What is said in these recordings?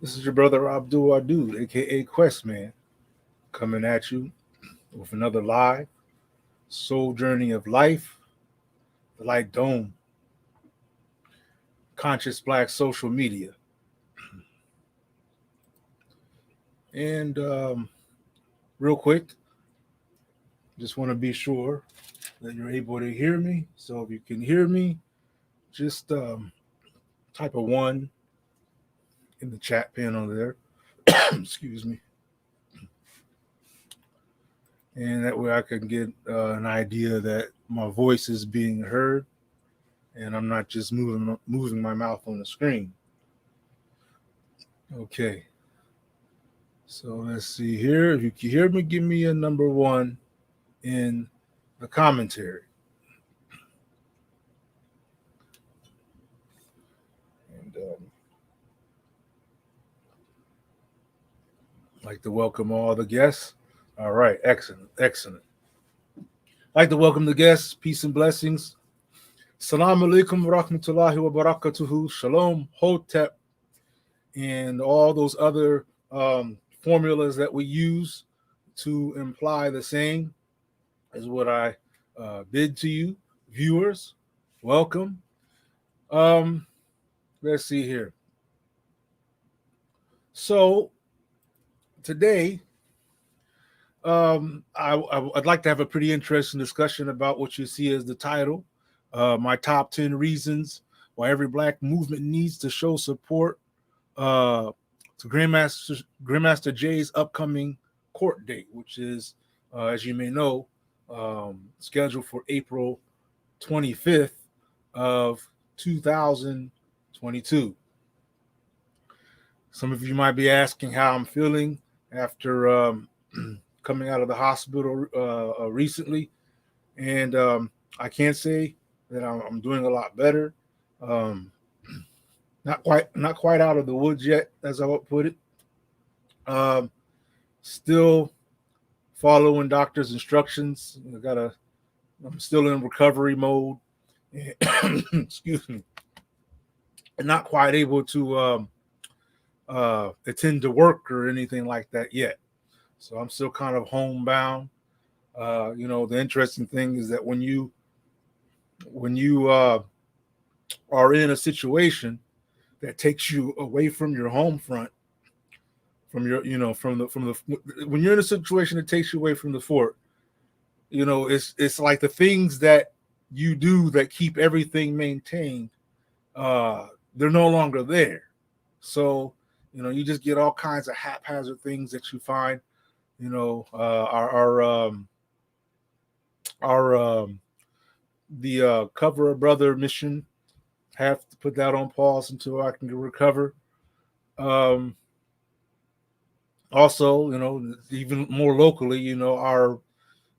This is your brother Abdul Adud, aka Questman, coming at you with another live soul journey of life, the Thelightdome, conscious black social media. And real quick, just want to be sure that you're able to hear me. So if you can hear me, just type a one in the chat panel there. Excuse me. And that way I can get an idea that my voice is being heard and I'm not just moving my mouth on the screen. Okay. So let's see here. If you can hear me, give me a number one in the commentary. And I'd like to welcome all the guests. All right, excellent. I'd like to welcome the guests. Peace and blessings. Assalamu alaikum wa rahmatullahi wa barakatuhu. Shalom, Hotep, and all those other formulas that we use to imply the same is what I bid to you, viewers. Welcome. Let's see here. So today, I'd like to have a pretty interesting discussion about what you see as the title, my top 10 reasons why every black movement needs to show support to Grandmaster Jay's upcoming court date, which is, as you may know, scheduled for April 25th of 2022. Some of you might be asking how I'm feeling after coming out of the hospital recently, and I can't say that I'm doing a lot better. Not quite out of the woods yet, as I would put it. Still following doctor's instructions. I'm still in recovery mode. Excuse me. And not quite able to attend to work or anything like that yet. So I'm still kind of homebound. The interesting thing is that when you are in a situation that takes you away from your home front, when you're in a situation that takes you away from the fort, it's like the things that you do that keep everything maintained, they're no longer there. So, you just get all kinds of haphazard things that you find. The Cover a Brother mission, have to put that on pause until I can recover. Also, even more locally, our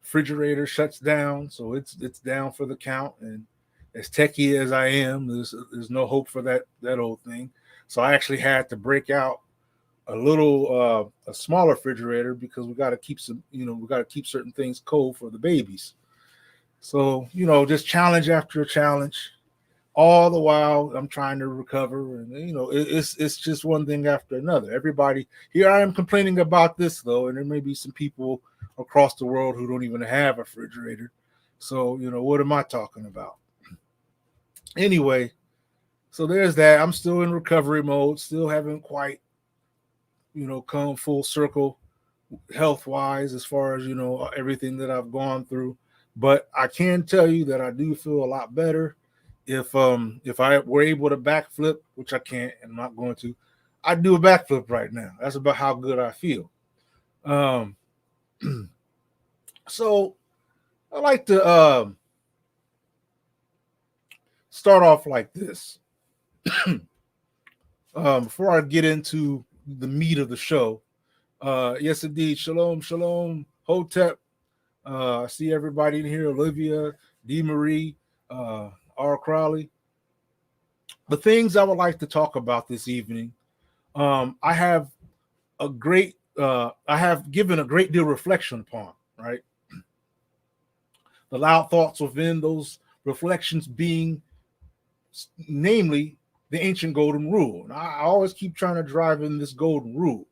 refrigerator shuts down, so it's down for the count. And as techie as I am, there's no hope for that old thing. So I actually had to break out a smaller refrigerator because we got to keep certain things cold for the babies. So, just challenge after challenge. All the while I'm trying to recover, and it's just one thing after another. Everybody here, I am complaining about this though, and there may be some people across the world who don't even have a refrigerator. So, what am I talking about? Anyway, so there's that. I'm still in recovery mode, still haven't quite, come full circle health wise, as far as everything that I've gone through. But I can tell you that I do feel a lot better if I were able to backflip, which I can't and I'm not going to. I'd do a backflip right now. That's about how good I feel. Um, so I like to start off like this. Before I get into the meat of the show, yes, indeed, shalom, shalom, hotep. I see everybody in here: Olivia, D. Marie, R. Crowley. The things I would like to talk about this evening. I have I have given a great deal of reflection upon, right? The loud thoughts within those reflections being, namely, the ancient golden rule. And I always keep trying to drive in this golden rule.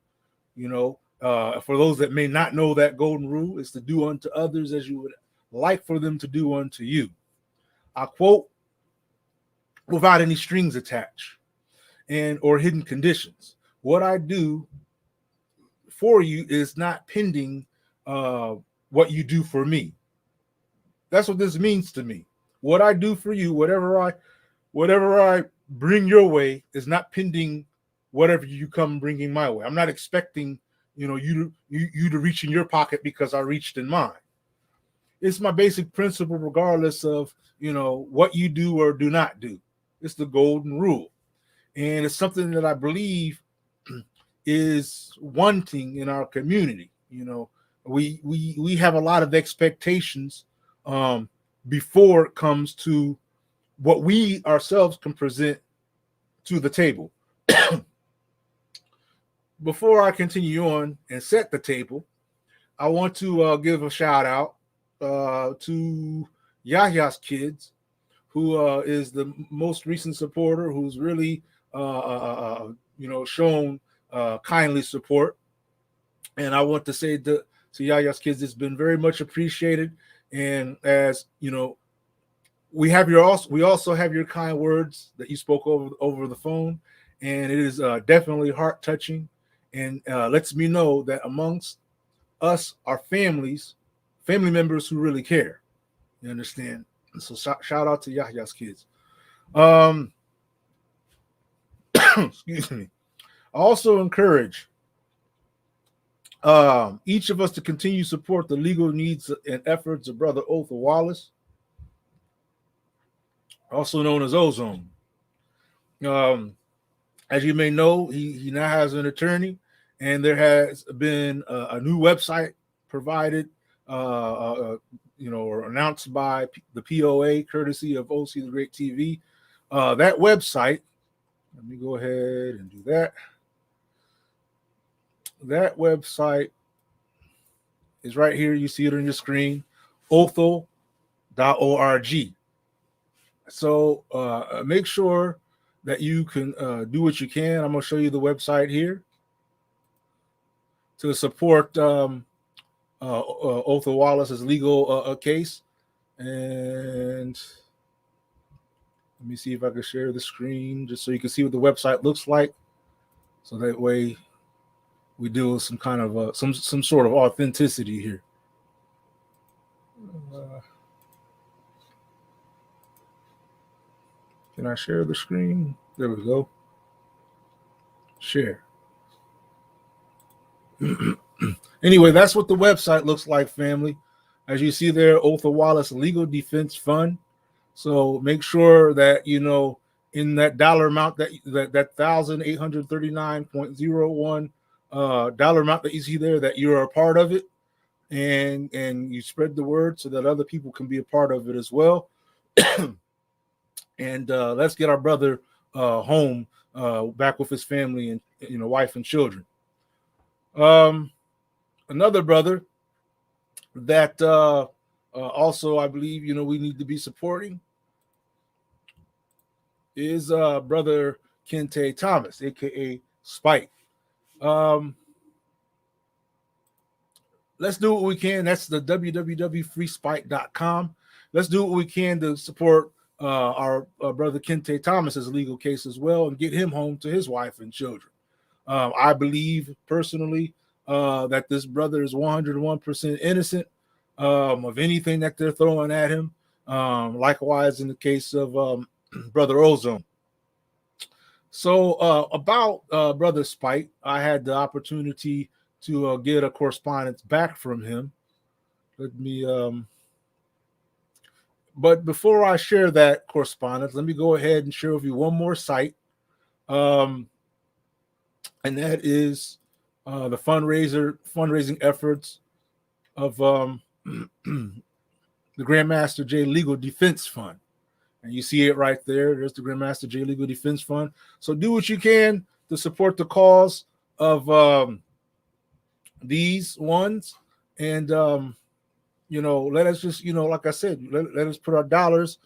For those that may not know, that golden rule is to do unto others as you would like for them to do unto you. I quote, without any strings attached and or hidden conditions. What I do for you is not pending what you do for me. That's what this means to me. What I do for you, whatever I bring your way, is not pending whatever you come bringing my way. I'm not expecting you to reach in your pocket because I reached in mine. It's my basic principle, regardless of what you do or do not do. It's the golden rule, and it's something that I believe is wanting in our community. We have a lot of expectations before it comes to what we ourselves can present to the table. Before I continue on and set the table, I want to give a shout out to Yahya's Kids, who is the most recent supporter, who's really shown kindly support. And I want to say to Yahya's Kids, it's been very much appreciated. And as we also have your kind words that you spoke over the phone, and it is definitely heart touching, and lets me know that amongst us are family members who really care. You understand? So shout out to Yahya's Kids. Excuse me. I also encourage each of us to continue to support the legal needs and efforts of Brother Otha Wallace, also known as Ozone. As you may know, he now has an attorney, and there has been a new website provided, or announced by the POA, courtesy of OC the Great TV. That website, let me go ahead and do that. That website is right here. You see it on your screen, othel.org. So make sure that you can do what you can. I'm going to show you the website here to support Otha Wallace's legal case. And let me see if I can share the screen just so you can see what the website looks like. So that way we deal with some kind of some sort of authenticity here. Can I share the screen? There we go. Share. Anyway, that's what the website looks like, family. As you see there, Otha Wallace Legal Defense Fund. So make sure that in that dollar amount that $1,839.01 dollar amount that you see there, that you're a part of it, and you spread the word so that other people can be a part of it as well. And let's get our brother home, back with his family and wife and children. Another brother that also I believe we need to be supporting is brother Kente Thomas, aka Spike. Let's do what we can. That's the www.freespike.com. Let's do what we can to support our brother Kente Thomas's legal case as well, and get him home to his wife and children. I believe personally that this brother is 101% innocent of anything that they're throwing at him. Likewise, in the case of Brother Ozone. So about Brother Spite, I had the opportunity to get a correspondence back from him. Let me, but before I share that correspondence, let me go ahead and share with you one more site, and that is the fundraising efforts of the Grandmaster Jay Legal Defense Fund. And you see it right there. There's the Grandmaster Jay Legal Defense Fund. So do what you can to support the cause of these ones. And, let us just, like I said, let us put our dollars,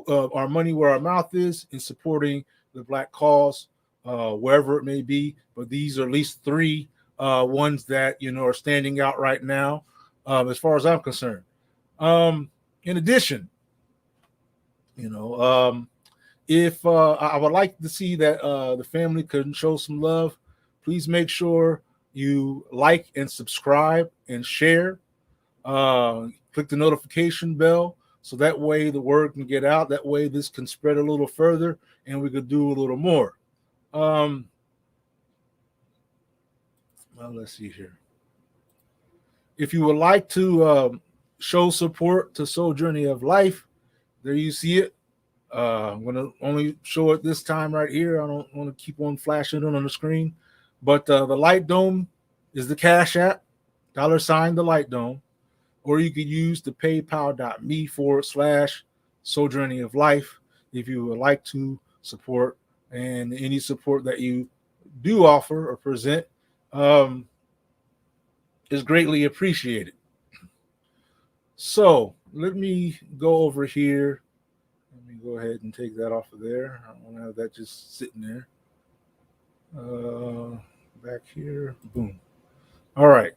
our money where our mouth is in supporting the Black cause, wherever it may be. But these are at least three ones that, are standing out right now, as far as I'm concerned. In addition, if I would like to see that the family could show some love, please make sure you like and subscribe and share. Click the notification bell so that way the word can get out. That way this can spread a little further and we could do a little more. Well, let's see here. If you would like to show support to Soul Journey of Life, there you see it. I'm going to only show it this time right here. I don't want to keep on flashing it on the screen. But the Thelightdome is the Cash App, $Thelightdome. Or you could use the paypal.me/Soul Journey of Life if you would like to support. And any support that you do offer or present is greatly appreciated. So let me go over here. Let me go ahead and take that off of there. I don't want to have that just sitting there. Back here. Boom. All right.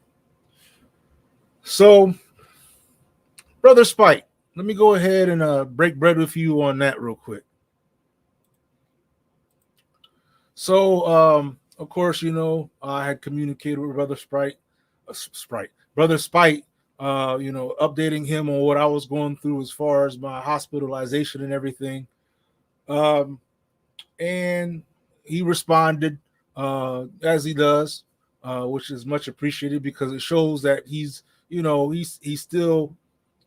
So, Brother Spite, let me go ahead and break bread with you on that real quick. So, of course, I had communicated with Brother Brother Spite, updating him on what I was going through as far as my hospitalization and everything. And he responded as he does, which is much appreciated because it shows that he's still,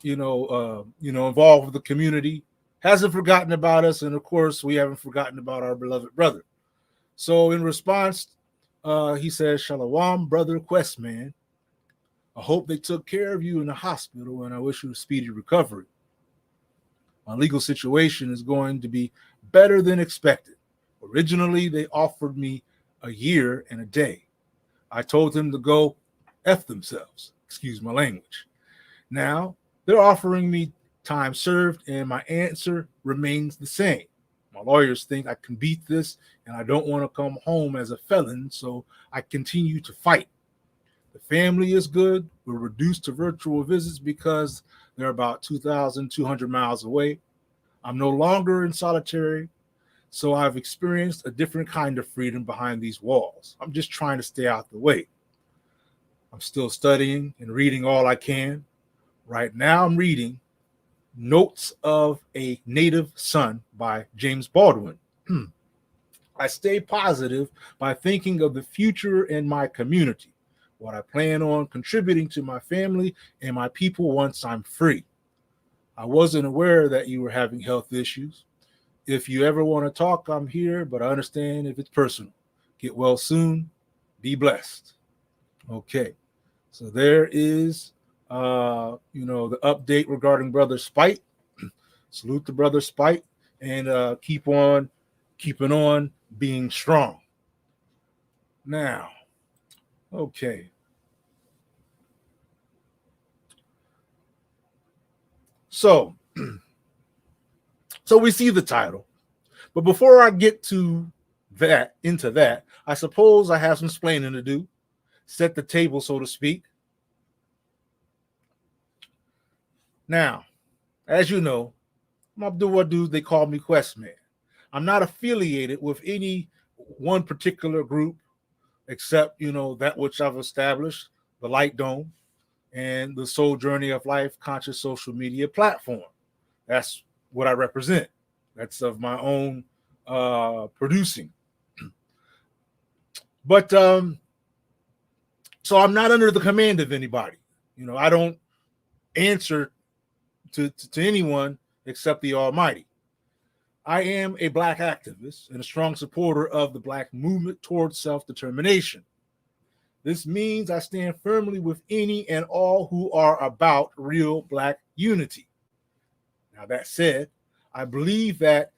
involved with the community, hasn't forgotten about us, and of course, we haven't forgotten about our beloved brother. So, in response, he says, "Shalom, brother Questman. I hope they took care of you in the hospital, and I wish you a speedy recovery. My legal situation is going to be better than expected. Originally, they offered me a year and a day. I told them to go F themselves. Excuse my language. Now, they're offering me time served, and my answer remains the same. My lawyers think I can beat this, and I don't want to come home as a felon, so I continue to fight. The family is good. We're reduced to virtual visits because they're about 2,200 miles away. I'm no longer in solitary, so I've experienced a different kind of freedom behind these walls. I'm just trying to stay out the way. I'm still studying and reading all I can. Right now I'm reading Notes of a Native Son by James Baldwin. I stay positive by thinking of the future and my community, what I plan on contributing to my family and my people once I'm free. I wasn't aware that you were having health issues. If you ever want to talk, I'm here, but I understand if it's personal. Get well soon. Be blessed." Okay, so there is, the update regarding Brother Spite. Salute to Brother Spite, and keep on keeping on being strong. Now, okay. So we see the title. But before I get into that, I suppose I have some explaining to do. Set the table, so to speak. Now, as you know, I'm Abdul Wadud. They call me Questman. I'm not affiliated with any one particular group except, that which I've established. the Thelightdome, and the Soul Journey of Life conscious social media platform. That's what I represent. That's of my own producing. But so I'm not under the command of anybody. I don't answer to anyone except the Almighty. I am a Black activist and a strong supporter of the Black movement towards self-determination. This means I stand firmly with any and all who are about real Black unity. Now, that said, I believe that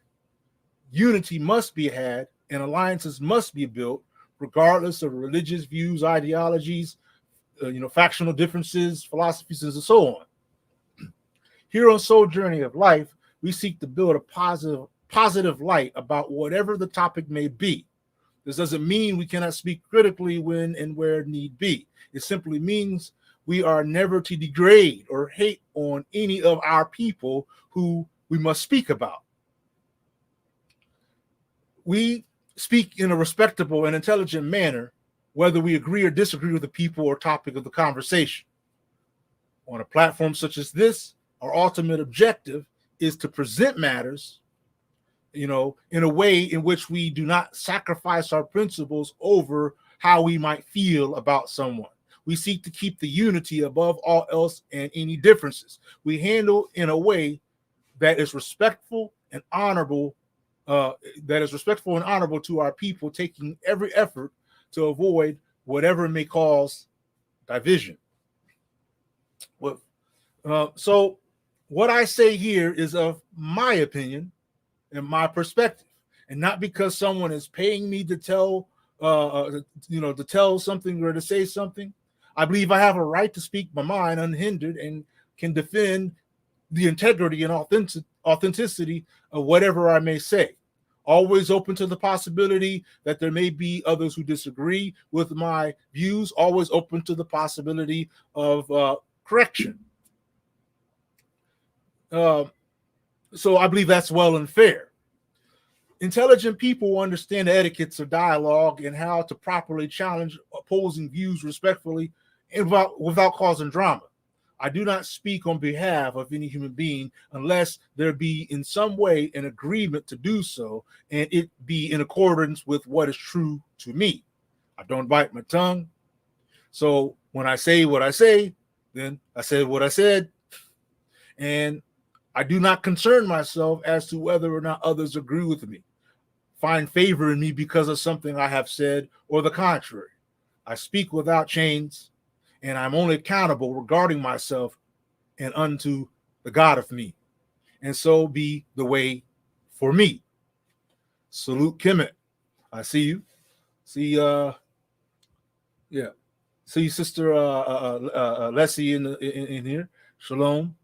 unity must be had and alliances must be built regardless of religious views, ideologies, factional differences, philosophies, and so on. Here on Soul Journey of Life, we seek to build a positive light about whatever the topic may be. This doesn't mean we cannot speak critically when and where need be. It simply means we are never to degrade or hate on any of our people who we must speak about. We speak in a respectable and intelligent manner, whether we agree or disagree with the people or topic of the conversation. On a platform such as this, our ultimate objective is to present matters, in a way in which we do not sacrifice our principles over how we might feel about someone. We seek to keep the unity above all else and any differences. We handle in a way that is respectful and honorable, to our people, taking every effort to avoid whatever may cause division. So what I say here is of my opinion and my perspective, and not because someone is paying me to tell, to tell something or to say something. I believe I have a right to speak my mind unhindered and can defend the integrity and authenticity of whatever I may say. Always open to the possibility that there may be others who disagree with my views. Always open to the possibility of correction. So I believe that's well and fair. Intelligent people understand the etiquettes of dialogue and how to properly challenge opposing views respectfully and without causing drama. I do not speak on behalf of any human being unless there be in some way an agreement to do so and it be in accordance with what is true to me. I don't bite my tongue. So when I say what I say, then I said what I said. And I do not concern myself as to whether or not others agree with me, find favor in me because of something I have said, or the contrary. I speak without chains, and I'm only accountable regarding myself and unto the God of me. And so be the way for me. Salute Kemet. I see you. See Sister Leslie in here. Shalom.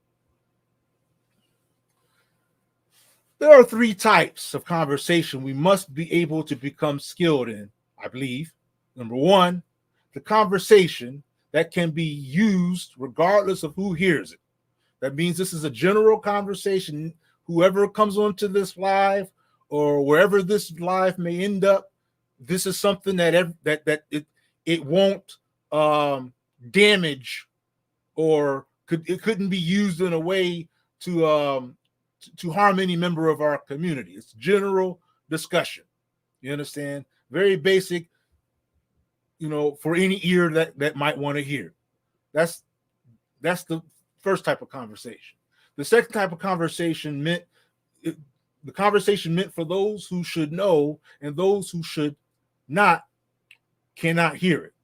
There are three types of conversation we must be able to become skilled in, I believe. Number one, the conversation that can be used regardless of who hears it. That means this is a general conversation. Whoever comes onto this live or wherever this live may end up, this is something that it won't damage, or it couldn't be used in a way to harm any member of our community. It's general discussion. You understand? Very basic, for any ear that might want to hear. That's the first type of conversation. The second type of conversation meant for those who should know, and those who should not cannot hear it.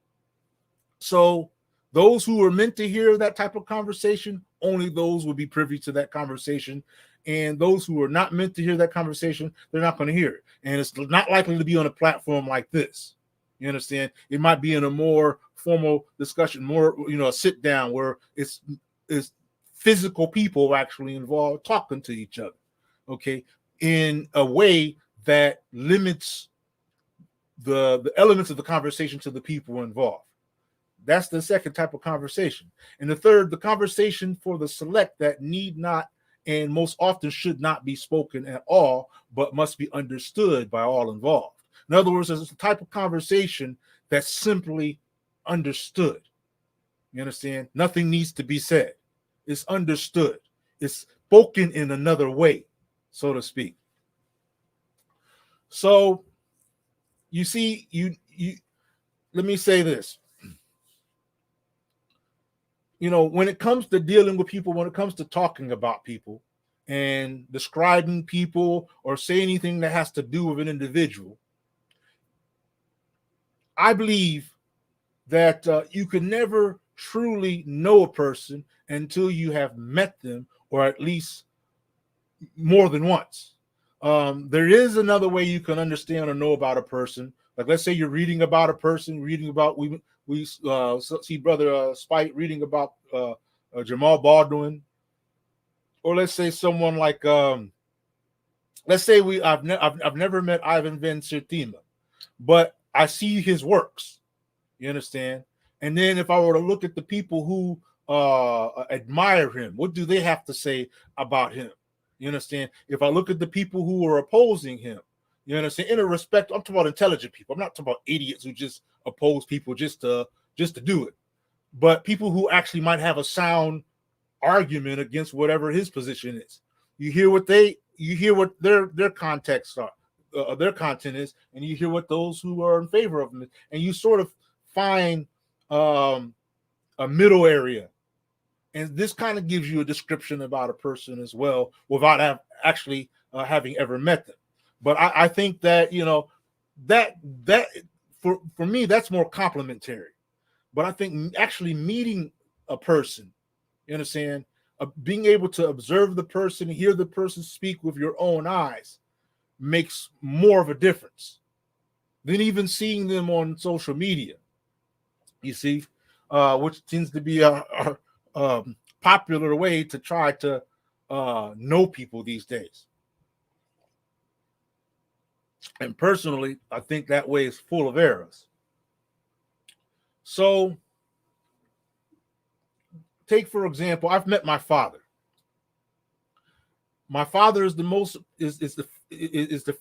So those who are meant to hear that type of conversation, only those will be privy to that conversation. And those who are not meant to hear that conversation, they're not going to hear it. And it's not likely to be on a platform like this. You understand? It might be in a more formal discussion, more, a sit down where it's physical people actually involved talking to each other, okay, in a way that limits the elements of the conversation to the people involved. That's the second type of conversation. And the third, the conversation for the select that need not and most often should not be spoken at all, but must be understood by all involved. In other words, there's a type of conversation that's simply understood. You understand? Nothing needs to be said. It's understood. It's spoken in another way, so to speak. So you see, you let me say this. You know, when it comes to dealing with people, when it comes to talking about people and describing people or say anything that has to do with an individual, I believe that you can never truly know a person until you have met them, or at least more than once. There is another way you can understand or know about a person. Like, let's say you're reading about a person, reading about we see Brother Spite reading about Jamal Baldwin, or let's say someone like let's say I've never met Ivan Van Sertima, but I see his works. You understand? And then if I were to look at the people who admire him, what do they have to say about him? You understand? If I look at the people who are opposing him, you understand? In a respect, I'm talking about intelligent people. I'm not talking about idiots who just oppose people just to do it. But people who actually might have a sound argument against whatever his position is. You hear what their context are, their content is, and you hear what those who are in favor of them, and you sort of find a middle area. And this kind of gives you a description about a person as well, without actually having ever met them. But I think that, you know, that for me, that's more complimentary. But I think actually meeting a person, you understand, being able to observe the person, hear the person speak with your own eyes, makes more of a difference than even seeing them on social media. You see, which tends to be a popular way to try to know people these days. And personally, I think that way is full of errors. So, take for example, I've met my father. My father is the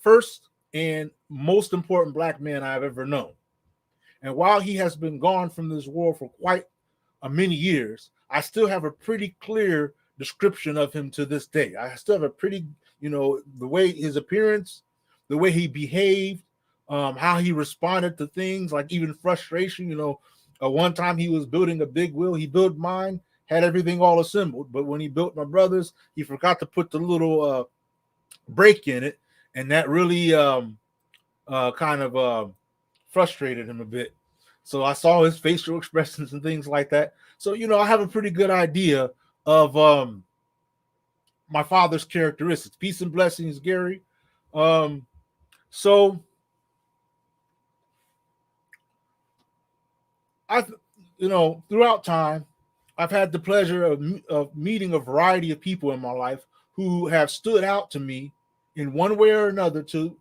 first and most important black man I've ever known. And while he has been gone from this world for quite many years, I still have a pretty clear description of him to this day. I still have a pretty, you know, the way his appearance, the way he behaved, how he responded to things, like even frustration. You know, one time he was building a big wheel. He built mine, had everything all assembled, but when he built my brother's, he forgot to put the little brake in it, and that really kind of frustrated him a bit. So I saw his facial expressions and things like that. So, you know, I have a pretty good idea of my father's characteristics. Peace and blessings, Gary. So I've, you know, throughout time, I've had the pleasure of meeting a variety of people in my life who have stood out to me in one way or another to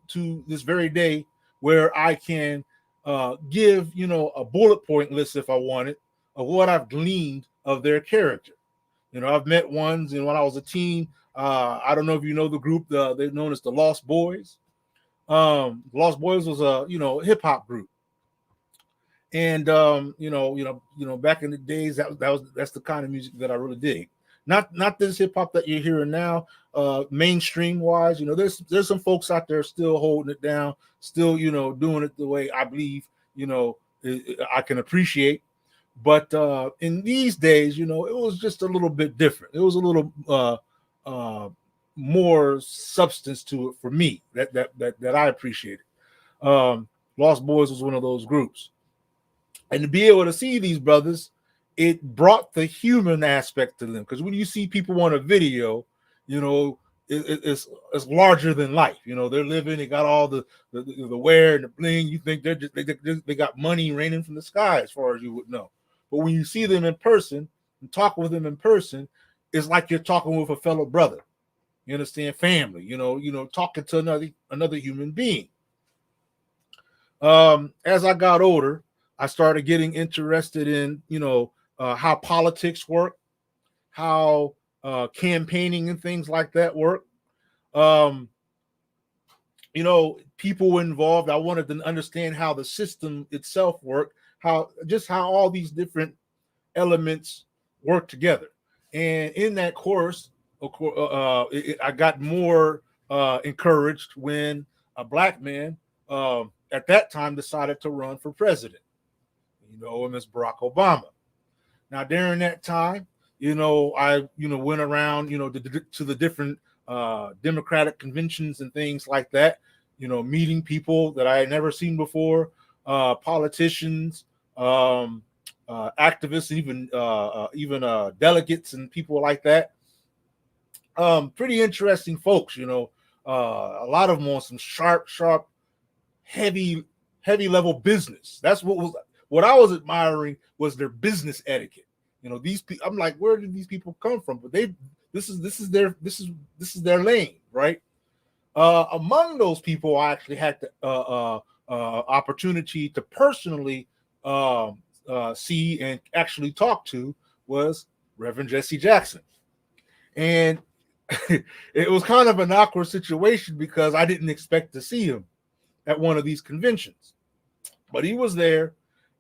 this very day, where I can give, you know, a bullet point list, if I wanted, of what I've gleaned of their character. You know, I've met ones, and when I was a teen, I don't know if you know the group, they're known as the Lost Boys. Lost Boys was a, you know, hip hop group. And back in the days, that's the kind of music that I really dig. Not this hip hop that you're hearing now, mainstream wise. You know, there's some folks out there still holding it down, still, you know, doing it the way I believe, you know, I can appreciate. But in these days, you know, it was just a little bit different. It was a little more substance to it for me that I appreciated. Lost Boys was one of those groups. And to be able to see these brothers, it brought the human aspect to them. Because when you see people on a video, you know, it's larger than life. You know, they're living, they got all the wear and the bling. You think they got money raining from the sky, as far as you would know. But when you see them in person and talk with them in person, it's like you're talking with a fellow brother. You understand? Family. You know, talking to another human being. As I got older, I started getting interested in, you know, how politics work, how campaigning and things like that work. Um, you know, people involved. I wanted to understand how the system itself worked, how all these different elements work together. And in that course, of course, I got more encouraged when a black man at that time decided to run for president. And it's Barack Obama. Now, during that time, I went around, to the different Democratic conventions and things like that. Meeting people that I had never seen before, politicians, activists, even delegates and people like that. Pretty interesting folks. A lot of them on some sharp, heavy level business. That's what I was admiring was their business etiquette. These people, I'm like, where did these people come from? But this is their lane, right? Among those people, I actually had the opportunity to personally see and actually talk to was Reverend Jesse Jackson. And it was kind of an awkward situation because I didn't expect to see him at one of these conventions, but he was there.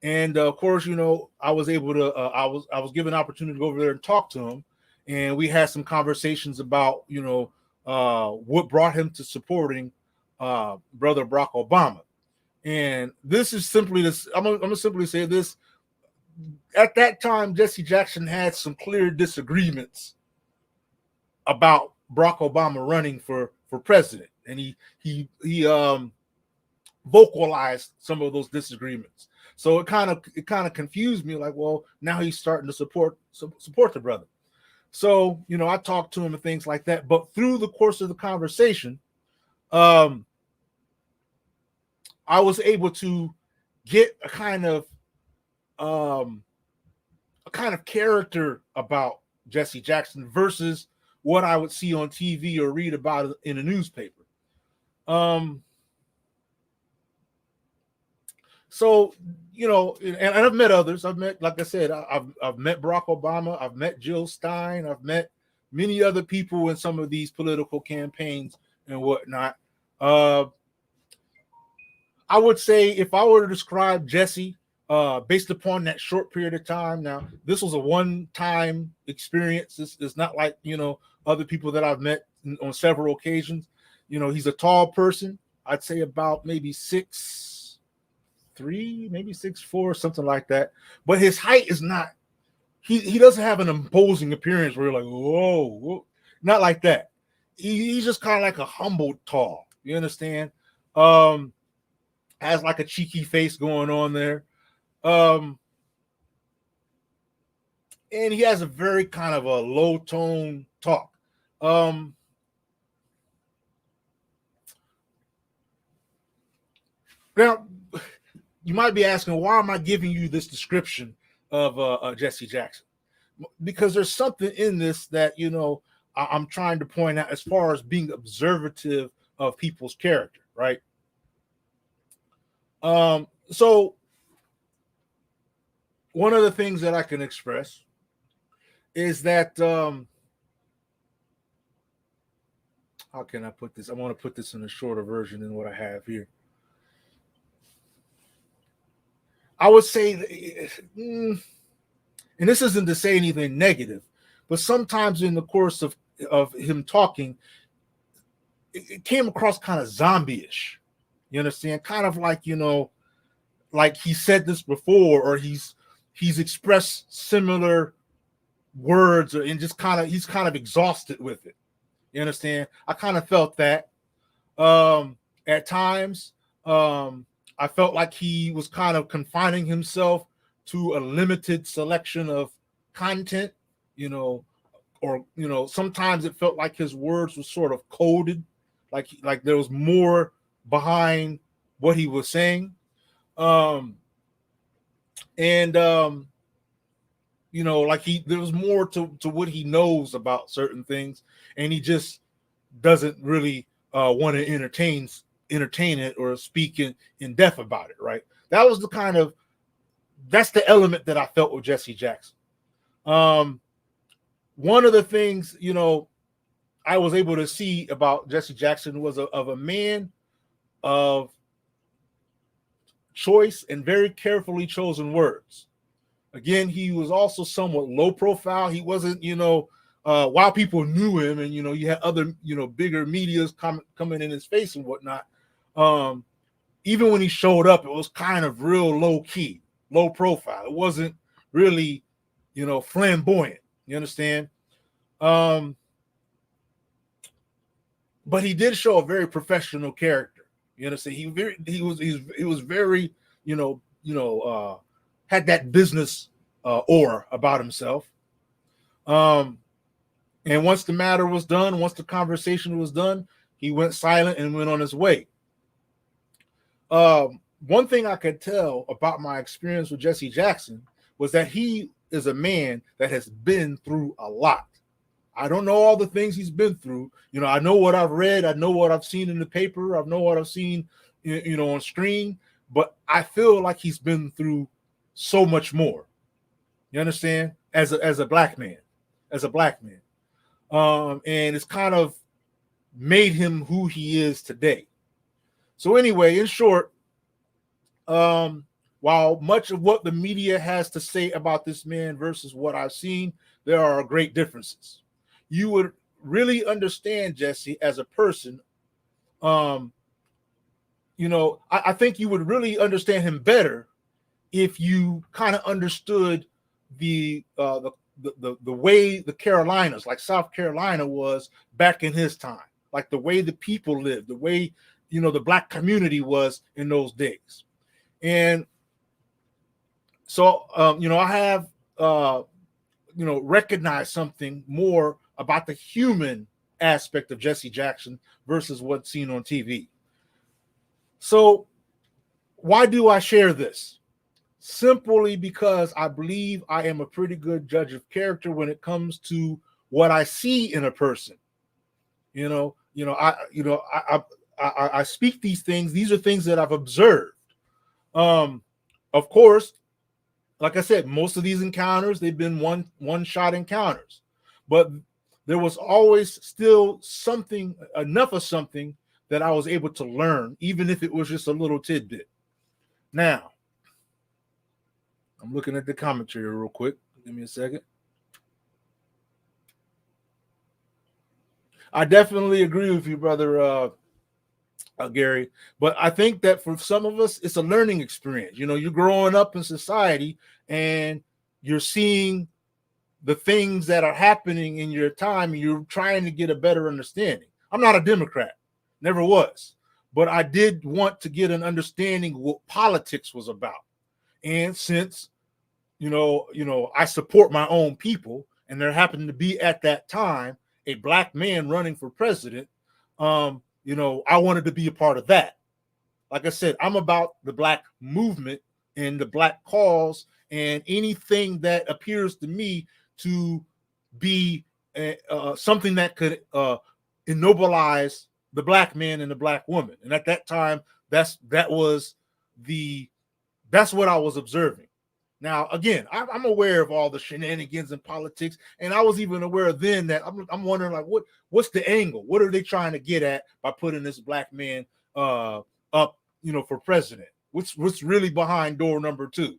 And of course, I was able to, I was given an opportunity to go over there and talk to him. And we had some conversations about, what brought him to supporting Brother Barack Obama. And this is simply this, I'm going to simply say this. At that time, Jesse Jackson had some clear disagreements about Barack Obama running for president. And he vocalized some of those disagreements. So it kind of confused me, like, well, now he's starting to support the brother. So, I talked to him and things like that. But through the course of the conversation, I was able to get a kind of character about Jesse Jackson versus what I would see on TV or read about in a newspaper. So, and I've met others. I've met, like I said, I've met Barack Obama. I've met Jill Stein. I've met many other people in some of these political campaigns and whatnot. I would say if I were to describe Jesse based upon that short period of time, now this was a one-time experience. It's not like, other people that I've met on several occasions. He's a tall person. I'd say about maybe 6'3", maybe 6'4", something like that. But his height is not, he doesn't have an imposing appearance where you're like, whoa, not like that. He's just kind of like a humble tall. You understand? Has like a cheeky face going on there. And he has a very kind of a low tone talk. Now, you might be asking, why am I giving you this description of Jesse Jackson? Because there's something in this that, I'm trying to point out as far as being observative of people's character, right? So one of the things that I can express is that, how can I put this? I want to put this in a shorter version than what I have here. I would say, and this isn't to say anything negative, but sometimes in the course of him talking, it came across kind of zombie-ish. You understand? Kind of like, like he said this before, or he's expressed similar words, and just he's kind of exhausted with it. You understand? I kind of felt that at times. I felt like he was kind of confining himself to a limited selection of content, or sometimes it felt like his words were sort of coded, like there was more behind what he was saying. Like there was more to what he knows about certain things, and he just doesn't really want to entertain it or speak in depth about it, right? That's the element that I felt with Jesse Jackson. One of the things, I was able to see about Jesse Jackson was of a man of choice and very carefully chosen words. Again, he was also somewhat low profile. He wasn't, while people knew him, and you had other, bigger medias coming in his face and whatnot. Even when he showed up, it was kind of real low key, low profile. It wasn't really, flamboyant. You understand? But he did show a very professional character. You understand? He was very, had that business aura about himself. And once the matter was done, once the conversation was done, he went silent and went on his way. One thing I could tell about my experience with Jesse Jackson was that he is a man that has been through a lot. I don't know all the things he's been through. I know what I've read. I know what I've seen in the paper. I know what I've seen, on screen. But I feel like he's been through so much more. You understand? As a black man. And it's kind of made him who he is today. So anyway, in short, while much of what the media has to say about this man versus what I've seen, there are great differences. You would really understand Jesse as a person. I think you would really understand him better if you kind of understood the way the Carolinas, like South Carolina, was back in his time, like the way the people lived, the way the black community was in those days. And so I have recognized something more about the human aspect of Jesse Jackson versus what's seen on TV. So why do I share this? Simply because I believe I am a pretty good judge of character when it comes to what I see in a person. I speak these things. These are things that I've observed. Of course, like I said, most of these encounters, they've been one-shot encounters, but there was always still something, enough of something that I was able to learn, even if it was just a little tidbit. Now, I'm looking at the commentary real quick. Give me a second. I definitely agree with you, brother Gary. But I think that for some of us, it's a learning experience. You're growing up in society and you're seeing the things that are happening in your time, and you're trying to get a better understanding. I'm not a Democrat, never was, but I did want to get an understanding of what politics was about. And since I support my own people, and there happened to be at that time a black man running for president, I wanted to be a part of that. Like I said, I'm about the black movement and the black cause, and anything that appears to me to be something that could ennobilize the black man and the black woman. And at that time, that's what I was observing. Now, again, I'm aware of all the shenanigans in politics, and I was even aware then that I'm wondering, like, what's the angle? What are they trying to get at by putting this black man up, for president? What's really behind door number 2?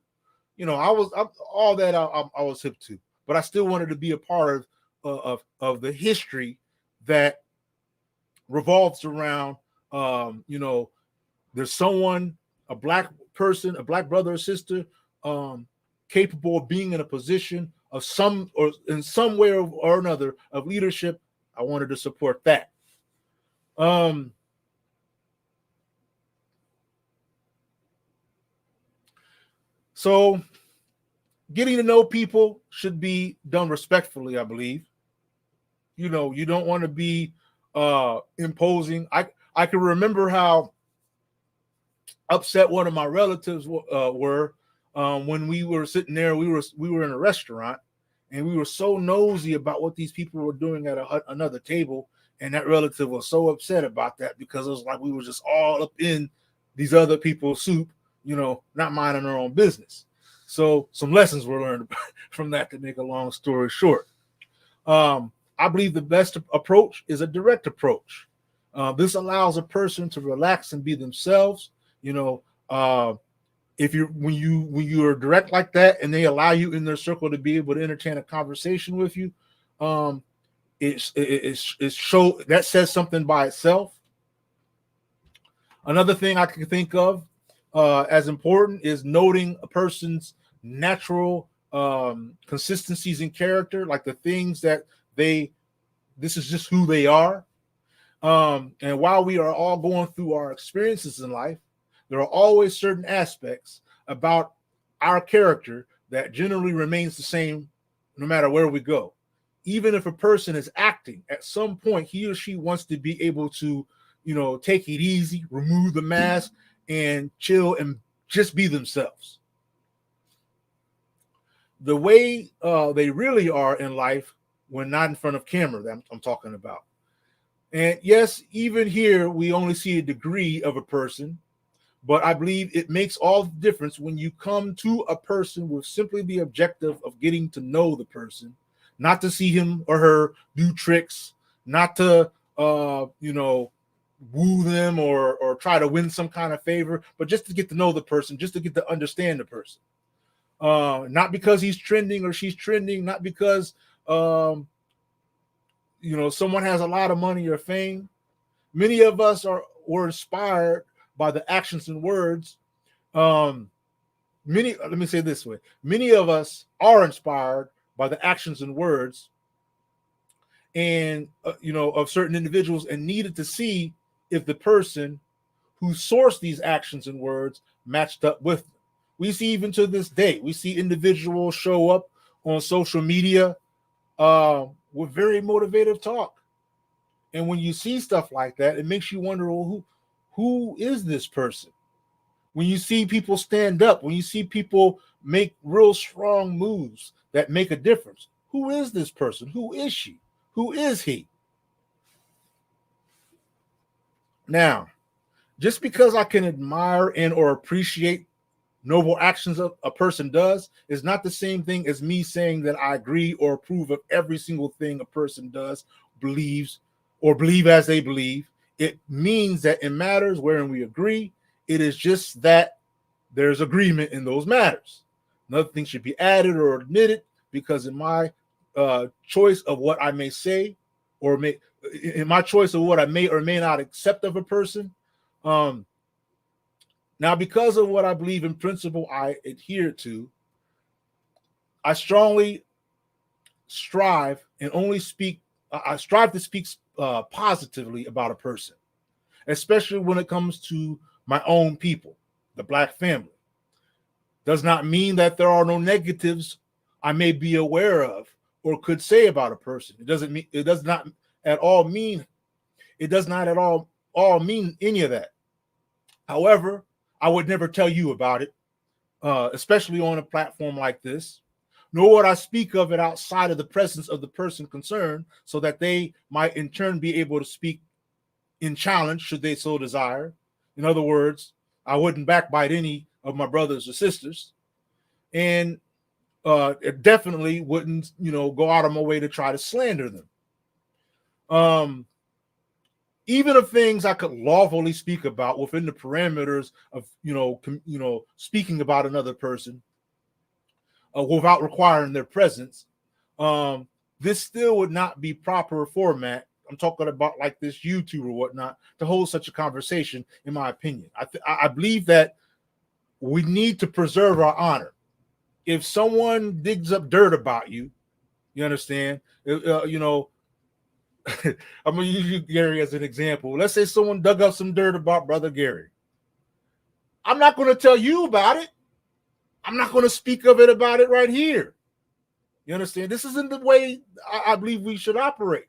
I was hip to, but I still wanted to be a part of the history that revolves around, there's someone, a black person, a black brother or sister, capable of being in a position of some or in some way or another of leadership. I wanted to support that. So getting to know people should be done respectfully, I believe. You don't want to be imposing. I can remember how upset one of my relatives were when we were sitting there. We were in a restaurant, and we were so nosy about what these people were doing at another table, and that relative was so upset about that because it was like we were just all up in these other people's soup, not minding our own business. So some lessons were learned from that, to make a long story short. I believe the best approach is a direct approach. This allows a person to relax and be themselves. if you when you are direct like that and they allow you in their circle to be able to entertain a conversation with you, it's show that says something by itself. Another thing I can think of as important is noting a person's natural consistencies in character, like the things that this is just who they are. And while we are all going through our experiences in life, there are always certain aspects about our character that generally remains the same no matter where we go. Even if a person is acting, at some point he or she wants to be able to, take it easy, remove the mask, and chill and just be themselves. The way they really are in life when not in front of camera that I'm talking about. And yes, even here, we only see a degree of a person, but I believe it makes all the difference when you come to a person with simply the objective of getting to know the person, not to see him or her do tricks, not to, woo them or try to win some kind of favor, but just to get to know the person, just to get to understand the person. Not because he's trending or she's trending, not because, someone has a lot of money or fame. Many of us were inspired by the actions and words. Let me say it this way. Many of us are inspired by the actions and words and, of certain individuals and needed to see if the person who sourced these actions and words matched up with them. We see even to this day, we see individuals show up on social media with very motivative talk. And when you see stuff like that, it makes you wonder, well, who is this person? When you see people stand up, when you see people make real strong moves that make a difference, who is this person? Who is she? Who is he? Now, just because I can admire and or appreciate noble actions a person does is not the same thing as me saying that I agree or approve of every single thing a person does, believes, or believe as they believe. It means that in matters wherein we agree, it is just that there's agreement in those matters. Nothing should be added or omitted because in my choice of what I may say or in my choice of what I may or may not accept of a person, now, because of what I believe in principle I adhere to, I strongly strive and only speak, I strive to speak positively about a person, especially when it comes to my own people, the Black family. Does not mean that there are no negatives I may be aware of or could say about a person. It does not at all mean any of that. However, I would never tell you about it, especially on a platform like this, nor would I speak of it outside of the presence of the person concerned so that they might in turn be able to speak in challenge should they so desire. In other words, I wouldn't backbite any of my brothers or sisters, and it definitely wouldn't, go out of my way to try to slander them. Even of things I could lawfully speak about within the parameters of, speaking about another person without requiring their presence, this still would not be proper format. I'm talking about like this YouTube or whatnot to hold such a conversation, in my opinion. I believe that we need to preserve our honor. If someone digs up dirt about you, you understand, I'm going to use you, Gary, as an example. Let's say someone dug up some dirt about Brother Gary. I'm not going to tell you about it. I'm not going to speak of it about it right here. You understand? This isn't the way I believe we should operate.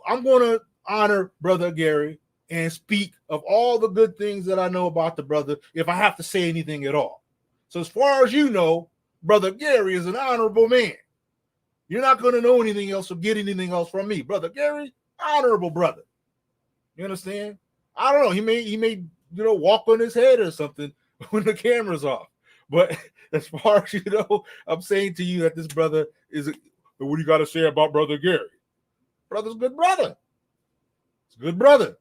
I'm going to honor Brother Gary and speak of all the good things that I know about the brother if I have to say anything at all. So as far as you know, Brother Gary is an honorable man. You're not going to know anything else or get anything else from me. Brother Gary, honorable brother. You understand? I don't know. He may walk on his head or something when the camera's off. But as far as I'm saying to you that this brother is what do you got to say about Brother Gary? Brother's a good brother. It's a good brother.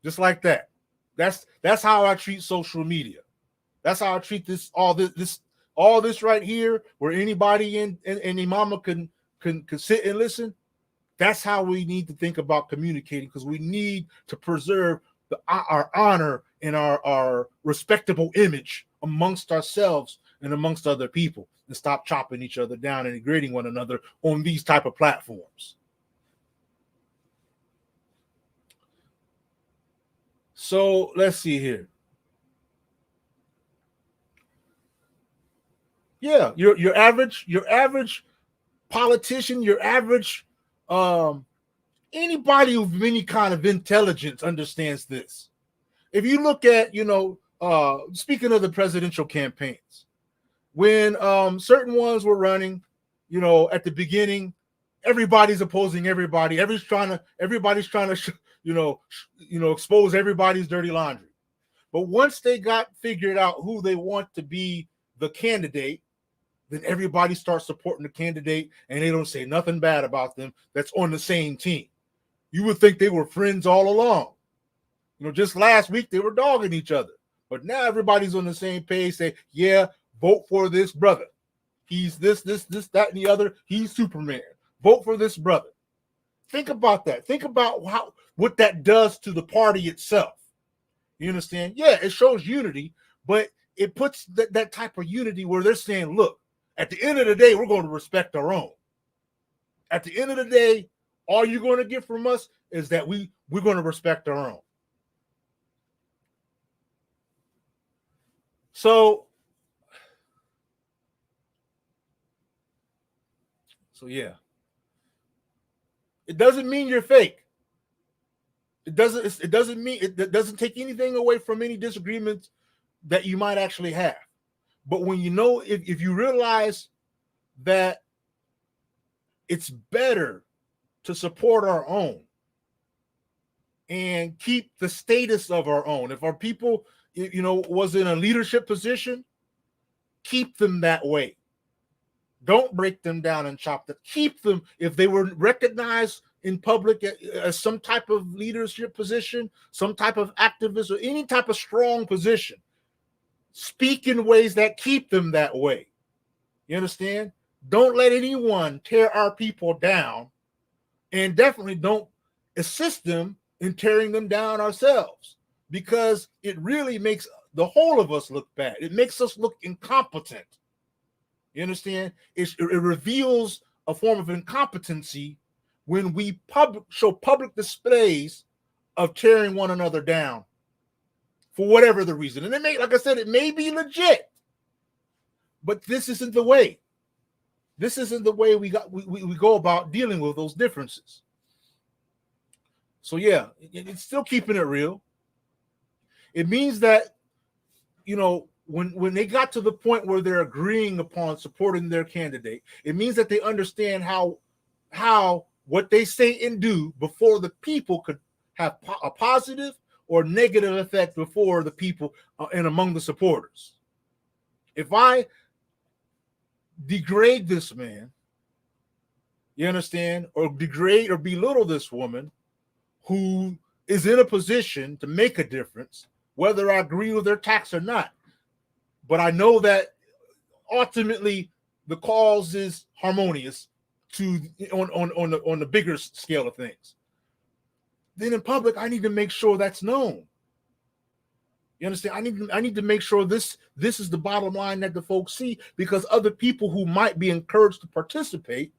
Just like that. That's how I treat social media. That's how I treat all this right here, where anybody in imama can sit and listen. That's how we need to think about communicating, because we need to preserve our honor and our respectable image amongst ourselves and amongst other people, and stop chopping each other down and degrading one another on these type of platforms. So let's see here. Yeah, your average politician, your average anybody with any kind of intelligence understands this. If you look at, speaking of the presidential campaigns, when certain ones were running, at the beginning, everybody's opposing everybody. Everybody's trying to expose everybody's dirty laundry. But once they got figured out who they want to be the candidate, then everybody starts supporting the candidate, and they don't say nothing bad about them that's on the same team. You would think they were friends all along. Just last week they were dogging each other. But now everybody's on the same page, say, yeah, vote for this brother. He's this, that, and the other. He's Superman. Vote for this brother. Think about that. Think about what that does to the party itself. You understand? Yeah, it shows unity, but it puts that type of unity where they're saying, look, at the end of the day, we're going to respect our own. At the end of the day, all you're going to get from us is that we're going to respect our own. So yeah. It doesn't mean you're fake. It doesn't take anything away from any disagreements that you might actually have. But when if you realize that it's better to support our own and keep the status of our own. If our people, was in a leadership position, keep them that way. Don't break them down and chop them. Keep them. If they were recognized in public as some type of leadership position, some type of activist, or any type of strong position, speak in ways that keep them that way. You understand? Don't let anyone tear our people down, and definitely don't assist them in tearing them down ourselves, because it really makes the whole of us look bad. It makes us look incompetent. You understand? It reveals a form of incompetency when we show public displays of tearing one another down for whatever the reason. And like I said, it may be legit, but this isn't the way. This isn't the way we go about dealing with those differences. So yeah, it's still keeping it real. It means that, when they got to the point where they're agreeing upon supporting their candidate, it means that they understand how what they say and do before the people could have a positive or negative effect before the people and among the supporters. If I degrade this man, you understand, or degrade or belittle this woman who is in a position to make a difference, whether I agree with their tax or not, but I know that ultimately the cause is harmonious on the bigger scale of things, then in public I need to make sure that's known. You understand? I need to make sure this is the bottom line that the folks see, because other people who might be encouraged to participate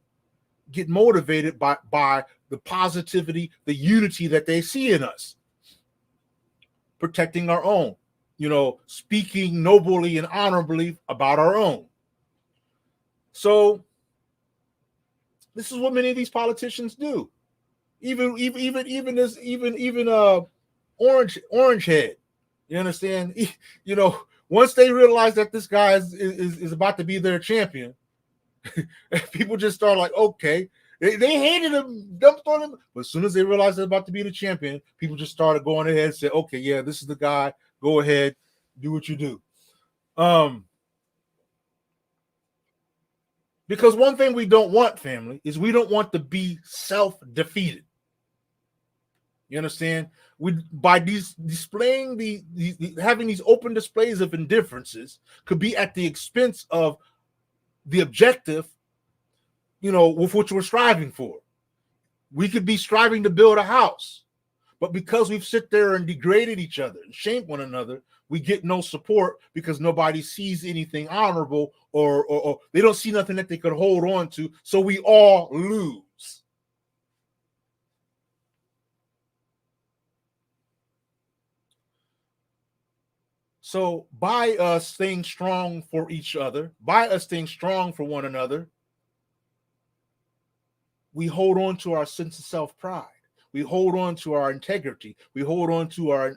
get motivated by the positivity, the unity that they see in us. Protecting our own, speaking nobly and honorably about our own. So this is what many of these politicians do. Even orange head. You understand? Once they realize that this guy is about to be their champion, people just start like, okay. They hated him, dumped on him, but as soon as they realized they're about to be the champion, people just started going ahead and say, okay, yeah, this is the guy. Go ahead, do what you do. Because one thing we don't want, family, is we don't want to be self-defeated. You understand? By displaying having these open displays of indifferences could be at the expense of the objective, with which we're striving for. We could be striving to build a house, but because we've sit there and degraded each other and shamed one another, we get no support because nobody sees anything honorable or they don't see nothing that they could hold on to. So we all lose. So by us staying strong for each other, by us staying strong for one another, we hold on to our sense of self-pride. We hold on to our integrity. We hold on to our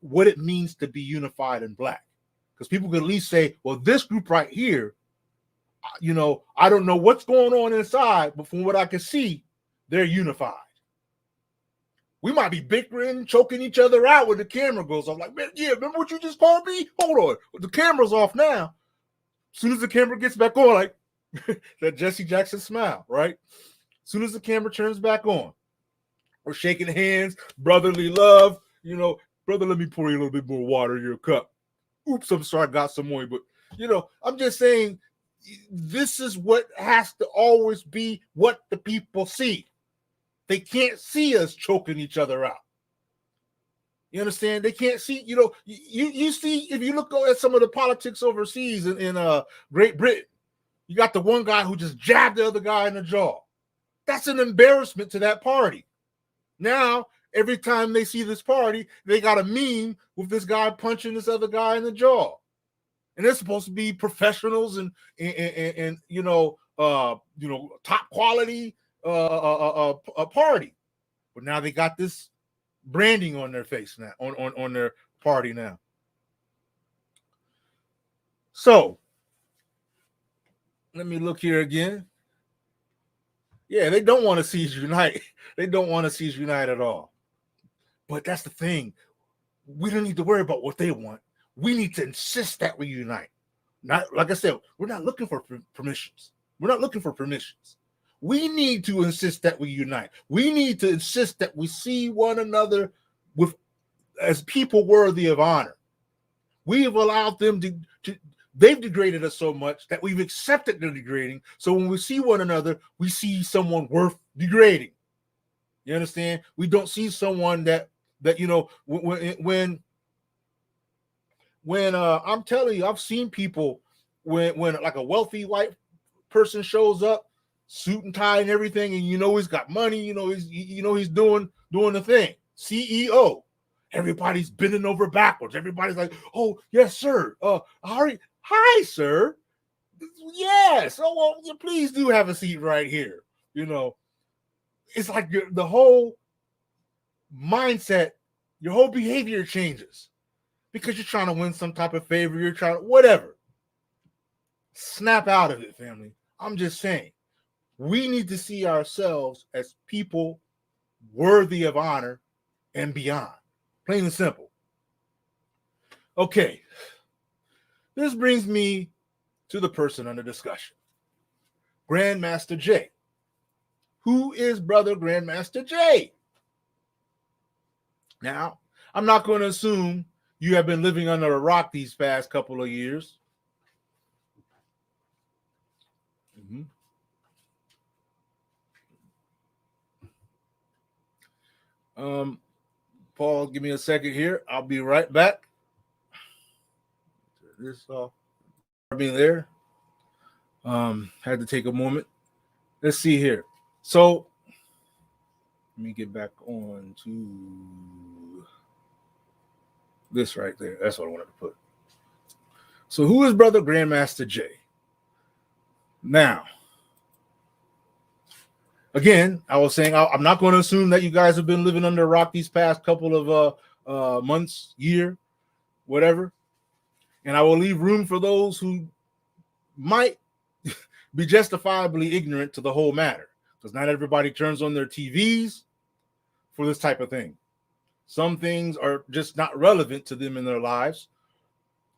what it means to be unified and Black. Because people could at least say, well, this group right here, I don't know what's going on inside, but from what I can see, they're unified. We might be bickering, choking each other out when the camera goes off. Like, man, yeah, remember what you just called me? Hold on. The camera's off now. As soon as the camera gets back on, like that Jesse Jackson smile, right? As soon as the camera turns back on, we're shaking hands, brotherly love. Brother, let me pour you a little bit more water in your cup. Oops, I'm sorry, I got some more. But, I'm just saying, this is what has to always be what the people see. They can't see us choking each other out. You understand? They can't see, you see, if you look at some of the politics overseas in Great Britain, you got the one guy who just jabbed the other guy in the jaw. That's an embarrassment to that party. Now, every time they see this party, they got a meme with this guy punching this other guy in the jaw. And they're supposed to be professionals and top quality a party, but now they got this branding on their face now, on their party now. So let me look here again. Yeah, they don't want to see us unite. They don't want to see us unite at all. But that's the thing. We don't need to worry about what they want. We need to insist that we unite. Not, like I said, we're not looking for permissions. We're not looking for permissions. We need to insist that we unite. We need to insist that we see one another as people worthy of honor. We have allowed them they've degraded us so much that we've accepted their degrading. So when we see one another, we see someone worth degrading. You understand? We don't see someone that when I'm telling you, I've seen people when like a wealthy white person shows up, suit and tie and everything, and he's got money, he's doing the thing. CEO. Everybody's bending over backwards. Everybody's like, "Oh, yes, sir. Hi, sir. Yes. Oh, well, please do have a seat right here." It's like the whole mindset, your whole behavior changes because you're trying to win some type of favor. You're trying whatever. Snap out of it, family. I'm just saying, we need to see ourselves as people worthy of honor and beyond. Plain and simple. Okay. This brings me to the person under discussion. Grandmaster Jay. Who is brother Grandmaster Jay? Now, I'm not going to assume you have been living under a rock these past couple of years. Paul, give me a second here. I'll be right back. This being there. Had to take a moment. Let's see here. So let me get back on to this right there. That's what I wanted to put. So who is brother Grandmaster Jay? Now, again, I was saying I'm not going to assume that you guys have been living under a rock these past couple of months, year, whatever. And I will leave room for those who might be justifiably ignorant to the whole matter, because not everybody turns on their TVs for this type of thing. Some things are just not relevant to them in their lives.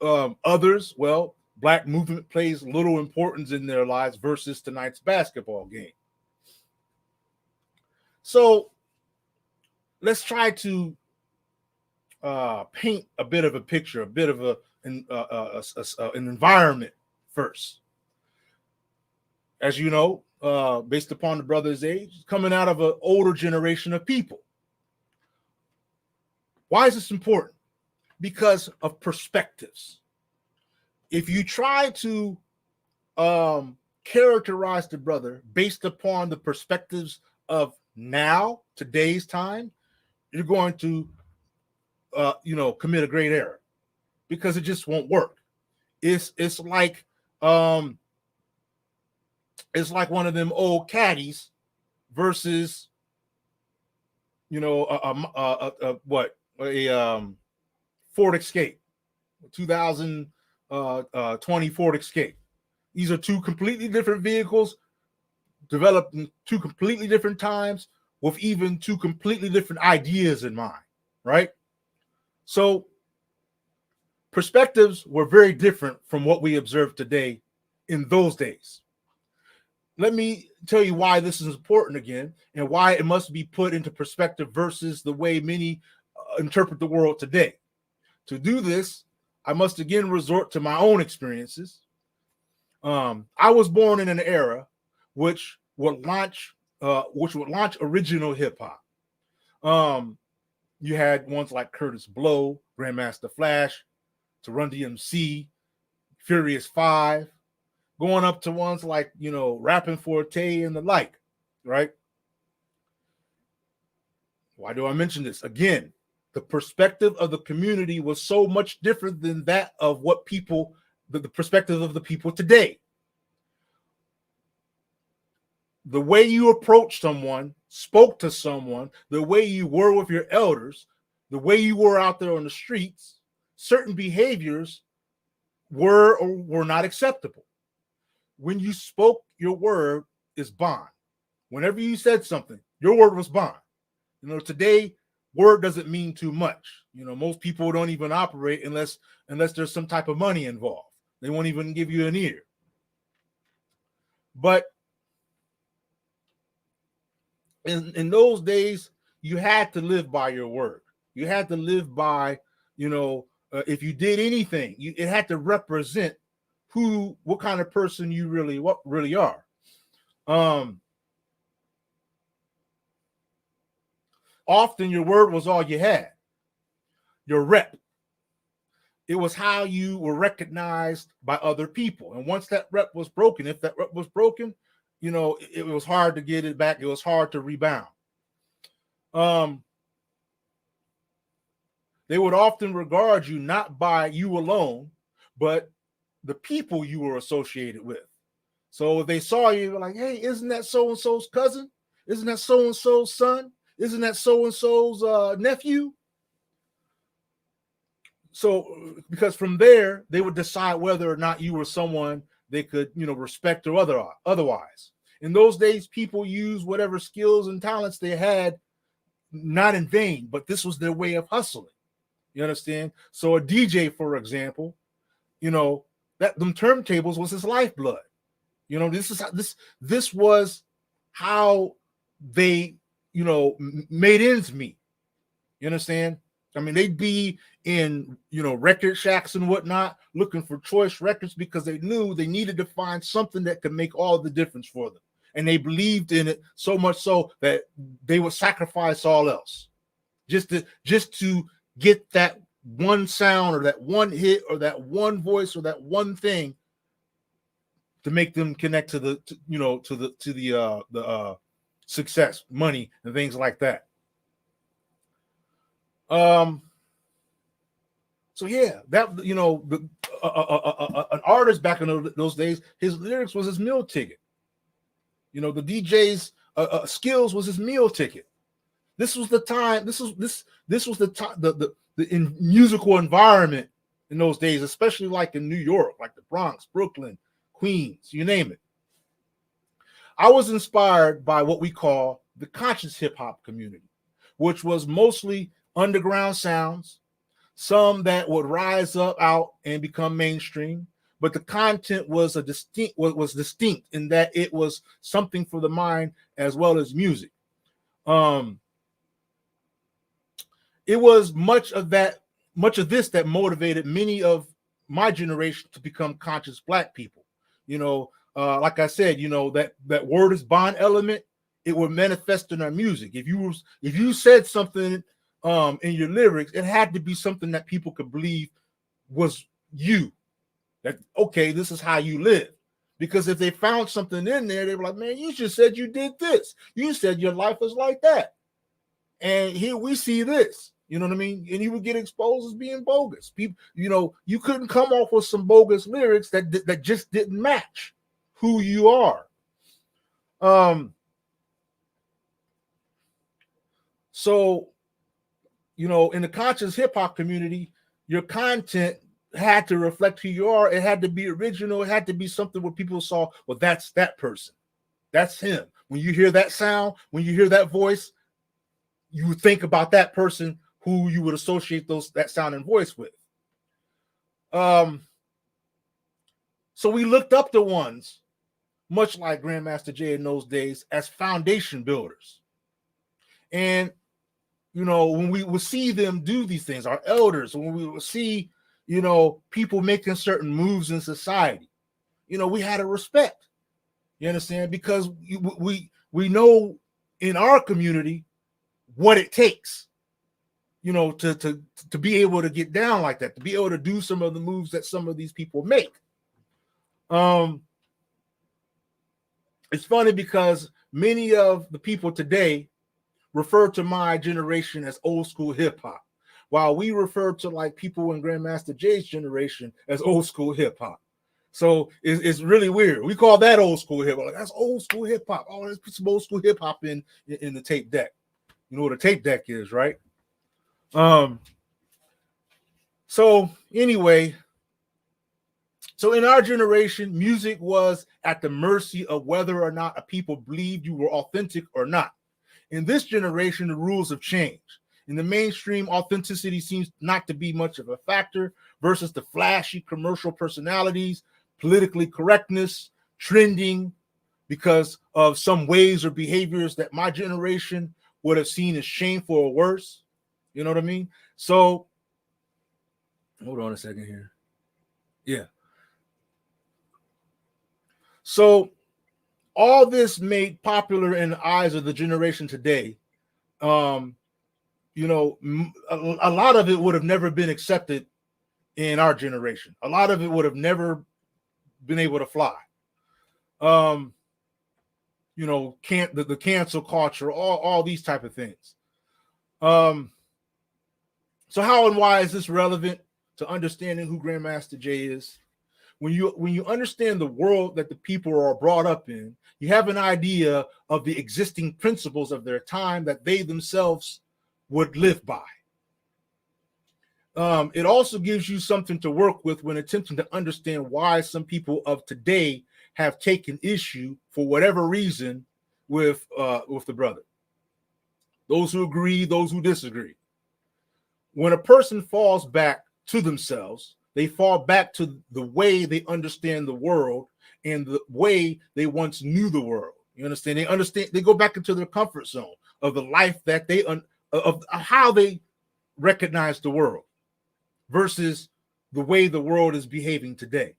Others, well, BlackMovement plays little importance in their lives versus tonight's basketball game. So let's try to paint a bit of a picture, a bit of an environment first. As you know, based upon the brother's age, coming out of an older generation of people. Why is this important? Because of perspectives. If you try to characterize the brother based upon the perspectives of now, today's time, you're going to, commit a great error, because it just won't work. It's like one of them old caddies versus, Ford Escape, 2020 Ford Escape. These are two completely different vehicles, developed in two completely different times, with even two completely different ideas in mind, right? So perspectives were very different from what we observe today in those days. Let me tell you why this is important again, and why it must be put into perspective versus the way many interpret the world today. To do this, I must again resort to my own experiences. I was born in an era which would launch original hip hop. You had ones like Curtis Blow, Grandmaster Flash, to Run DMC, Furious 5, going up to ones like, Rapping Forte and the like, right? Why do I mention this? Again, the perspective of the community was so much different than that of what people, the perspective of the people today. The way you approach someone, spoke to someone, the way you were with your elders, the way you were out there on the streets, certain behaviors were or were not acceptable. When you spoke, your word is bond. Whenever you said something, your word was bond. Today, word doesn't mean too much. Most people don't even operate unless there's some type of money involved. They won't even give you an ear. But in those days, you had to live by your word. You had to live by, if you did anything, it had to represent what kind of person you really are. Often your word was all you had. Your rep. It was how you were recognized by other people. And once that rep was broken, if that rep was broken, it was hard to get it back. It was hard to rebound. They would often regard you not by you alone, but the people you were associated with. So if they saw you, like, hey, isn't that so-and-so's cousin? Isn't that so-and-so's son? Isn't that so-and-so's nephew? So because from there, they would decide whether or not you were someone they could, respect or otherwise. In those days, people used whatever skills and talents they had, not in vain, but this was their way of hustling. You understand? So a DJ, for example, that them turntables was his lifeblood. This was how they, made ends meet. You understand? I mean, they'd be in, record shacks and whatnot, looking for choice records because they knew they needed to find something that could make all the difference for them. And they believed in it so much so that they would sacrifice all else just to get that one sound or that one hit or that one voice or that one thing to make them connect to the success, money, and things like that. So yeah, that an artist back in those days, his lyrics was his meal ticket. The DJ's skills was his meal ticket. This was the time. This was the time. The in musical environment in those days, especially like in New York, like the Bronx, Brooklyn, Queens, you name it. I was inspired by what we call the conscious hip hop community, which was mostly underground sounds, some that would rise up out and become mainstream, but the content was distinct in that it was something for the mind as well as music. It was much of this that motivated many of my generation to become conscious Black people. Like I said, that word is bond element. It would manifest in our music. If you said something in your lyrics, it had to be something that people could believe was you. That, okay, this is how you live. Because if they found something in there, they were like, man, you just said you did this. You said your life was like that. And here we see this. You know what I mean? And you would get exposed as being bogus. People, you couldn't come off with some bogus lyrics that just didn't match who you are. So, in the conscious hip hop community, your content had to reflect who you are. It had to be original. It had to be something where people saw, well, that's that person. That's him. When you hear that sound, when you hear that voice, you think about that person who you would associate that sound and voice with. So we looked up the ones, much like Grandmaster Jay in those days, as foundation builders. And, when we would see them do these things, our elders, when we would see, people making certain moves in society, we had a respect. You understand? Because we know in our community what it takes, to be able to get down like that, to be able to do some of the moves that some of these people make. It's funny because many of the people today refer to my generation as old school hip hop, while we refer to like people in Grandmaster Jay's generation as old school hip hop. So it's really weird. We call that old school hip hop. Like, that's old school hip hop. Oh, let's put some old school hip hop in the tape deck. You know what a tape deck is, right? So anyway, so in our generation, music was at the mercy of whether or not a people believed you were authentic or not. In this generation, the rules have changed. In the mainstream, authenticity seems not to be much of a factor versus the flashy commercial personalities, politically correctness, trending because of some ways or behaviors that my generation would have seen as shameful or worse. You know what I mean? So, hold on a second here. Yeah. So, all this made popular in the eyes of the generation today. A lot of it would have never been accepted in our generation. A lot of it would have never been able to fly. The cancel culture, all these type of things. So how and why is this relevant to understanding who Grandmaster Jay is? When you understand the world that the people are brought up in, you have an idea of the existing principles of their time that they themselves would live by. It also gives you something to work with when attempting to understand why some people of today have taken issue for whatever reason with the brother. Those who agree, those who disagree. When a person falls back to themselves, they fall back to the way they understand the world and the way they once knew the world. You understand? They go back into their comfort zone of the life that of how they recognize the world versus the way the world is behaving today.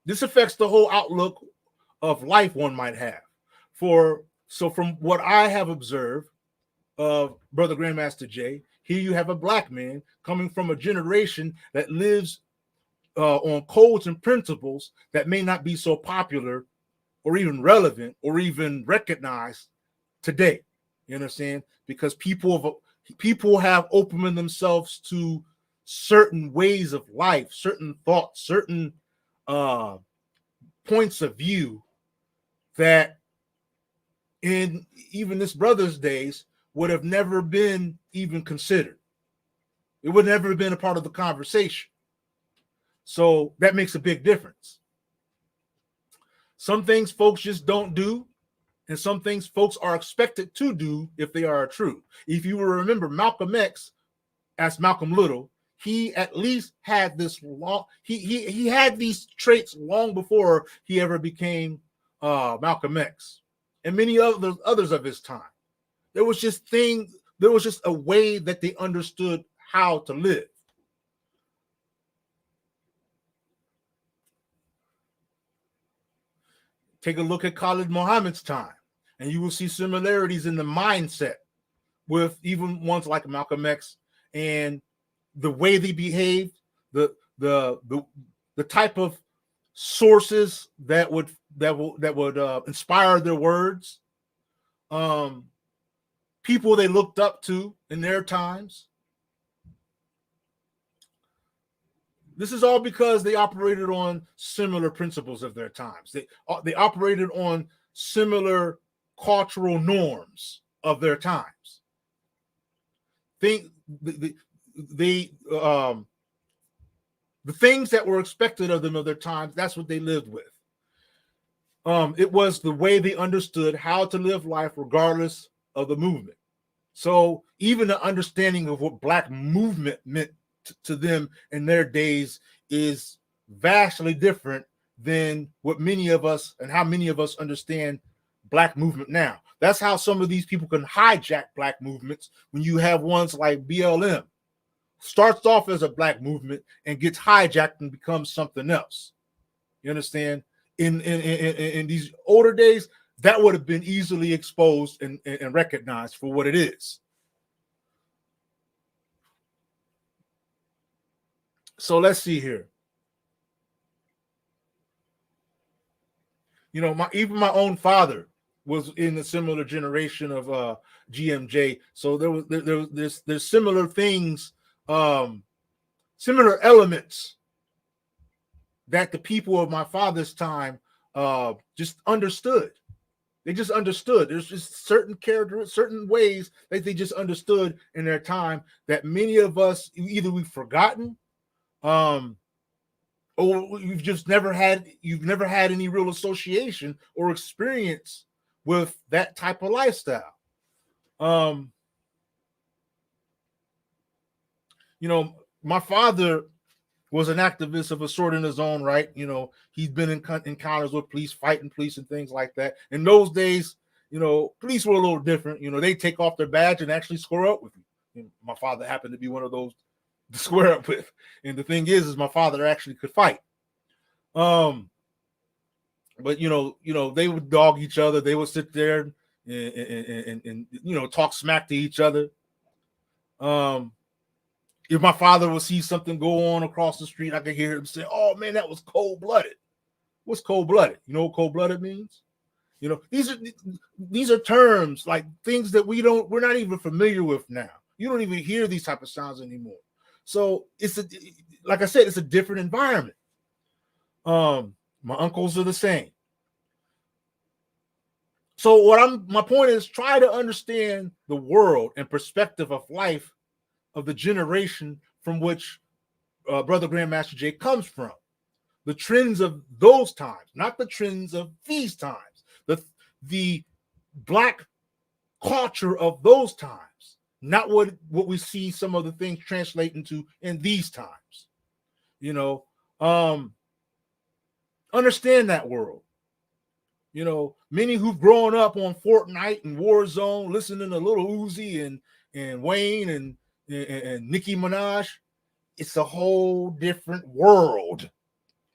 This affects the whole outlook of life one might have. So from what I have observed of Brother Grandmaster Jay, here you have a Black man coming from a generation that lives on codes and principles that may not be so popular or even relevant or even recognized today. You understand? Because people have opened themselves to certain ways of life, certain thoughts, certain points of view that in even this brother's days would have never been even considered. It would never have been a part of the conversation. So that makes a big difference. Some things folks just don't do, and some things folks are expected to do if they are true. If you will remember Malcolm X as Malcolm Little, he at least had this he had these traits long before he ever became Malcolm X. and many others of his time. There was just a way that they understood how to live. Take a look at Khalid Muhammad's time, and you will see similarities in the mindset with even ones like Malcolm X, and the way they behaved, the type of sources that would inspire their words, people they looked up to in their times. This is all because they operated on similar principles of their times. They operated on similar cultural norms of their times. The things that were expected of them of their times, that's what they lived with. It was the way they understood how to live life regardless of the movement. So even the understanding of what Black movement meant to them in their days is vastly different than what many of us and how many of us understand Black movement now. That's how some of these people can hijack Black movements. When you have ones like BLM, starts off as a Black movement and gets hijacked and becomes something else. You understand? In these older days, that would have been easily exposed and recognized for what it is. So let's see here. You know, even my own father was in a similar generation of GMJ. So there's similar things, similar elements that the people of my father's time just understood. They just understood. There's just certain characters, certain ways that they just understood in their time that many of us either we've forgotten, or you've never had any real association or experience with that type of lifestyle. You know, my father was an activist of a sort in his own right. You know, he's been in encounters with police, fighting police and things like that. In those days, you know, police were a little different. You know, they take off their badge and actually square up with you. And my father happened to be one of those to square up with. And the thing is my father actually could fight. But you know, they would dog each other. They would sit there and you know, talk smack to each other. If my father would see something go on across the street, I could hear him say, "Oh man, that was cold-blooded." What's cold-blooded? You know what cold-blooded means? You know, these are terms, like things that we're not even familiar with now. You don't even hear these type of sounds anymore. So like I said, it's a different environment. My uncles are the same. So my point is, try to understand the world and perspective of life of the generation from which Brother Grandmaster Jay comes from. The trends of those times, not the trends of these times. The Black culture of those times, not what we see some of the things translate into in these times. You know, understand that world. You know, many who've grown up on Fortnite and Warzone, listening to Little Uzi and Wayne and Nicki Minaj, it's a whole different world.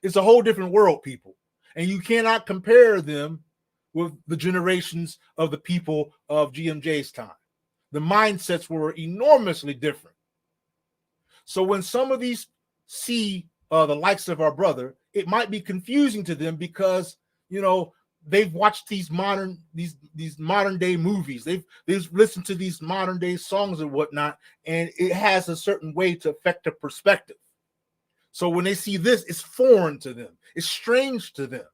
It's a whole different world, people. And you cannot compare them with the generations of the people of GMJ's time. The mindsets were enormously different. So when some of these see the likes of our brother, it might be confusing to them because, you know, they've watched these modern day movies. They've listened to these modern day songs and whatnot, and it has a certain way to affect their perspective. So when they see this, it's foreign to them. It's strange to them.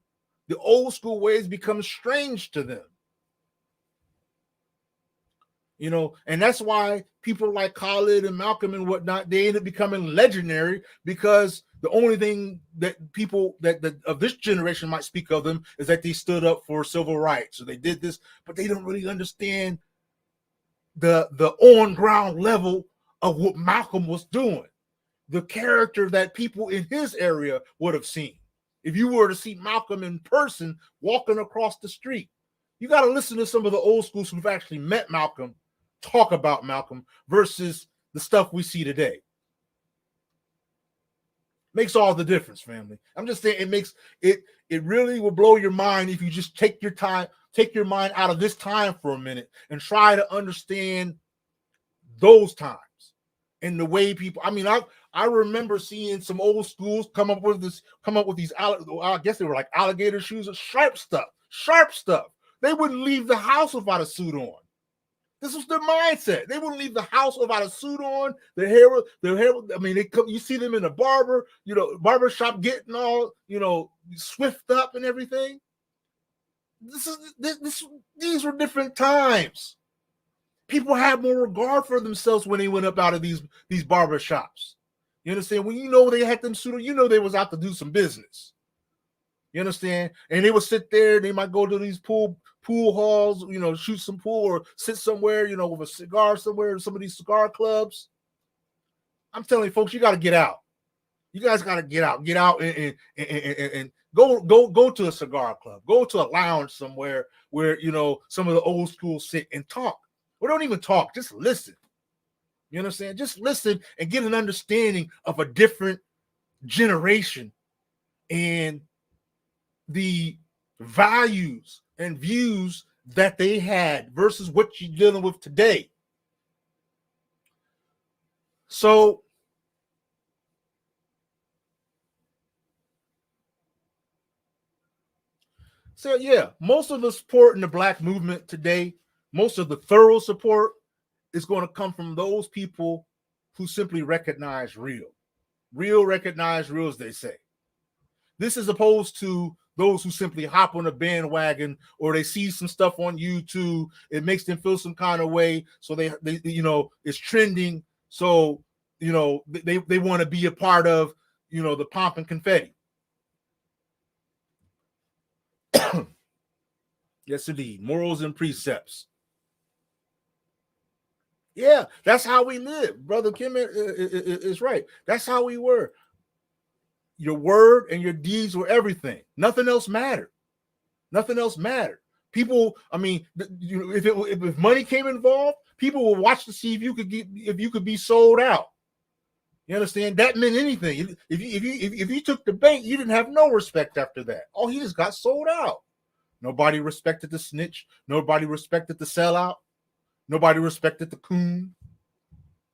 The old school ways become strange to them. You know, and that's why people like Khalid and Malcolm and whatnot, they end up becoming legendary, because the only thing that people that of this generation might speak of them is that they stood up for civil rights. So they did this, but they don't really understand the on ground level of what Malcolm was doing, the character that people in his area would have seen. If you were to see Malcolm in person walking across the street, You got to listen to some of the old schools who've actually met Malcolm talk about Malcolm versus the stuff we see today. Makes all the difference, family. I'm just saying it really will blow your mind if you just take your mind out of this time for a minute and try to understand those times and the way people. I mean, I remember seeing some old schools come up with these. I guess they were like alligator shoes, sharp stuff. They wouldn't leave the house without a suit on. This was their mindset. They wouldn't leave the house without a suit on. Their hair. I mean, you see them in the barber shop getting all, swift up and everything. These were different times. People had more regard for themselves when they went up out of these barber shops. You understand? When they had them suit on, they was out to do some business. You understand? And they would sit there. They might go to these pool halls, shoot some pool or sit somewhere, with a cigar somewhere in some of these cigar clubs. I'm telling you, folks, you got to get out. You guys got to get out and go to a cigar club, go to a lounge somewhere where, some of the old school sit and talk. Or don't even talk, just listen. You understand? Just listen and get an understanding of a different generation and the values and views that they had versus what you're dealing with today. So yeah, most of the support in the Black movement today, most of the thorough support is going to come from those people who simply recognize real, as they say. This is opposed to those who simply hop on a bandwagon or they see some stuff on YouTube. It makes them feel some kind of way. So they it's trending. So, they want to be a part of, the pomp and confetti. Yes, indeed. Morals and precepts. Yeah, that's how we live. Brother Kim is right. That's how we were. Your word and your deeds were everything. Nothing else mattered. People, I mean, if money came involved, people will watch to see if you could be sold out. You understand? That meant anything. If you took the bait, you didn't have no respect after that. Oh, he just got sold out. Nobody respected the snitch. Nobody respected the sellout. Nobody respected the coon.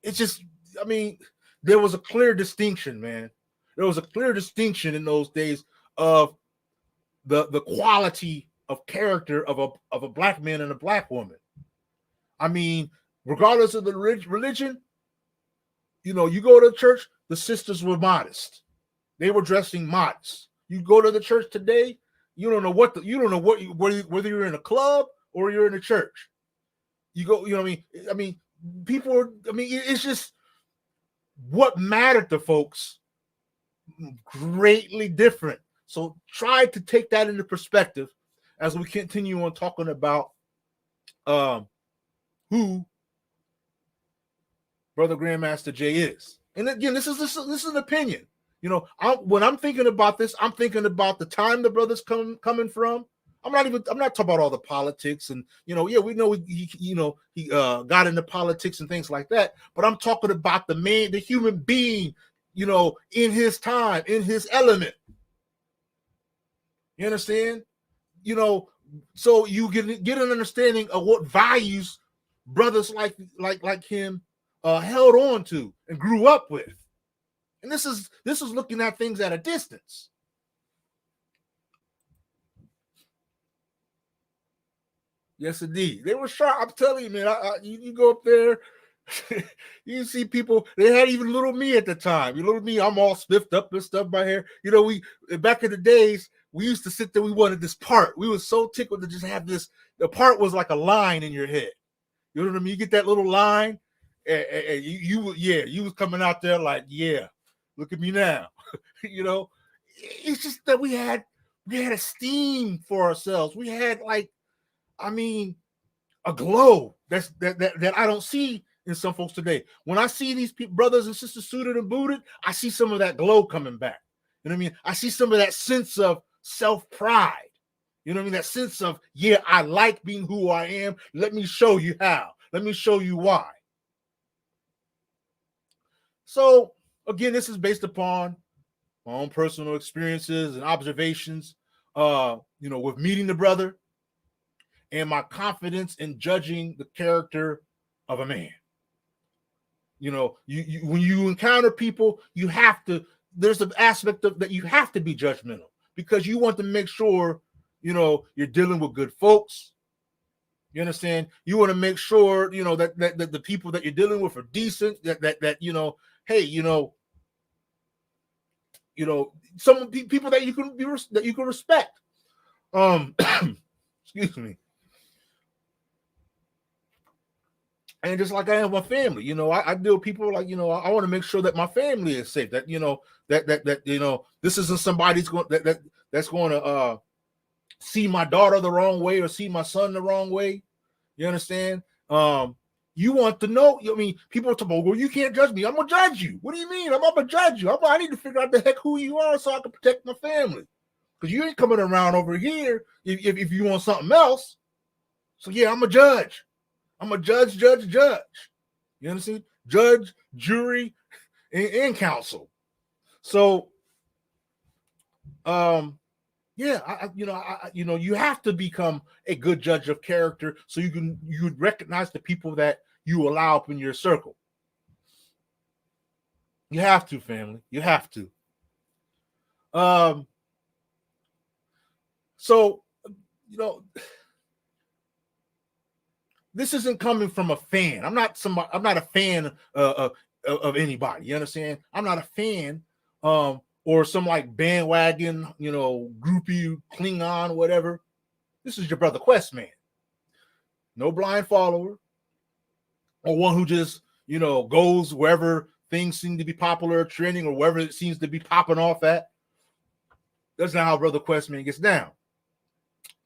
It's just, I mean, there was a clear distinction, man. There was a clear distinction in those days of the quality of character of a Black man and a Black woman. I mean, regardless of the religion, you go to church, the sisters were modest. They were dressing modest. You go to the church today, you don't know whether you're in a club or you're in a church. You go, I mean, people are, it's just what mattered to folks greatly different. So try to take that into perspective as we continue on talking about who Brother Grandmaster Jay is. And again, this is an opinion. When I'm thinking about this, I'm thinking about the time the brother's coming from. I'm not talking about all the politics and, we know he got into politics and things like that. But I'm talking about the human being, in his time, in his element. You understand? So you get an understanding of what values brothers like him held on to and grew up with. And this is looking at things at a distance. Yes, indeed. They were sharp. I'm telling you, man. You go up there, you see people. They had even little me at the time. Little me, I'm all spiffed up and stuff. My hair. We back in the days, we used to sit there. We wanted this part. We were so tickled to just have this. The part was like a line in your head. You know what I mean? You get that little line, and you was coming out there like, yeah, look at me now. It's just that we had esteem for ourselves. We had a glow that I don't see in some folks today. When I see these brothers and sisters suited and booted, I see some of that glow coming back. You know what I mean? I see some of that sense of self-pride. You know what I mean? That sense of, yeah, I like being who I am. Let me show you how. Let me show you why. So, again, this is based upon my own personal experiences and observations, with meeting the brother and my confidence in judging the character of a man. When you encounter people, you have to, there's an aspect of that you have to be judgmental because you want to make sure, you're dealing with good folks. You understand? You want to make sure, that the people that you're dealing with are decent, that hey, some people that you can respect. Excuse me. And just like I am with my family, I deal with people like, I want to make sure that my family is safe. That that this isn't somebody's going that's going to see my daughter the wrong way or see my son the wrong way. You understand? You want to know. I mean, people are talking, well, you can't judge me. I'm gonna judge you. What do you mean? I'm gonna judge you. I need to figure out the heck who you are so I can protect my family. Because you ain't coming around over here if you want something else. So yeah, I'm a judge. I'm a judge. You understand? Judge, jury, and counsel. So, yeah, you have to become a good judge of character so you recognize the people that you allow up in your circle. You have to, family. You have to. So, this isn't coming from a fan. I'm not a fan of anybody. You understand? I'm not a fan or some like bandwagon, groupie, Klingon, whatever. This is your brother Questman. No blind follower or one who just, goes wherever things seem to be popular or trending or wherever it seems to be popping off at. That's not how Brother Questman gets down.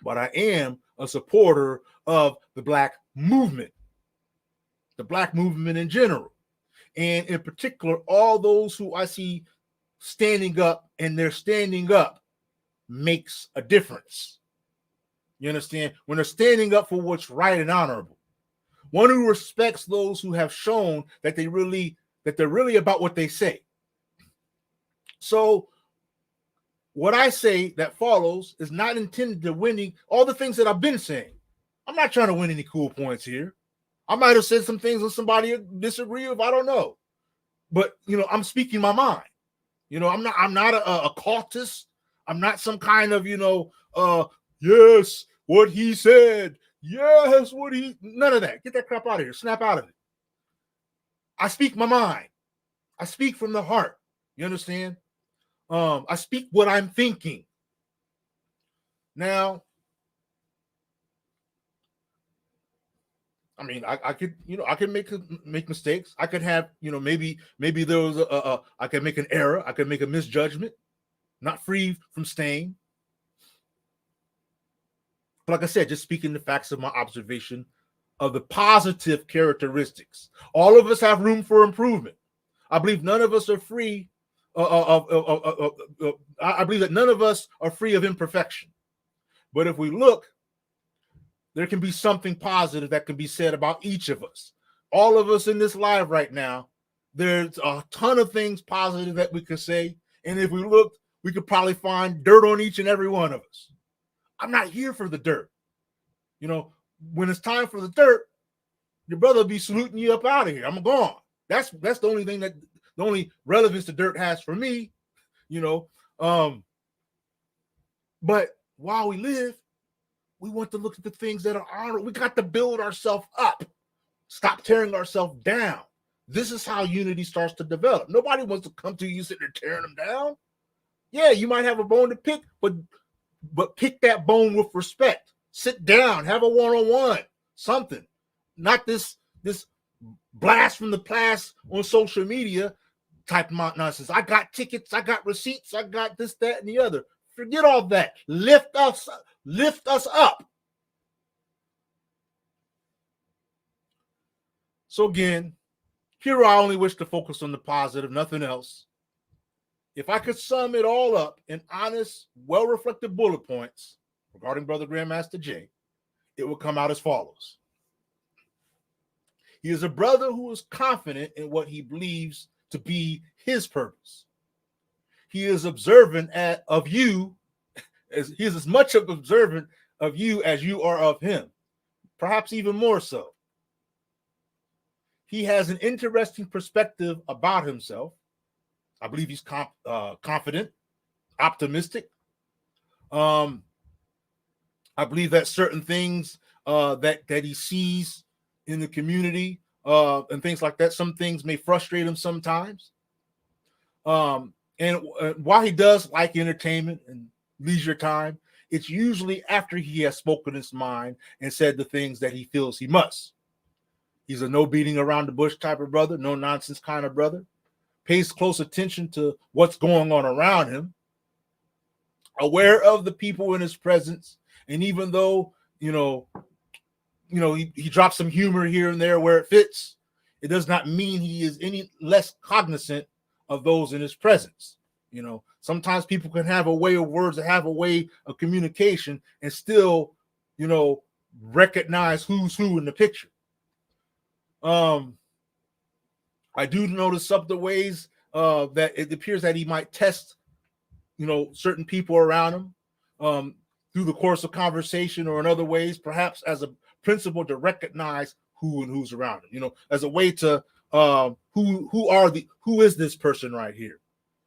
But I am a supporter of the Black movement, the Black movement in general. And in particular, all those who I see standing up, and their standing up makes a difference. You understand? When they're standing up for what's right and honorable. One who respects those who have shown that they're really about what they say. So what I say that follows is not intended to winning all the things that I've been saying. I'm not trying to win any cool points here. I might have said some things that somebody disagree with. I don't know. But, I'm speaking my mind. I'm not a cultist. I'm not some kind of, yes, what he said. Yes, none of that. Get that crap out of here. Snap out of it. I speak my mind. I speak from the heart. You understand? I speak what I'm thinking. Now, I mean, I could, I could make mistakes. I could have, maybe there was I could make an error. I could make a misjudgment, not free from stain. But like I said, just speaking the facts of my observation of the positive characteristics. All of us have room for improvement. I believe none of us are free I believe that none of us are free of imperfection. But if we look, there can be something positive that can be said about each of us. All of us in this live right now, there's a ton of things positive that we could say. And if we looked, we could probably find dirt on each and every one of us. I'm not here for the dirt. When it's time for the dirt, your brother will be saluting you up out of here. I'm gone. That's the only thing the only relevance the dirt has for me, but while we live, we want to look at the things that are honorable. We got to build ourselves up. Stop tearing ourselves down. This is how unity starts to develop. Nobody wants to come to you sitting there tearing them down. Yeah, you might have a bone to pick, but pick that bone with respect. Sit down, have a one-on-one, something. Not this blast from the past on social media type of nonsense. I got tickets, I got receipts, I got this, that, and the other. Forget all that. Lift us up. So again, here I only wish to focus on the positive, nothing else. If I could sum it all up in honest, well-reflected bullet points, regarding Brother Grandmaster Jay, it will come out as follows. He is a brother who is confident in what he believes to be his purpose. He is observant of you, as he is as much of observant of you as you are of him, perhaps even more so. He has an interesting perspective about himself. I believe he's confident, optimistic. I believe that certain things that he sees in the community and things like that, some things may frustrate him sometimes. And while he does like entertainment and leisure time, it's usually after he has spoken his mind and said the things that he feels he must. He's a no beating around the bush type of brother, no nonsense kind of brother. Pays close attention to what's going on around him. Aware of the people in his presence. And even though, he drops some humor here and there where it fits, it does not mean he is any less cognizant of those in his presence. Sometimes people can have a way of words, have a way of communication, and still, recognize who's who in the picture. I do notice some of the ways that it appears that he might test, certain people around him through the course of conversation or in other ways, perhaps as a principle to recognize who and who's around him, as a way to who is this person right here?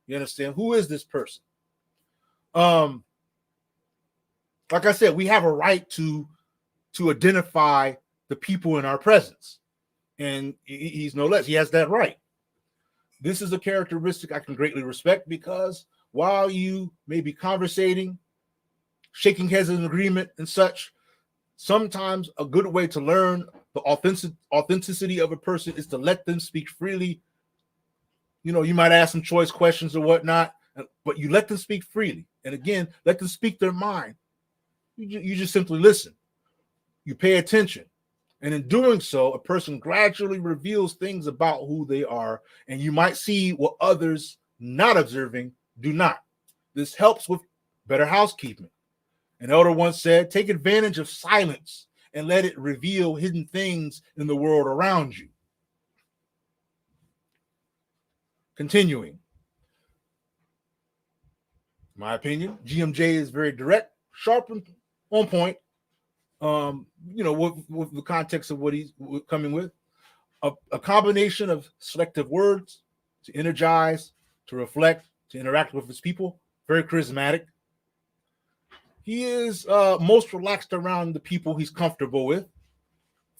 You understand? Who is this person? Like I said, we have a right to identify the people in our presence. And he's no less. He has that right. This is a characteristic I can greatly respect because while you may be conversating, shaking heads in agreement and such, sometimes a good way to learn the authenticity of a person is to let them speak freely. You might ask some choice questions or whatnot, but you let them speak freely. And again, let them speak their mind. You just simply listen. You pay attention. And in doing so, a person gradually reveals things about who they are, and you might see what others not observing do not. This helps with better housekeeping. An elder once said, take advantage of silence and let it reveal hidden things in the world around you. Continuing. In my opinion, GMJ is very direct, sharp, and on point. With the context of what he's coming with, a combination of selective words to energize, to reflect, to interact with his people. Very charismatic. He is most relaxed around the people he's comfortable with.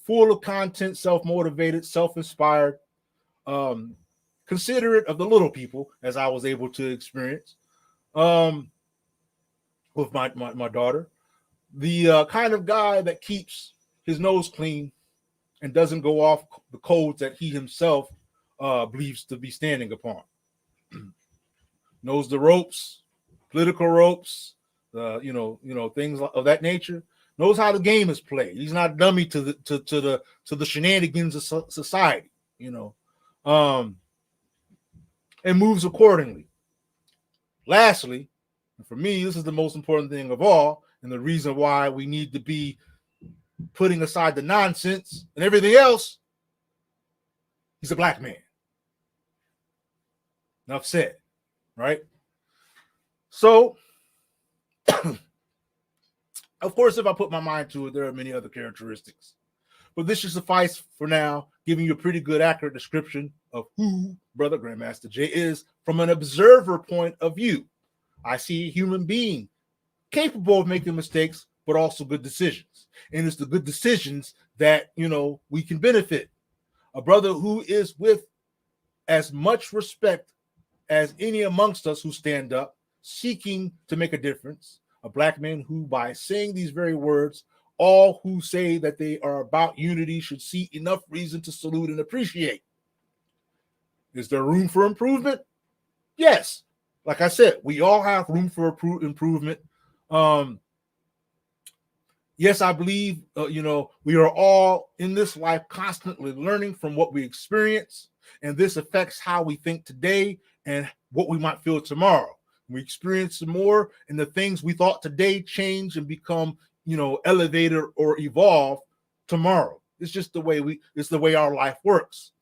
Full of content, self-motivated, self-inspired, considerate of the little people, as I was able to experience with my daughter. The kind of guy that keeps his nose clean and doesn't go off the codes that he himself believes to be standing upon. Knows the ropes, political ropes, things of that nature. Knows how the game is played. He's not dummy to the shenanigans of society, and moves accordingly. Lastly, and for me, this is the most important thing of all, and the reason why we need to be putting aside the nonsense and everything else. He's a black man. Enough said, right? So, of course, if I put my mind to it, there are many other characteristics. But this should suffice for now, giving you a pretty good, accurate description of who Brother Grandmaster Jay is from an observer point of view. I see a human being capable of making mistakes, but also good decisions. And it's the good decisions that, we can benefit. A brother who is with as much respect as any amongst us who stand up, seeking to make a difference. A black man who, by saying these very words, all who say that they are about unity should see enough reason to salute and appreciate. Is there room for improvement? Yes. Like I said, we all have room for improvement. Yes, I believe, we are all in this life constantly learning from what we experience, and this affects how we think today and what we might feel tomorrow. We experience some more, and the things we thought today change and become, elevated or evolve tomorrow. It's just it's the way our life works.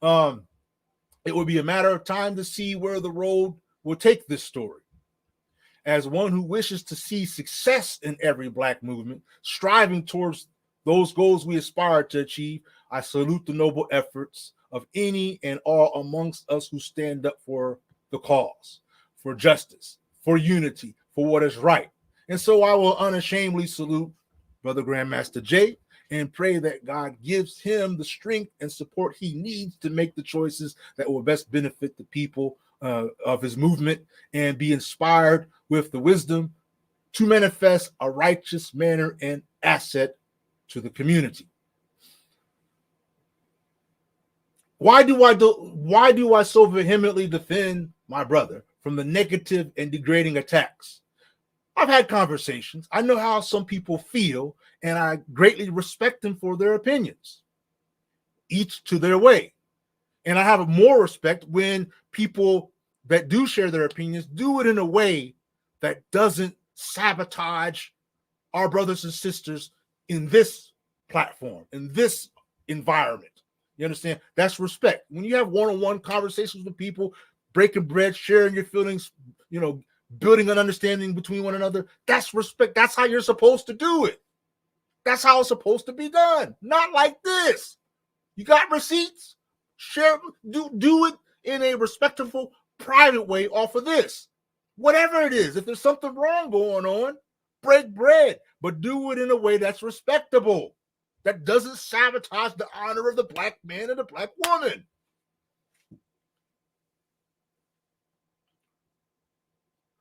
It will be a matter of time to see where the road will take this story. As one who wishes to see success in every Black movement, striving towards those goals we aspire to achieve, I salute the noble efforts of any and all amongst us who stand up for the cause, for justice, for unity, for what is right. And so I will unashamedly salute Brother Grandmaster Jay and pray that God gives him the strength and support he needs to make the choices that will best benefit the people of his movement, and be inspired with the wisdom to manifest a righteous manner and asset to the community. Why do I so vehemently defend my brother from the negative and degrading attacks? I've had conversations. I know how some people feel, and I greatly respect them for their opinions, each to their way. And I have more respect when people that do share their opinions do it in a way that doesn't sabotage our brothers and sisters in this platform, in this environment. You understand? That's respect. When you have one-on-one conversations with people, breaking bread, sharing your feelings, building an understanding between one another, that's respect. That's how you're supposed to do it. That's how it's supposed to be done. Not like this. You got receipts? Share, do it in a respectful, private way off of this. Whatever it is, if there's something wrong going on, break bread, but do it in a way that's respectable, that doesn't sabotage the honor of the Black man and the Black woman.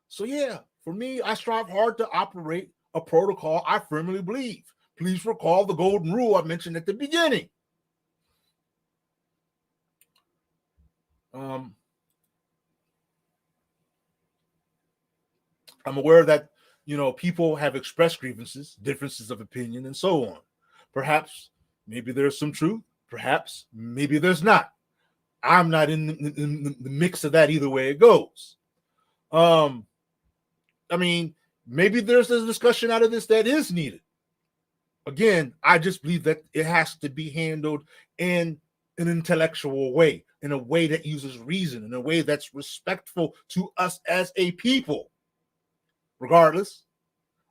So yeah, for me, I strive hard to operate a protocol I firmly believe. Please recall the golden rule I mentioned at the beginning. I'm aware that, people have expressed grievances, differences of opinion, and so on. Perhaps, maybe there's some truth. Perhaps, maybe there's not. I'm not in the mix of that either way it goes. Maybe there's a discussion out of this that is needed. Again, I just believe that it has to be handled in an intellectual way, in a way that uses reason, in a way that's respectful to us as a people. Regardless,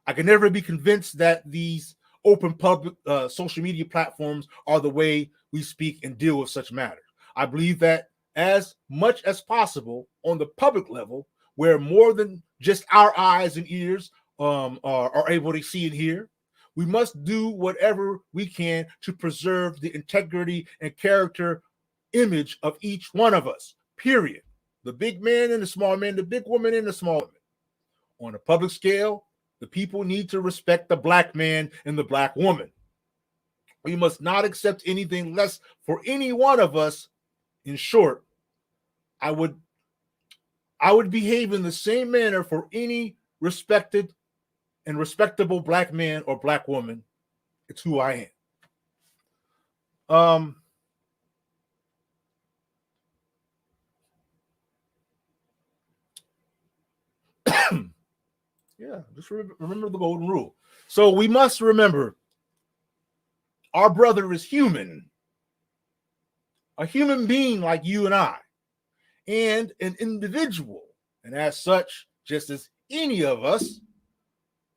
I can never be convinced that these open public social media platforms are the way we speak and deal with such matters. I believe that as much as possible on the public level, where more than just our eyes and ears are able to see and hear, we must do whatever we can to preserve the integrity and character image of each one of us, period. The big man and the small man, the big woman and the small woman. On a public scale, the people need to respect the Black man and the Black woman. We must not accept anything less for any one of us. In short, I would behave in the same manner for any respected and respectable Black man or Black woman. It's who I am. Yeah, just remember the golden rule. So we must remember our brother is human, a human being like you and I, and an individual. And as such, just as any of us,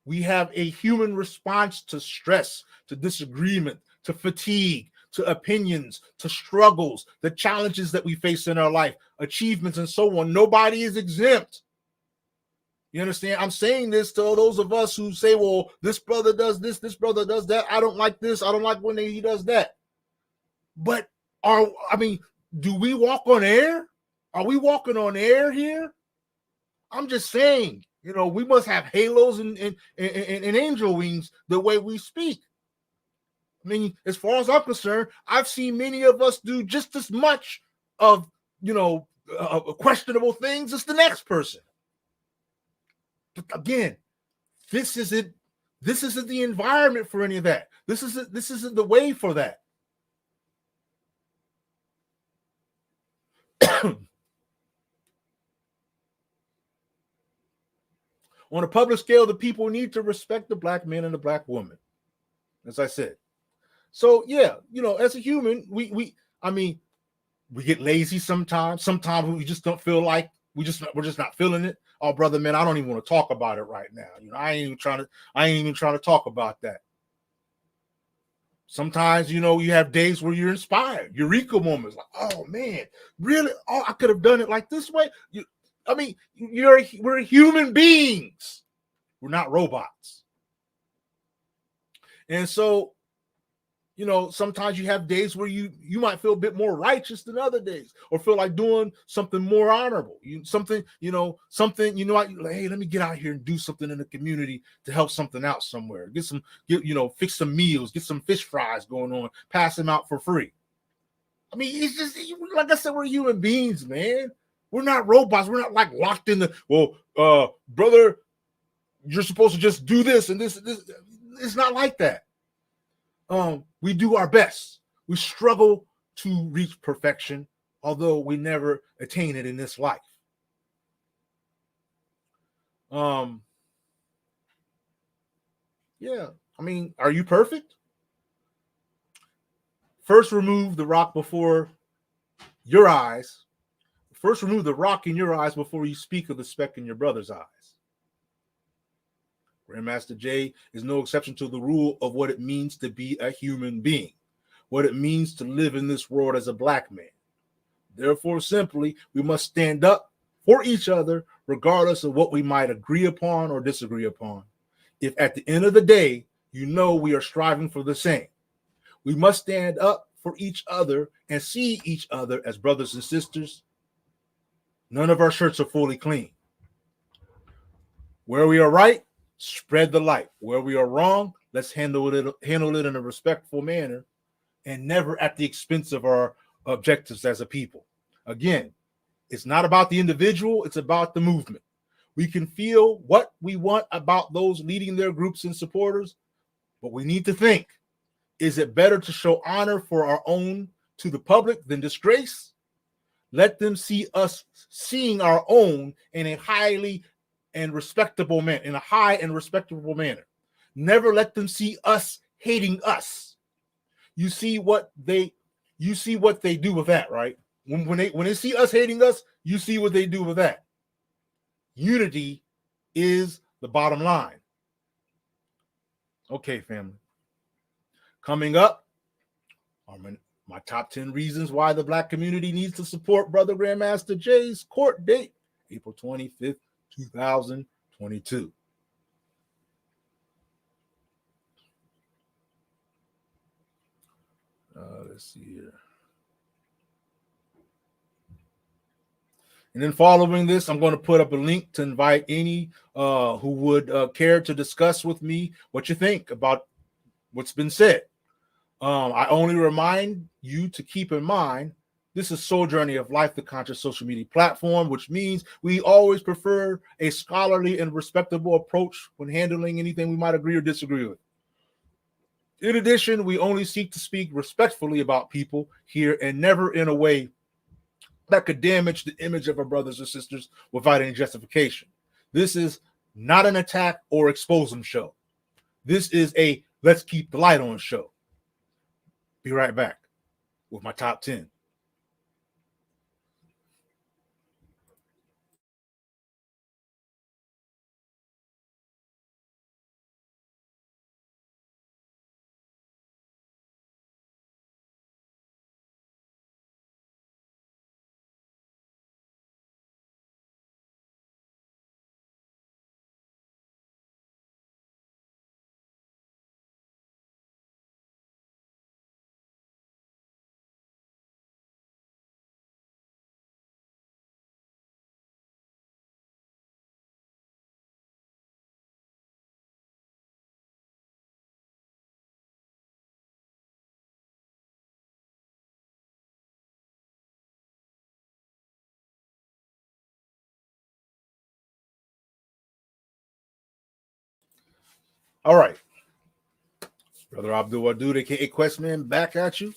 we have a human response to stress, to disagreement, to fatigue, to opinions, to struggles, the challenges that we face in our life, achievements, and so on. Nobody is exempt. You understand? I'm saying this to those of us who say, well, this brother does this brother does that. I don't like this. I don't like when he does that. But do we walk on air? Are we walking on air here? I'm just saying, we must have halos and angel wings the way we speak. As far as I'm concerned, I've seen many of us do just as much of, questionable things as the next person. But again, this isn't the environment for any of that. This isn't the way for that. On a public scale, the people need to respect the black man and the black woman, as I said. So yeah, as a human, we get lazy sometimes. Sometimes we just don't feel like we're just not feeling it. Oh, brother, man, I don't even want to talk about it right now. I ain't even trying to talk about that. Sometimes, you have days where you're inspired, eureka moments, like, oh man, really? Oh, I could have done it like this way. We're human beings. We're not robots. And so, sometimes you have days where you might feel a bit more righteous than other days, or feel like doing something more honorable. Hey, let me get out here and do something in the community to help something out somewhere. Fix some meals, get some fish fries going on, pass them out for free. I mean, it's just, like I said, we're human beings, man. We're not robots. We're not like locked in brother, you're supposed to just do this and this. It's not like that. We do our best. We struggle to reach perfection, although we never attain it in this life. Yeah, I mean, are you perfect? First, remove the rock before your eyes. First, remove the rock in your eyes before you speak of the speck in your brother's eyes. Grandmaster Jay is no exception to the rule of what it means to be a human being, what it means to live in this world as a black man. Therefore, simply, we must stand up for each other, regardless of what we might agree upon or disagree upon. If at the end of the day, we are striving for the same, we must stand up for each other and see each other as brothers and sisters. None of our shirts are fully clean. Where we are right, spread the light. Where we are wrong, let's handle it in a respectful manner, and never at the expense of our objectives as a people. Again, it's not about the individual, it's about the movement. We can feel what we want about those leading their groups and supporters, but we need to think, is it better to show honor for our own to the public than disgrace? Let them see us seeing our own in a high and respectable manner. Never let them see us hating us. You see what they do with that, right? When they see us hating us, you see what they do with that. Unity is the bottom line. Okay, family. Coming up are my top 10 reasons why the black community needs to support Brother Grandmaster Jay's court date, April 25th, 2022. Let's see here. And then following this, I'm going to put up a link to invite any who would care to discuss with me what you think about what's been said. I only remind you to keep in mind, this is Soul Journey of Life, the conscious social media platform, which means we always prefer a scholarly and respectable approach when handling anything we might agree or disagree with. In addition, we only seek to speak respectfully about people here and never in a way that could damage the image of our brothers and sisters without any justification. This is not an attack or expose them show. This is a let's keep the light on show. Be right back with my top 10. All right. Brother Abdul Wadud, aka Questman, back at you.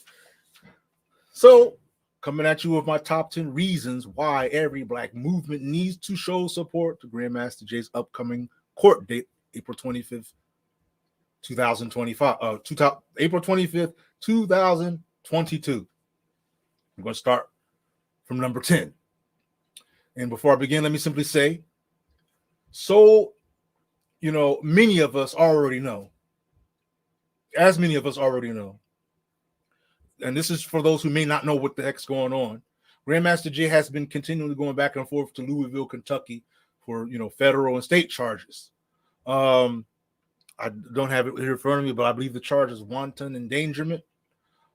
So, coming at you with my top 10 reasons why every black movement needs to show support to Grandmaster Jay's upcoming court date, April 25th, 2025. April 25th, 2022. I'm going to start from number 10. And before I begin, let me simply say, so, many of us already know, and this is for those who may not know what the heck's going on. Grandmaster Jay has been continually going back and forth to Louisville, Kentucky for, federal and state charges. I don't have it here in front of me, but I believe the charge is wanton endangerment.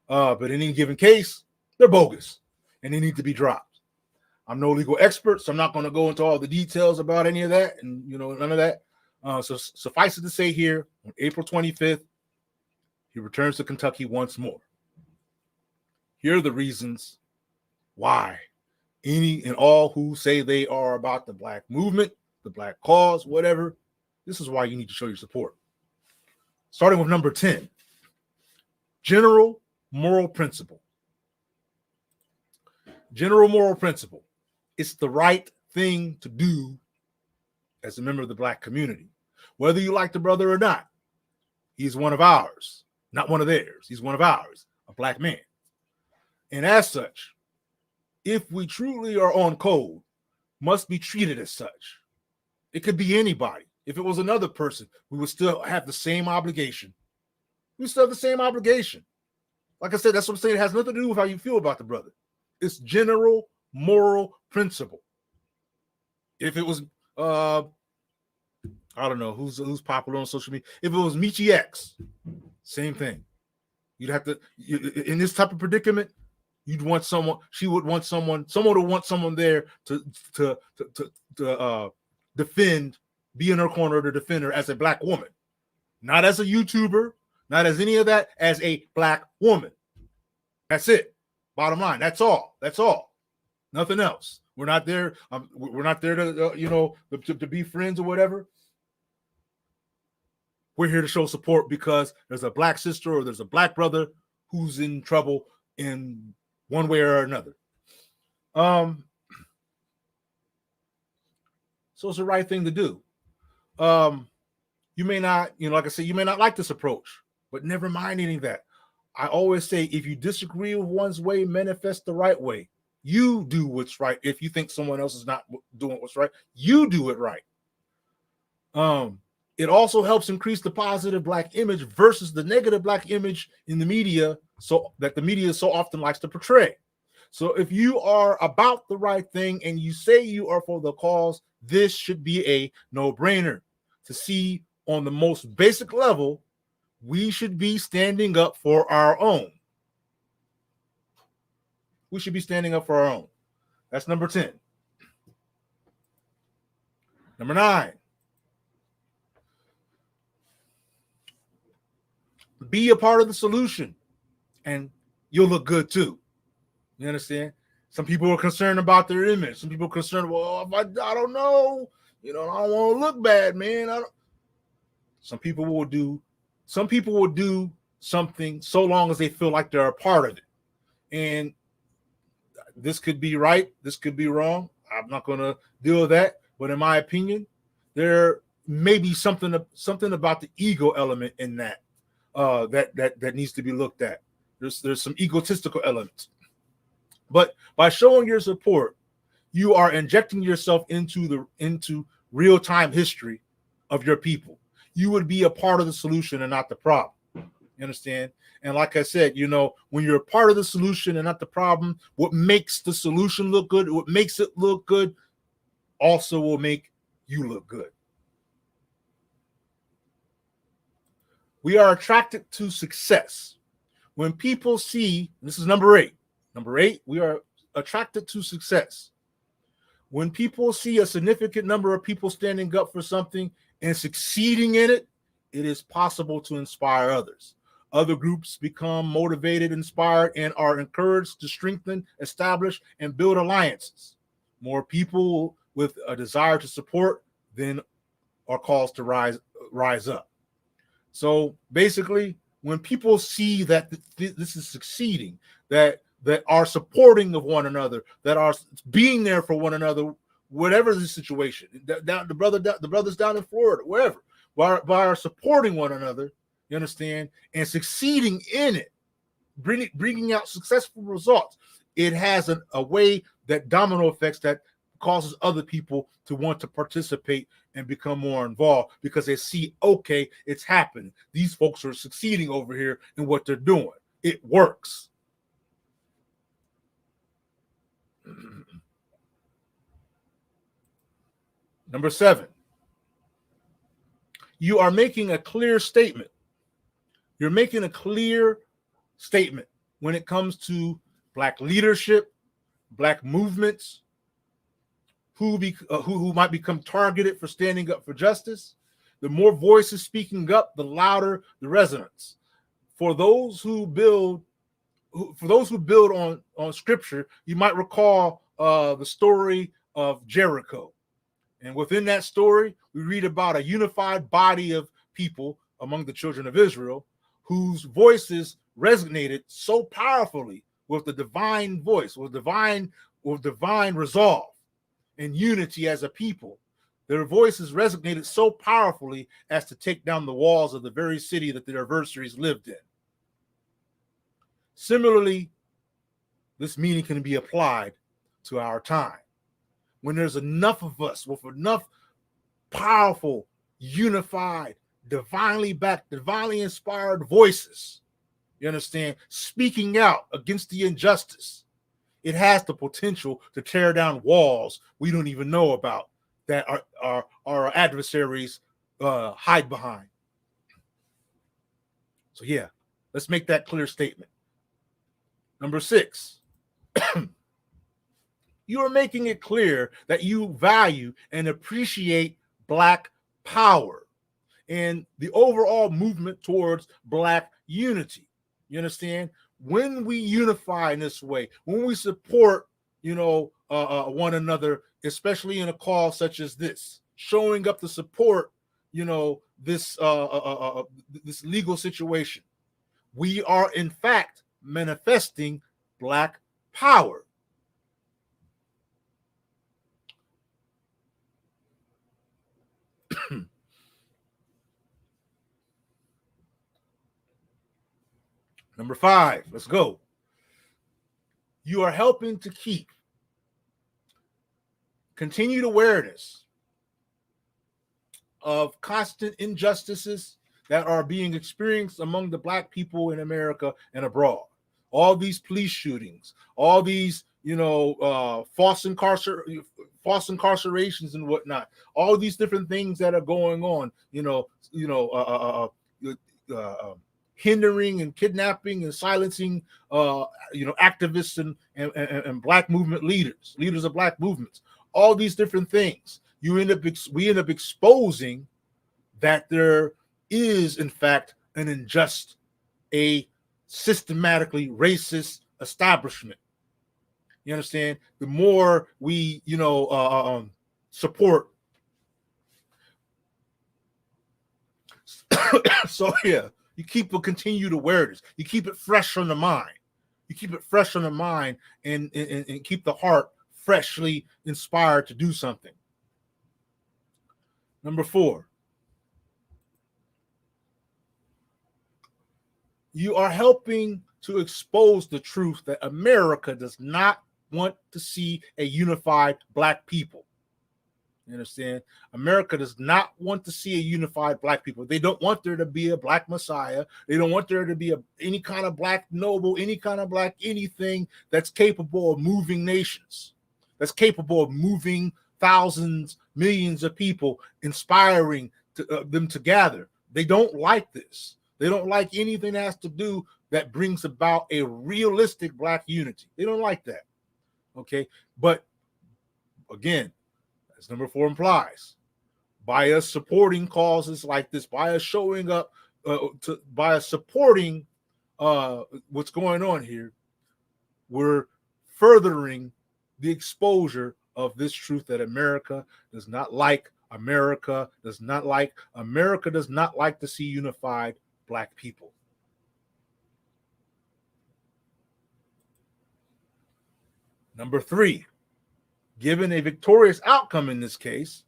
But in any given case, they're bogus and they need to be dropped. I'm no legal expert, so I'm not going to go into all the details about any of that and, none of that. So suffice it to say here, on April 25th, he returns to Kentucky once more. Here are the reasons why any and all who say they are about the Black movement, the Black cause, whatever, this is why you need to show your support. Starting with number 10, general moral principle. General moral principle. It's the right thing to do as a member of the Black community. Whether you like the brother or not, he's one of ours, not one of theirs. He's one of ours, a Black man. And as such, if we truly are on code, must be treated as such. It could be anybody. If it was another person, we would still have the same obligation. We still have the same obligation. Like I said, that's what I'm saying. It has nothing to do with how you feel about the brother. It's general moral principle. If it was, I don't know who's popular on social media. If it was Michi X, same thing. You'd have to, in this type of predicament, you'd want someone. She would want someone. Someone would want someone there to defend, be in her corner to defend her as a Black woman, not as a YouTuber, not as any of that, as a Black woman. That's it. Bottom line. That's all. That's all. Nothing else. We're not there. We're not there to to be friends or whatever. We're here to show support because there's a Black sister or there's a Black brother who's in trouble in one way or another. So it's the right thing to do. You may not, like I said, you may not like this approach, but never mind any of that. I always say, if you disagree with one's way, manifest the right way. You do what's right. If you think someone else is not doing what's right, you do it right. It also helps increase the positive Black image versus the negative Black image in the media, so that the media so often likes to portray. So if you are about the right thing and you say you are for the cause, this should be a no-brainer. To see on the most basic level, we should be standing up for our own. We should be standing up for our own. That's number 10. Number 9. Be a part of the solution, and you'll look good too. You understand? Some people are concerned about their image. Some people are concerned, well, I don't know. I don't want to look bad, man. Some people will do something so long as they feel like they're a part of it. And this could be right. This could be wrong. I'm not going to deal with that. But in my opinion, there may be something about the ego element in that that needs to be looked at. There's some egotistical elements. But by showing your support, you are injecting yourself into real-time history of your people. You would be a part of the solution and not the problem. You understand? And like I said, when you're a part of the solution and not the problem, what makes the solution look good, what makes it look good, also will make you look good. We are attracted to success. When people see, this is number 8. Number 8, we are attracted to success. When people see a significant number of people standing up for something and succeeding in it, it is possible to inspire others. Other groups become motivated, inspired, and are encouraged to strengthen, establish, and build alliances. More people with a desire to support then are caused to rise up. So basically, when people see that this is succeeding, that are supporting of one another, that are being there for one another whatever the situation, the brothers down in Florida, wherever, by our supporting one another, you understand, and succeeding in it, bringing out successful results, it has a way that domino effects that causes other people to want to participate and become more involved because they see, okay, it's happening. These folks are succeeding over here in what they're doing. It works. Number 7, you are making a clear statement. You're making a clear statement when it comes to Black leadership, Black movements, who might become targeted for standing up for justice. The more voices speaking up, the louder the resonance. For those who build on scripture, you might recall the story of Jericho. And within that story, we read about a unified body of people among the children of Israel whose voices resonated so powerfully with the divine voice, with divine resolve and unity as a people. Their voices resonated so powerfully as to take down the walls of the very city that their adversaries lived in. Similarly, this meaning can be applied to our time. When there's enough of us with enough powerful, unified, divinely backed, divinely inspired voices, you understand, speaking out against the injustice, it has the potential to tear down walls we don't even know about that our adversaries hide behind. So yeah, let's make that clear statement. Number 6, you are making it clear that you value and appreciate Black power and the overall movement towards Black unity. You understand? When we unify in this way, when we support, one another, especially in a call such as this, showing up to support, this legal situation, we are in fact manifesting Black power. Number 5, let's go. You are helping to keep continued awareness of constant injustices that are being experienced among the Black people in America and abroad. All these police shootings, all these, false incarcerations and whatnot, all these different things that are going on, hindering and kidnapping and silencing, activists and Black movement leaders of Black movements. All these different things, we end up exposing that there is, in fact, an unjust, a systematically racist establishment. You understand? The more we, support. So yeah, you keep a continued awareness. You keep it fresh on the mind. You keep it fresh on the mind and keep the heart freshly inspired to do something. Number 4, you are helping to expose the truth that America does not want to see a unified Black people. You understand? America does not want to see a unified Black people. They don't want there to be a Black Messiah. They don't want there to be any kind of Black noble, any kind of Black anything that's capable of moving nations, that's capable of moving thousands, millions of people, inspiring them to gather. They don't like this. They don't like anything that has to do that brings about a realistic Black unity. They don't like that. Okay. But again, as number 4 implies, by us supporting causes like this, by us showing up, by us supporting what's going on here, we're furthering the exposure of this truth that America does not like. America does not like to see unified Black people. Number 3, given a victorious outcome in this case,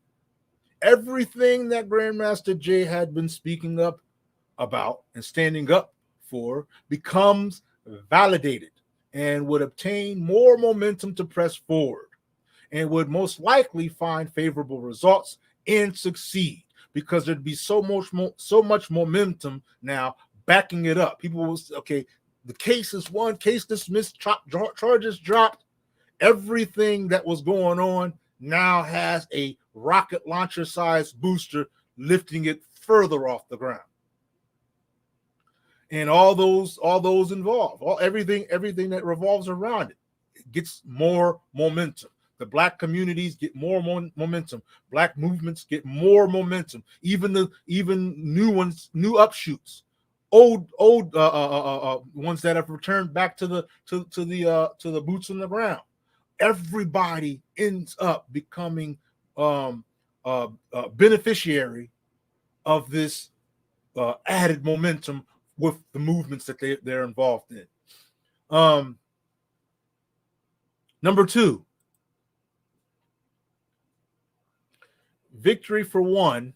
everything that Grandmaster Jay had been speaking up about and standing up for becomes validated and would obtain more momentum to press forward and would most likely find favorable results and succeed because there'd be so much momentum now backing it up. People will say, okay, the case is won, case dismissed, charges dropped. Everything that was going on now has a rocket launcher sized booster lifting it further off the ground. And all those involved, everything that revolves around it gets more momentum. The Black communities get more momentum. Black movements get more momentum. Even new ones, new upshoots, old ones that have returned back to the boots on the ground. Everybody ends up becoming beneficiary of this added momentum with the movements that they're involved in. Number 2, victory for one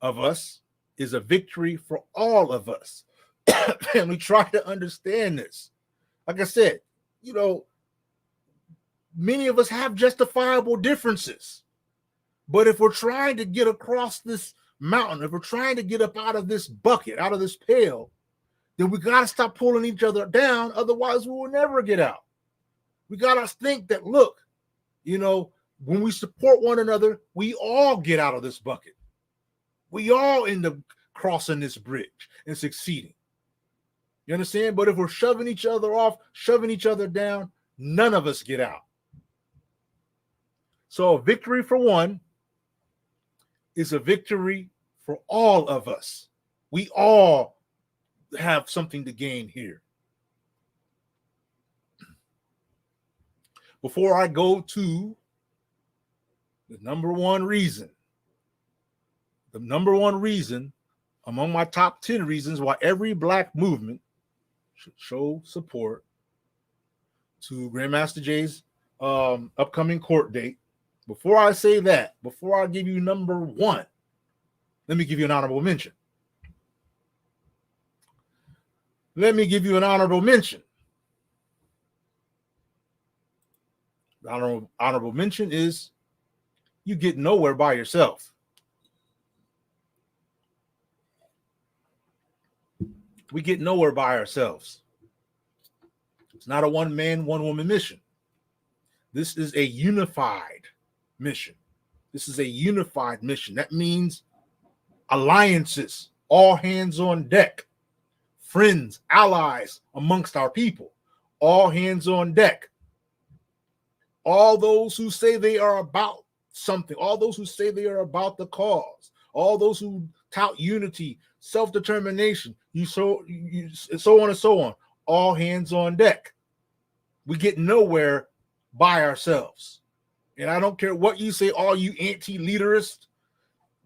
of us is a victory for all of us. And we try to understand this. Like I said, many of us have justifiable differences. But if we're trying to get across this mountain, if we're trying to get up out of this bucket, out of this pail, then we got to stop pulling each other down. Otherwise, we will never get out. We got to think that, look, when we support one another, we all get out of this bucket. We all end up crossing this bridge and succeeding. You understand? But if we're shoving each other off, shoving each other down, none of us get out. So a victory for one is a victory for all of us. We all have something to gain here. Before I go to the number one reason among my top 10 reasons why every Black movement should show support to Grandmaster Jay's upcoming court date. Before I say that, before I give you number 1, let me give you an honorable mention. The honorable mention is you get nowhere by yourself. We get nowhere by ourselves. It's not a one-man, one-woman mission. This is a unified mission. That means alliances, all hands on deck, friends, allies amongst our people, all hands on deck. All those who say they are about something, all those who say they are about the cause, all those who tout unity, self-determination, so on and so on, all hands on deck. We get nowhere by ourselves. And I don't care what you say, all you anti-leaderist,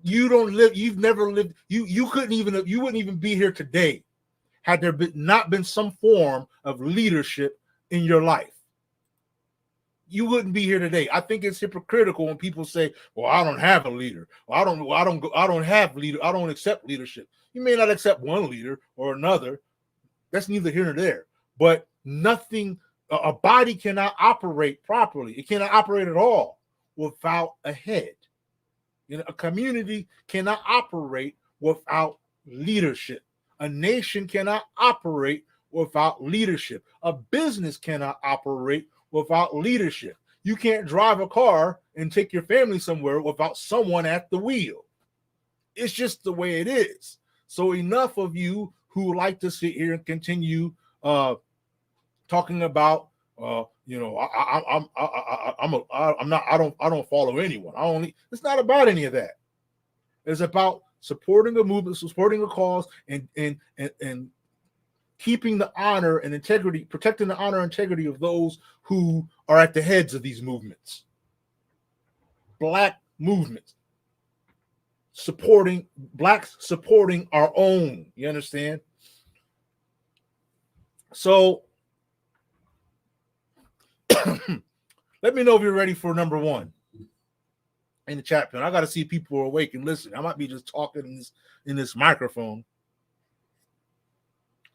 you don't live, you've never lived, you wouldn't even be here today had there not been some form of leadership in your life. You wouldn't be here today. I think it's hypocritical when people say, well, I don't have a leader. Well, I don't have leader. I don't accept leadership. You may not accept one leader or another. That's neither here nor there. But a body cannot operate properly. It cannot operate at all without a head. A community cannot operate without leadership. A nation cannot operate without leadership. A business cannot operate without leadership. You can't drive a car and take your family somewhere without someone at the wheel. It's just the way it is. So enough of you who like to sit here and continue talking about I don't follow anyone. It's not about any of that. It's about supporting a movement, supporting a cause, and keeping the honor and integrity, protecting the honor and integrity of those who are at the heads of these movements. Black movements. Blacks supporting our own. You understand? So Let me know if you're ready for number one in the chat pen. I got to see people are awake and listening. I might be just talking in this microphone.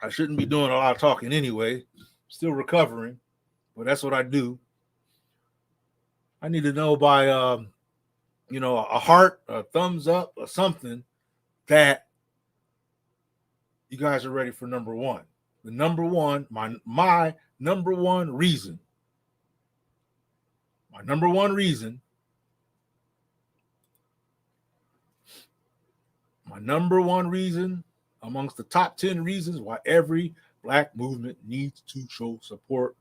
I shouldn't be doing a lot of talking anyway. Still recovering, but that's what I do. I need to know by, a heart, a thumbs up, or something that you guys are ready for number one. The number one, my number one reason. My number one reason. My number one reason amongst the top 10 reasons why every Black movement needs to show support.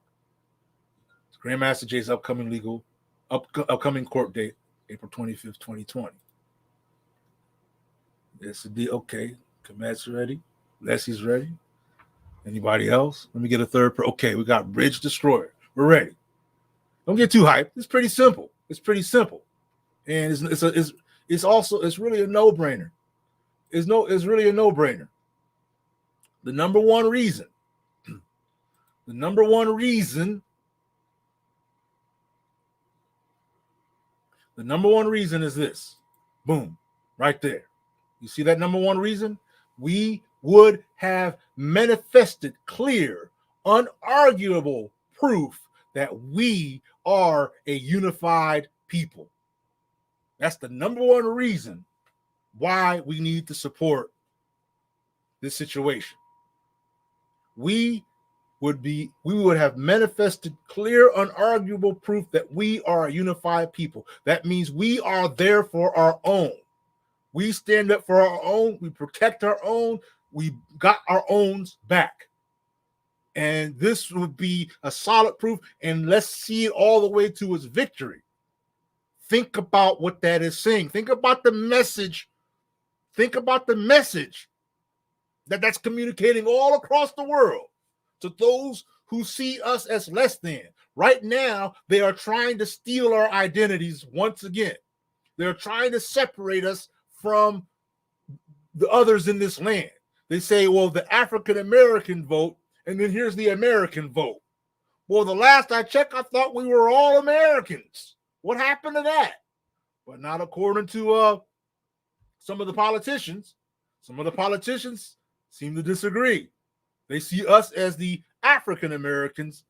GrandmasterJay's upcoming court date, April 25th, 2020. This is the okay. Komet's ready. Leslie's ready. Anybody else? Let me get a third. Okay, we got Bridge Destroyer. We're ready. Don't get too hyped. It's pretty simple. It's and it's really a no-brainer. It's really a no-brainer. The number one reason is this. Boom, right there. You see that number one reason? We would have manifested clear, unarguable proof that we are a unified people. That's the number one reason why we need to support this situation. We would have manifested clear, unarguable proof that we are a unified people. That means we are there for our own. We stand up for our own. We protect our own. We got our owns back. And this would be a solid proof. And let's see it all the way to its victory. Think about what that is saying. Think about the message. Think about the message that's communicating all across the world to those who see us as less than. Right now, they are trying to steal our identities once again. They're trying to separate us from the others in this land. They say, well, the African-American vote, and then here's the American vote. Well, the last I checked, I thought we were all Americans. What happened to that? But not according to some of the politicians. Some of the politicians seem to disagree. They see us as the African Americans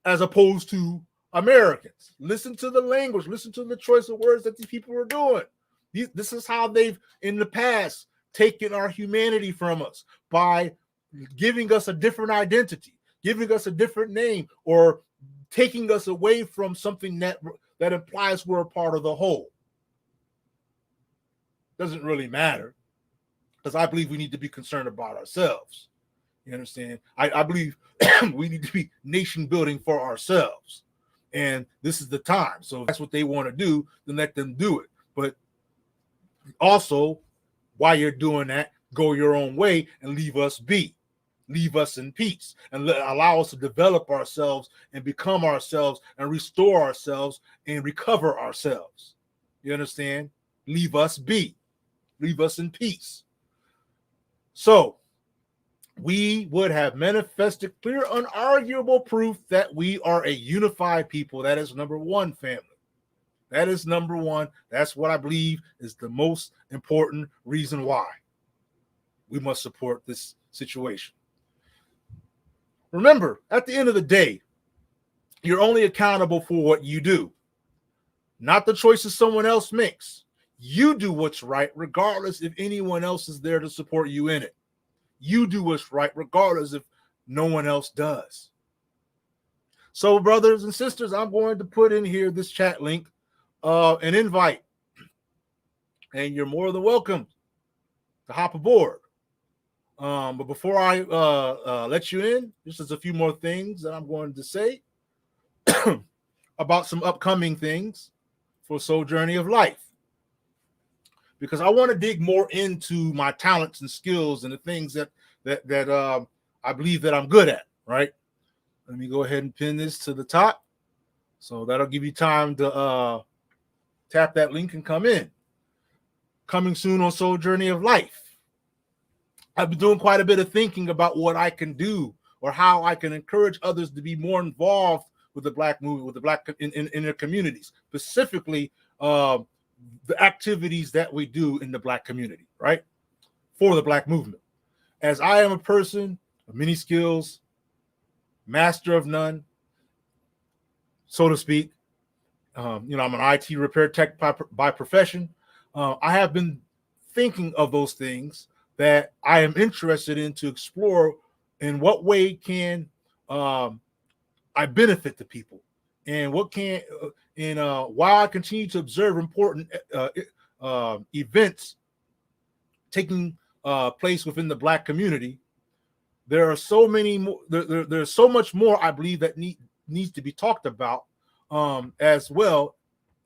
as opposed to Americans. Listen to the language. Listen to the choice of words that these people are doing. This is how they've, in the past, taken our humanity from us by giving us a different identity, giving us a different name, or taking us away from something that implies we're a part of the whole. Doesn't really matter, because I believe we need to be concerned about ourselves. You understand? I believe we need to be nation building for ourselves. And this is the time. So if that's what they want to do, then let them do it. But also, while you're doing that, go your own way and leave us be. Leave us in peace and allow us to develop ourselves and become ourselves and restore ourselves and recover ourselves. You understand? Leave us be. Leave us in peace. So we would have manifested clear, unarguable proof that we are a unified people. That is number one, family. That is number one. That's what I believe is the most important reason why we must support this situation. Remember, at the end of the day, you're only accountable for what you do, not the choices someone else makes. You do what's right, regardless if anyone else is there to support you in it. You do what's right, regardless if no one else does. So, brothers and sisters, I'm going to put in here this chat link, an invite, and you're more than welcome to hop aboard. But before I let you in, just as a few more things that I'm going to say about some upcoming things for Soul Journey of Life. Because I want to dig more into my talents and skills and the things that I believe that I'm good at, right? Let me go ahead and pin this to the top. So that'll give you time to tap that link and come in. Coming soon on Soul Journey of Life. I've been doing quite a bit of thinking about what I can do or how I can encourage others to be more involved with the Black movement, with the Black in their communities, specifically the activities that we do in the Black community, right? For the Black movement. As I am a person of many skills, master of none, so to speak. I'm an IT repair tech by profession. I have been thinking of those things that I am interested in to explore. In what way can I benefit the people, and what can while I continue to observe important events taking place within the Black community, there are so many more. There's so much more I believe that needs to be talked about as well,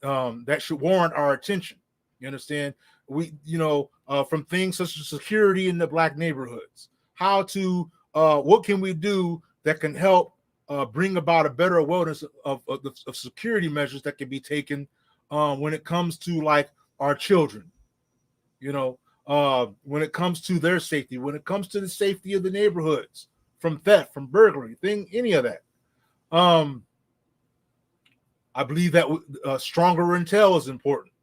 that should warrant our attention. You understand? We, from things such as security in the Black neighborhoods, how to, what can we do that can help bring about a better awareness of security measures that can be taken when it comes to like our children, when it comes to their safety, when it comes to the safety of the neighborhoods from theft, from burglary, any of that. I believe that stronger intel is important.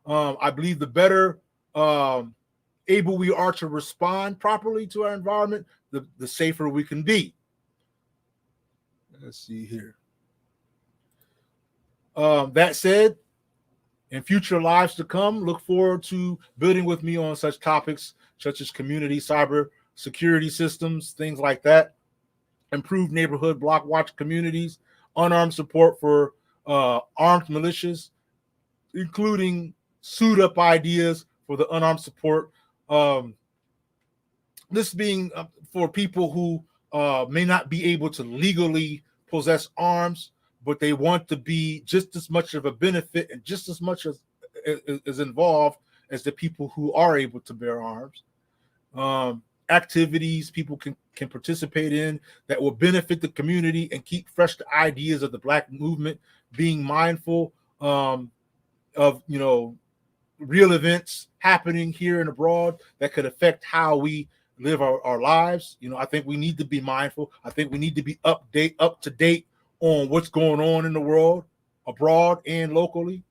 I believe the better able we are to respond properly to our environment, the safer we can be. Let's see here. That said, in future lives to come, look forward to building with me on such topics such as community cyber security systems, things like that, improved neighborhood block watch communities, unarmed support for armed militias, including suit up ideas for the unarmed support. This being for people who may not be able to legally possess arms, but they want to be just as much of a benefit and just as much as involved as the people who are able to bear arms. Activities people can participate in that will benefit the community and keep fresh the ideas of the Black movement, being mindful of real events happening here and abroad that could affect how we live our lives. I think we need to be mindful. I think we need to be up to date on what's going on in the world, abroad and locally.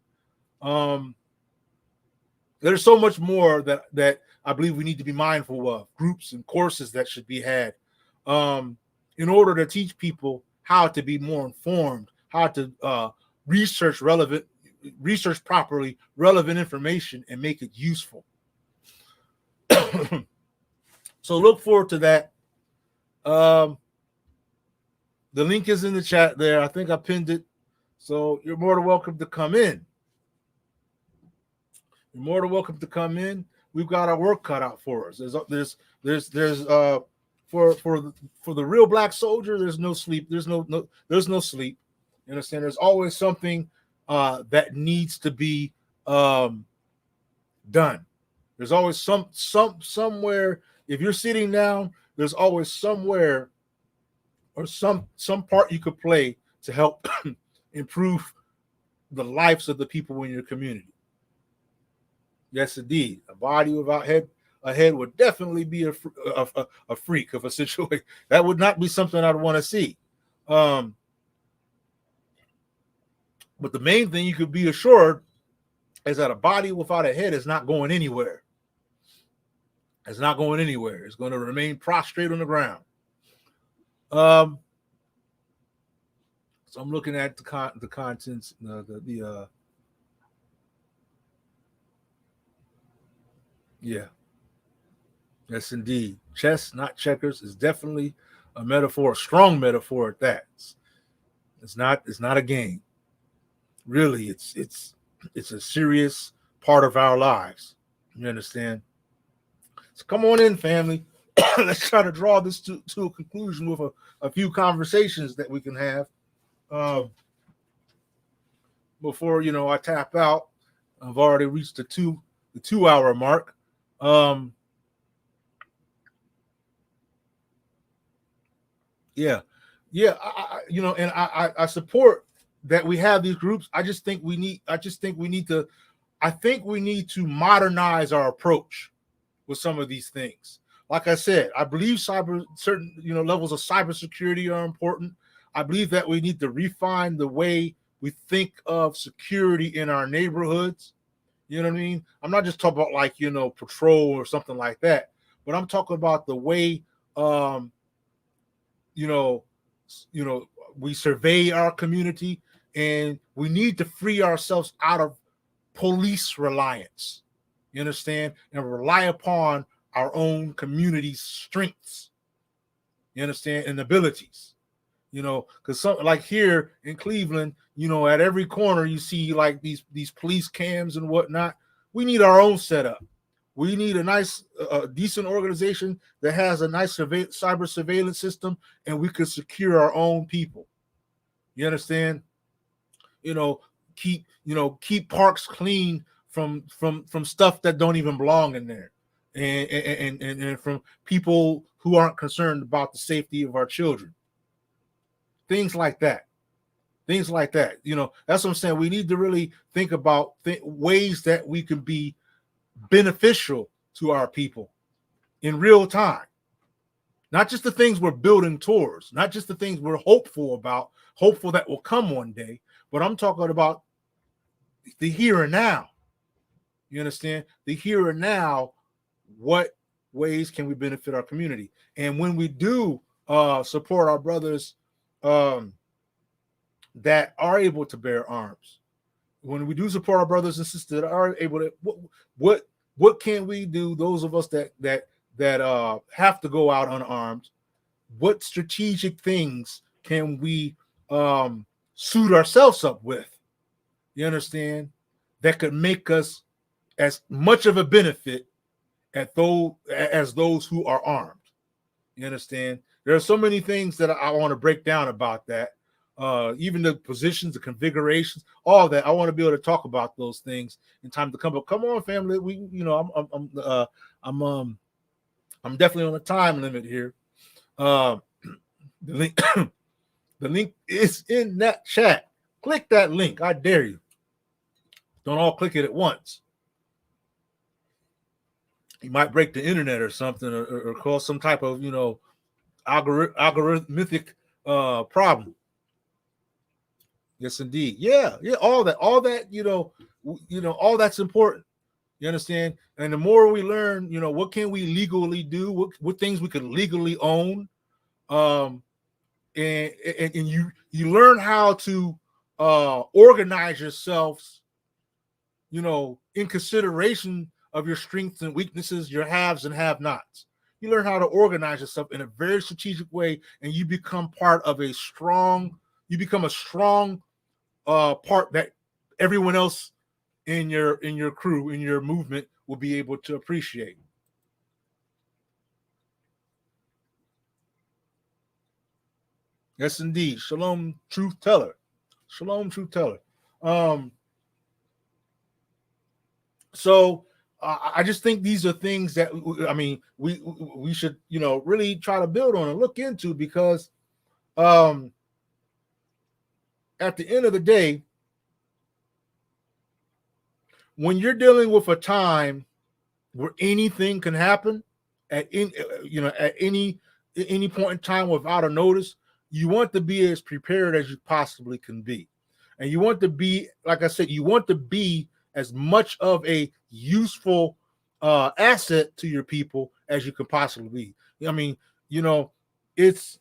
There's so much more that I believe we need to be mindful of, groups and courses that should be had in order to teach people how to be more informed, how to research properly relevant information and make it useful. So look forward to that. The link is in the chat there. I think I pinned it. So you're more than welcome to come in. You're more than welcome to come in. We've got our work cut out for us. There's for the real Black soldier, there's no sleep. There's no sleep. You understand? There's always something that needs to be done. There's always somewhere. If you're sitting down, there's always somewhere or some part you could play to help improve the lives of the people in your community. Yes, indeed. A body without a head would definitely be a freak of a situation. That would not be something I'd want to see. But the main thing you could be assured is that a body without a head is not going anywhere. It's not going anywhere. It's going to remain prostrate on the ground. So I'm looking at the contents, yeah. Yes, indeed. Chess, not checkers, is definitely a metaphor, a strong metaphor at that. It's not a game. Really, it's a serious part of our lives. You understand? So come on in, family. Let's try to draw this to a conclusion with a few conversations that we can have before I tap out. I've already reached the 2 hour mark. I support that we have these groups. I think we need to modernize our approach with some of these things. Like I said, I believe certain levels of cybersecurity are important. I believe that we need to refine the way we think of security in our neighborhoods. You know what I mean? I'm not just talking about like, patrol or something like that, but I'm talking about the way, you know, we survey our community, and we need to free ourselves out of police reliance. You understand? And rely upon our own community's strengths. You understand? And abilities. Because some, like here in Cleveland, at every corner you see like these police cams and whatnot. We need our own setup. We need a nice, decent organization that has a nice cyber surveillance system, and we could secure our own people. You understand? Keep parks clean from stuff that don't even belong in there, and from people who aren't concerned about the safety of our children. Things like that. That's what I'm saying. We need to really think about ways that we can be beneficial to our people in real time. Not just the things we're building towards, not just the things we're hopeful that will come one day, but I'm talking about the here and now. You understand? The here and now, what ways can we benefit our community? And when we do support our brothers that are able to bear arms, when we do support our brothers and sisters that are able to, what can we do? Those of us that have to go out unarmed, what strategic things can we suit ourselves up with? You understand? That could make us as much of a benefit as those who are armed. You understand? There are so many things that I want to break down about that. Even the positions, the configurations, all that. I want to be able to talk about those things in time to come. But come on, family. I'm definitely on a time limit here. The link is in that chat. Click that link. I dare you. Don't all click it at once. You might break the internet or something, or cause some type of algorithmic problem. Yes, indeed. Yeah. All that. All that's important. You understand? And the more we learn, what can we legally do? What things we can legally own? And you learn how to organize yourselves, in consideration of your strengths and weaknesses, your haves and have-nots. You learn how to organize yourself in a very strategic way, and you become a strong part that everyone else in your crew, in your movement, will be able to appreciate. Yes, indeed. Shalom, truth teller. Shalom, truth teller. So I just think these are things that we should really try to build on and look into, because at the end of the day, when you're dealing with a time where anything can happen at any point in time without a notice, you want to be as prepared as you possibly can be. And you want to be, like I said, you want to be as much of a useful asset to your people as you can possibly be. It's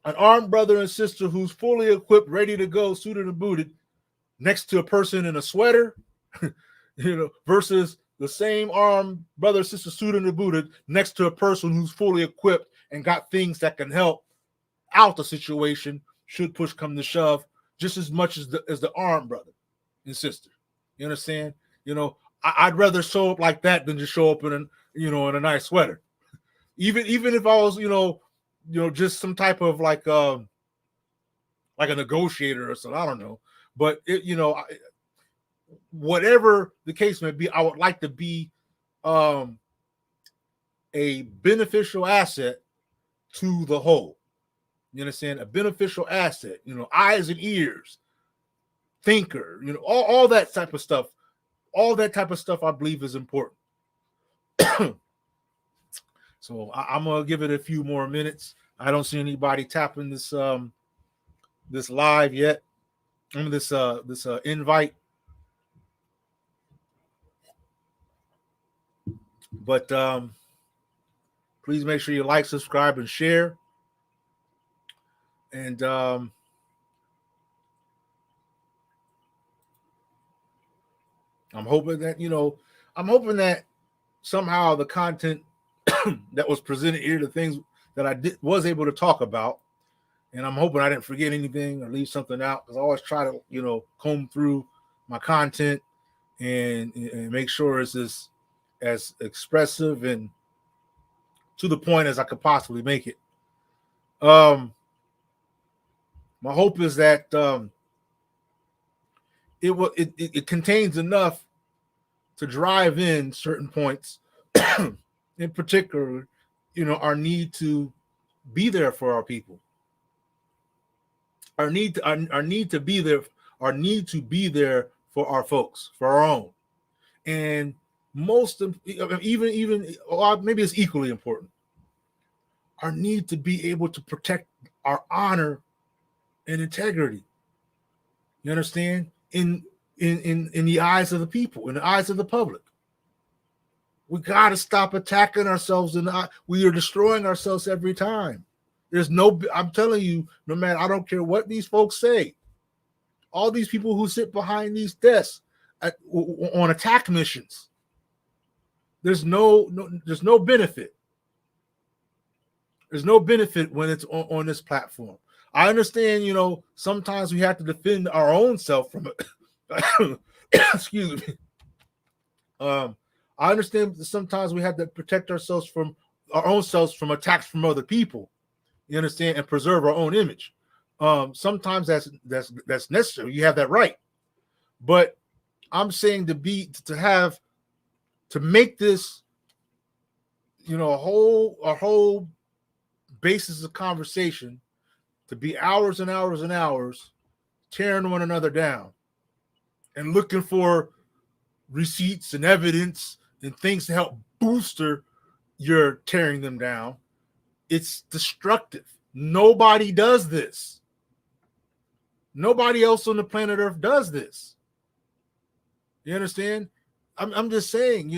an armed brother and sister who's fully equipped, ready to go, suited and booted, next to a person in a sweater, versus the same armed brother, sister, suited and booted, next to a person who's fully equipped and got things that can help out the situation should push come to shove, just as much as the armed brother and sister. You understand? I'd rather show up like that than just show up in a nice sweater. Even if I was, just some type of like a negotiator or something. I don't know. But whatever the case may be, I would like to be a beneficial asset to the whole. You understand? A beneficial asset, eyes and ears, thinker, all that type of stuff. All that type of stuff I believe is important. So I'm going to give it a few more minutes. I don't see anybody tapping this this live yet. This invite. But please make sure you like, subscribe, and share. And I'm hoping that somehow the content that was presented here, the things that I was able to talk about, and I'm hoping I didn't forget anything or leave something out, because I always try to comb through my content and make sure it's as expressive and to the point as I could possibly make it. My hope is that it contains enough to drive in certain points, in particular, our need to be there for our people, our need to be there for our folks, for our own, and most of even maybe it's equally important, our need to be able to protect our honor and integrity. You understand? In the eyes of the people, in the eyes of the public. We got to stop attacking ourselves, and we are destroying ourselves every time. I'm telling you, no matter, I don't care what these folks say, all these people who sit behind these desks on attack missions, there's no benefit. There's no benefit when it's on this platform. I understand, sometimes we have to defend our own self from it. Excuse me. I understand that sometimes we have to protect ourselves from our own selves from attacks from other people. You understand, and preserve our own image. Sometimes that's necessary. You have that right. But I'm saying to make this, a whole basis of conversation, to be hours and hours and hours tearing one another down and looking for receipts and evidence and things to help booster your tearing them down. It's destructive. Nobody does this. Nobody else on the planet Earth does this. You understand? I'm just saying,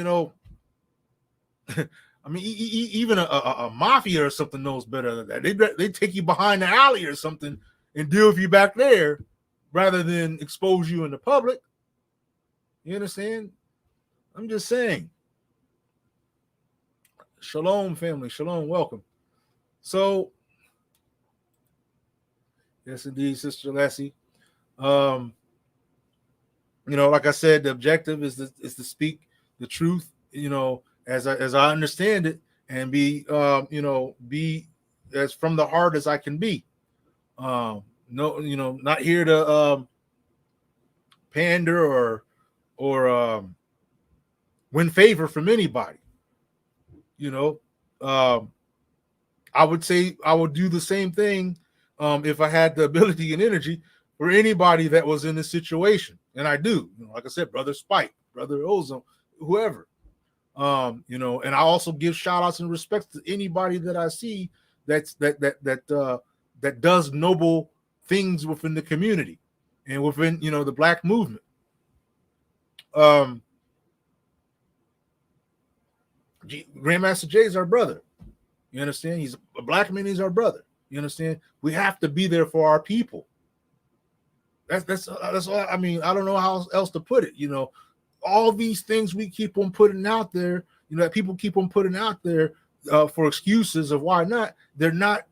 I mean, even a mafia or something knows better than that. They take you behind the alley or something and deal with you back there rather than expose you in the public. You understand? I'm just saying. Shalom, family. Shalom. Welcome. So, yes, indeed, Sister Lassie. Like I said, the objective is to speak the truth, as I understand it, and be as from the heart as I can be. Not here to pander or win favor from anybody. I would say I would do the same thing if I had the ability and energy for anybody that was in this situation, and I do. Like I said, Brother Spike, Brother Ozone, whoever. And I also give shout outs and respects to anybody that I see that does noble things within the community and within the Black movement. Grandmaster Jay's our brother. You understand? He's a Black man. He's our brother. You understand? We have to be there for our people. That's all. I mean, I don't know how else to put it. All these things we keep on putting out there, that people keep on putting out there for excuses of why not. They're not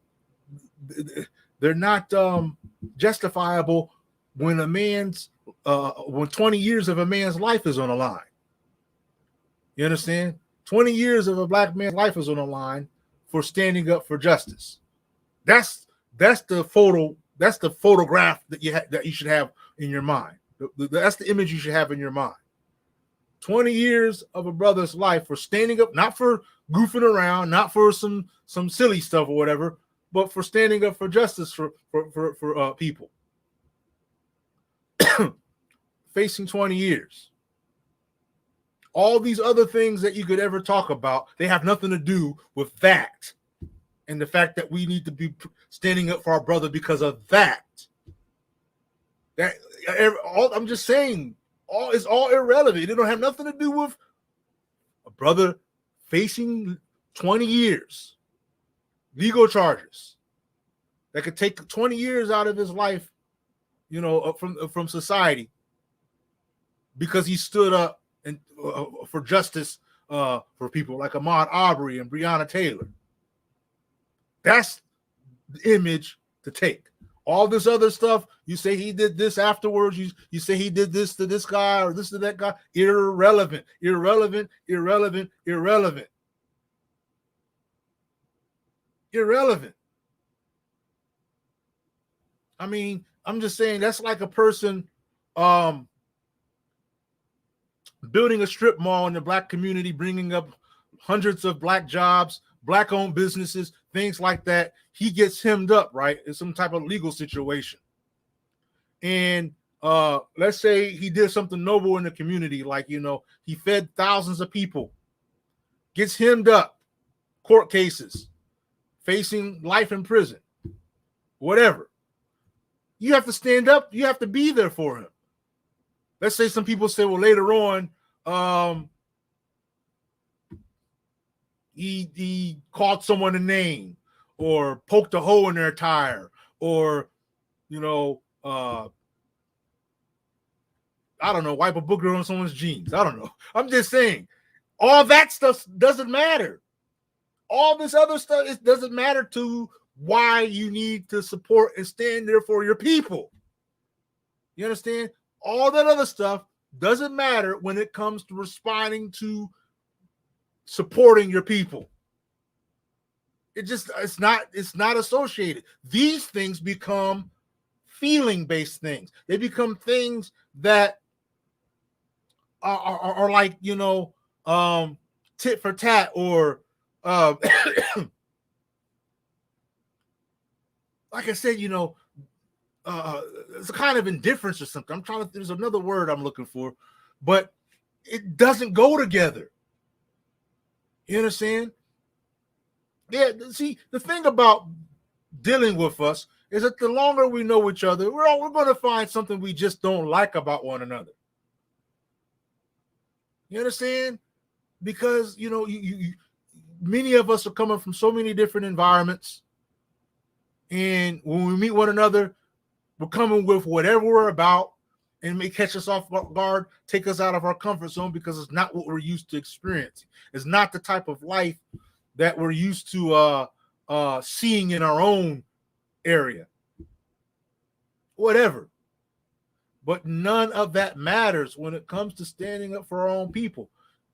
justifiable when when 20 years of a man's life is on the line. You understand? 20 years of a Black man's life is on the line for standing up for justice. That's the photo. That's the photograph that you should have in your mind. That's the image you should have in your mind. 20 years of a brother's life for standing up, not for goofing around, not for some silly stuff or whatever, but for standing up for justice for people. Facing 20 years. All these other things that you could ever talk about, they have nothing to do with that. And the fact that we need to be standing up for our brother because of that. I'm just saying, it's all irrelevant. It don't have nothing to do with a brother facing 20 years legal charges that could take 20 years out of his life, from society, because he stood up and for justice for people like Ahmaud Arbery and Breonna Taylor. That's the image to take. All this other stuff, you say he did this afterwards, you say he did this to this guy or this to that guy, irrelevant. I mean, I'm just saying that's like a person building a strip mall in the black community, bringing up hundreds of black jobs, black-owned businesses, things like that. He gets hemmed up, right, in some type of legal situation. And let's say he did something noble in the community, like, he fed thousands of people, gets hemmed up, court cases, facing life in prison, whatever. You have to stand up. You have to be there for him. Let's say some people say, well, later on, he called someone a name or poked a hole in their tire or, I don't know, wipe a booger on someone's jeans. I don't know. I'm just saying, all that stuff doesn't matter. All this other stuff, it doesn't matter to why you need to support and stand there for your people. You understand? All that other stuff doesn't matter when it comes to responding to supporting your people. It's not associated. These things become feeling-based things. They become things that are like, tit for tat, or like I said, it's a kind of indifference or something. There's another word I'm looking for, but it doesn't go together. You understand? Yeah, see, the thing about dealing with us is that the longer we know each other, we're going to find something we just don't like about one another. You understand? Because, many of us are coming from so many different environments. And when we meet one another, we're coming with whatever we're about, and may catch us off guard, take us out of our comfort zone, because it's not what we're used to experiencing. It's not the type of life that we're used to seeing in our own area. Whatever. But none of that matters when it comes to standing up for our own people.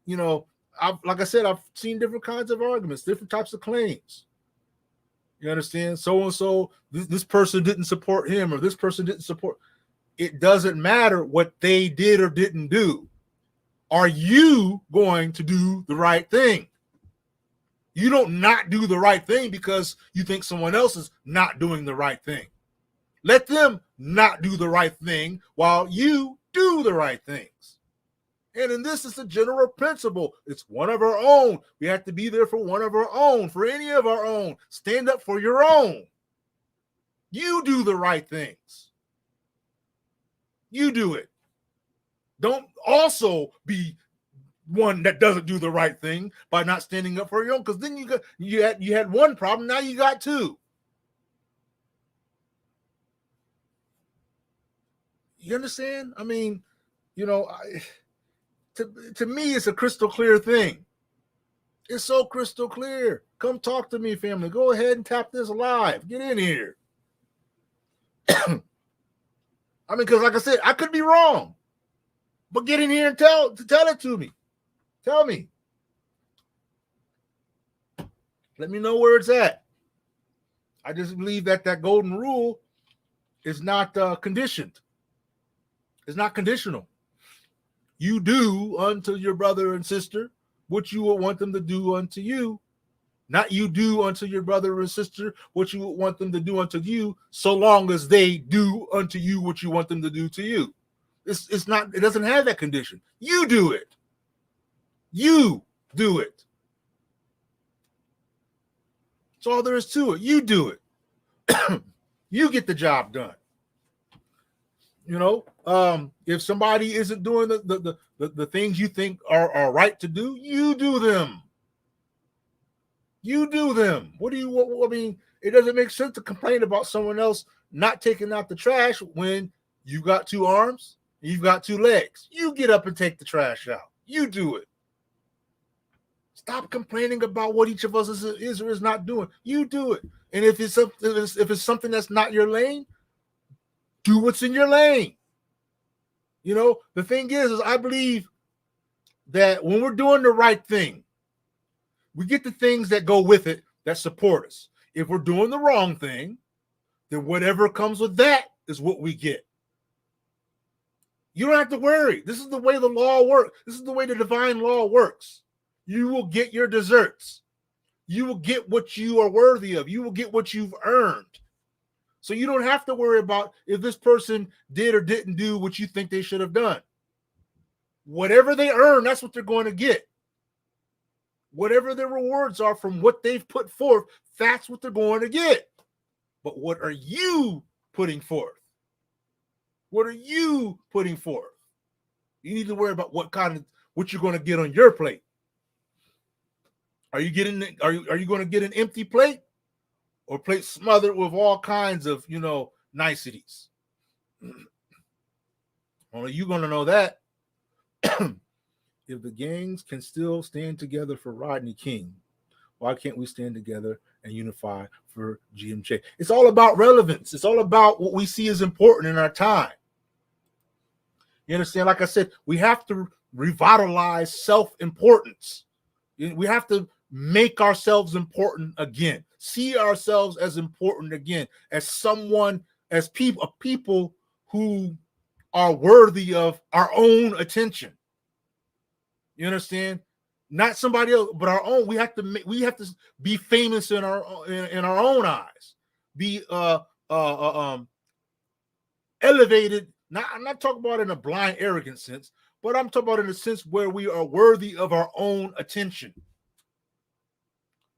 Like I said, I've seen different kinds of arguments, different types of claims. You understand? So-and-so, this person didn't support him, or this person didn't support. It doesn't matter what they did or didn't do. Are you going to do the right thing? You don't not do the right thing because you think someone else is not doing the right thing. Let them not do the right thing while you do the right things. And in this, it's a general principle. It's one of our own. We have to be there for one of our own, for any of our own. Stand up for your own. You do the right things. You do it. Don't also be one that doesn't do the right thing by not standing up for your own, because then you had one problem, now you got two. You understand? I mean, to me, it's a crystal clear thing. It's so crystal clear. Come talk to me, family. Go ahead and tap this live. Get in here. I mean, because like I said, I could be wrong, but get in here and tell it to me. Tell me. Let me know where it's at. I just believe that golden rule is not conditioned. It's not conditional. You do unto your brother and sister what you would want them to do unto you. Not you do unto your brother and sister what you would want them to do unto you, so long as they do unto you what you want them to do to you. It's not, it doesn't have that condition. You do it. You do it. That's all there is to it. You do it. You get the job done. You know, if somebody isn't doing the things you think are right to do, you do them. You do them. What do you? I mean, it doesn't make sense to complain about someone else not taking out the trash when you got two arms, you've got two legs. You get up and take the trash out. You do it. Stop complaining about what each of us is or is not doing. You do it. And if it's something that's not your lane, do what's in your lane. You know, the thing is I believe that when we're doing the right thing, we get the things that go with it that support us. If we're doing the wrong thing, then whatever comes with that is what we get. You don't have to worry. This is the way the law works. This is the way the divine law works. You will get your desserts. You will get what you are worthy of. You will get what you've earned. So you don't have to worry about if this person did or didn't do what you think they should have done. Whatever they earn, that's what they're going to get. Whatever their rewards are from what they've put forth, that's what they're going to get. But what are you putting forth? What are you putting forth? You need to worry about what you're going to get on your plate. Are you going to get an empty plate or plate smothered with all kinds of, niceties? Only you're going to know that. If the gangs can still stand together for Rodney King, why can't we stand together and unify for GMJ? It's all about relevance. It's all about what we see as important in our time. You understand? Like I said, we have to revitalize self-importance. We have to make ourselves important again. See ourselves as important again, as people who are worthy of our own attention. You understand? Not somebody else, but our own. We have to be famous in our own eyes. Be elevated. I'm not talking about in a blind, arrogant sense, but I'm talking about in a sense where we are worthy of our own attention.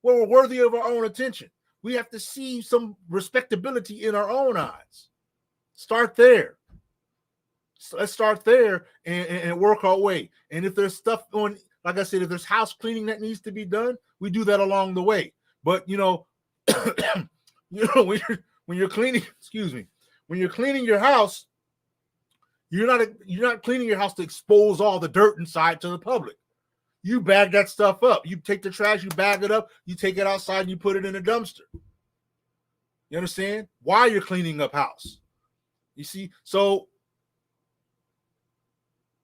Where we're worthy of our own attention. We have to see some respectability in our own eyes. Start there. So let's start there and work our way. And if there's stuff going, like I said, if there's house cleaning that needs to be done, we do that along the way. But when you're cleaning, when you're cleaning your house, you're not cleaning your house to expose all the dirt inside to the public. You bag that stuff up. You take the trash, you bag it up, you take it outside, and you put it in a dumpster. You understand? Why you're cleaning up house. You see, so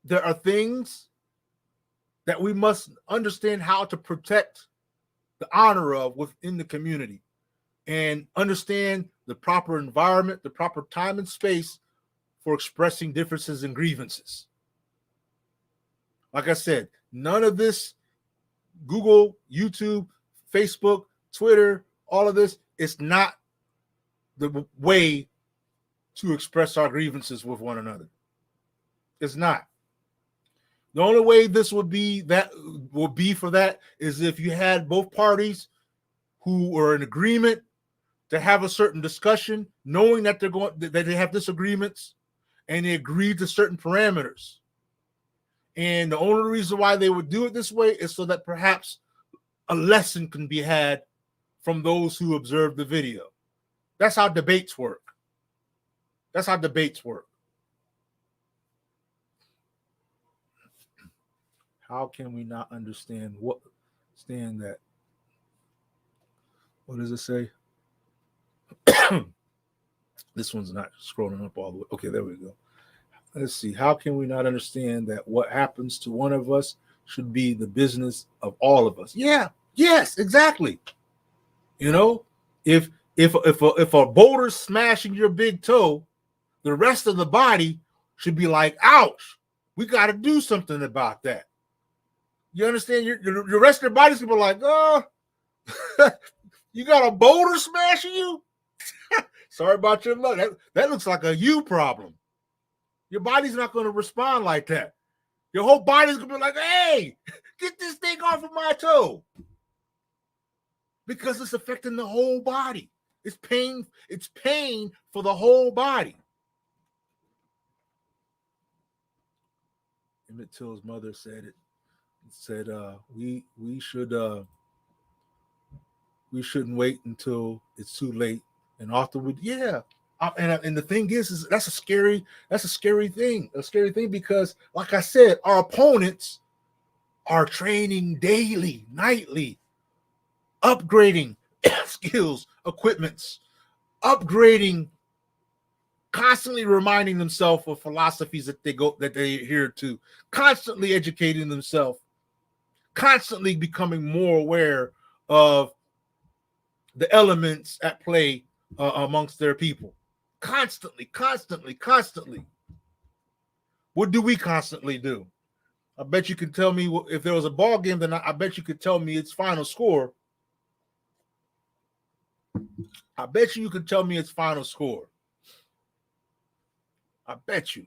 there are things that we must understand how to protect the honor of within the community and understand the proper environment, the proper time and space for expressing differences and grievances. Like I said, none of this Google, YouTube, Facebook, Twitter, all of this is not the way to express our grievances with one another. It's not. The only way this would be for that is if you had both parties who are in agreement to have a certain discussion, knowing that they have disagreements, and they agree to certain parameters. And the only reason why they would do it this way is so that perhaps a lesson can be had from those who observe the video. That's how debates work. That's how debates work. How can we not understand that? What does it say? This one's not scrolling up all the way. Okay, there we go. Let's see. How can we not understand that what happens to one of us should be the business of all of us? Yeah. Yes, exactly. If a boulder's smashing your big toe, the rest of the body should be like, ouch, we got to do something about that. You understand? Your rest of your body's gonna be like, oh, you got a boulder smashing you? Sorry about your luck. That looks like a you problem. Your body's not going to respond like that. Your whole body's going to be like, hey, get this thing off of my toe. Because it's affecting the whole body. It's pain for the whole body. Emmett Till's mother said it. It said we shouldn't wait until it's too late. And Arthur would, yeah. And the thing is that's a scary thing. A scary thing because, like I said, our opponents are training daily, nightly, upgrading skills, equipments, upgrading, constantly reminding themselves of philosophies that they adhere to, constantly educating themselves, constantly becoming more aware of the elements at play amongst their people. Constantly. What do we constantly do? I bet you could tell me if there was a ball game, then I bet you could tell me its final score. I bet you could tell me its final score. I bet you.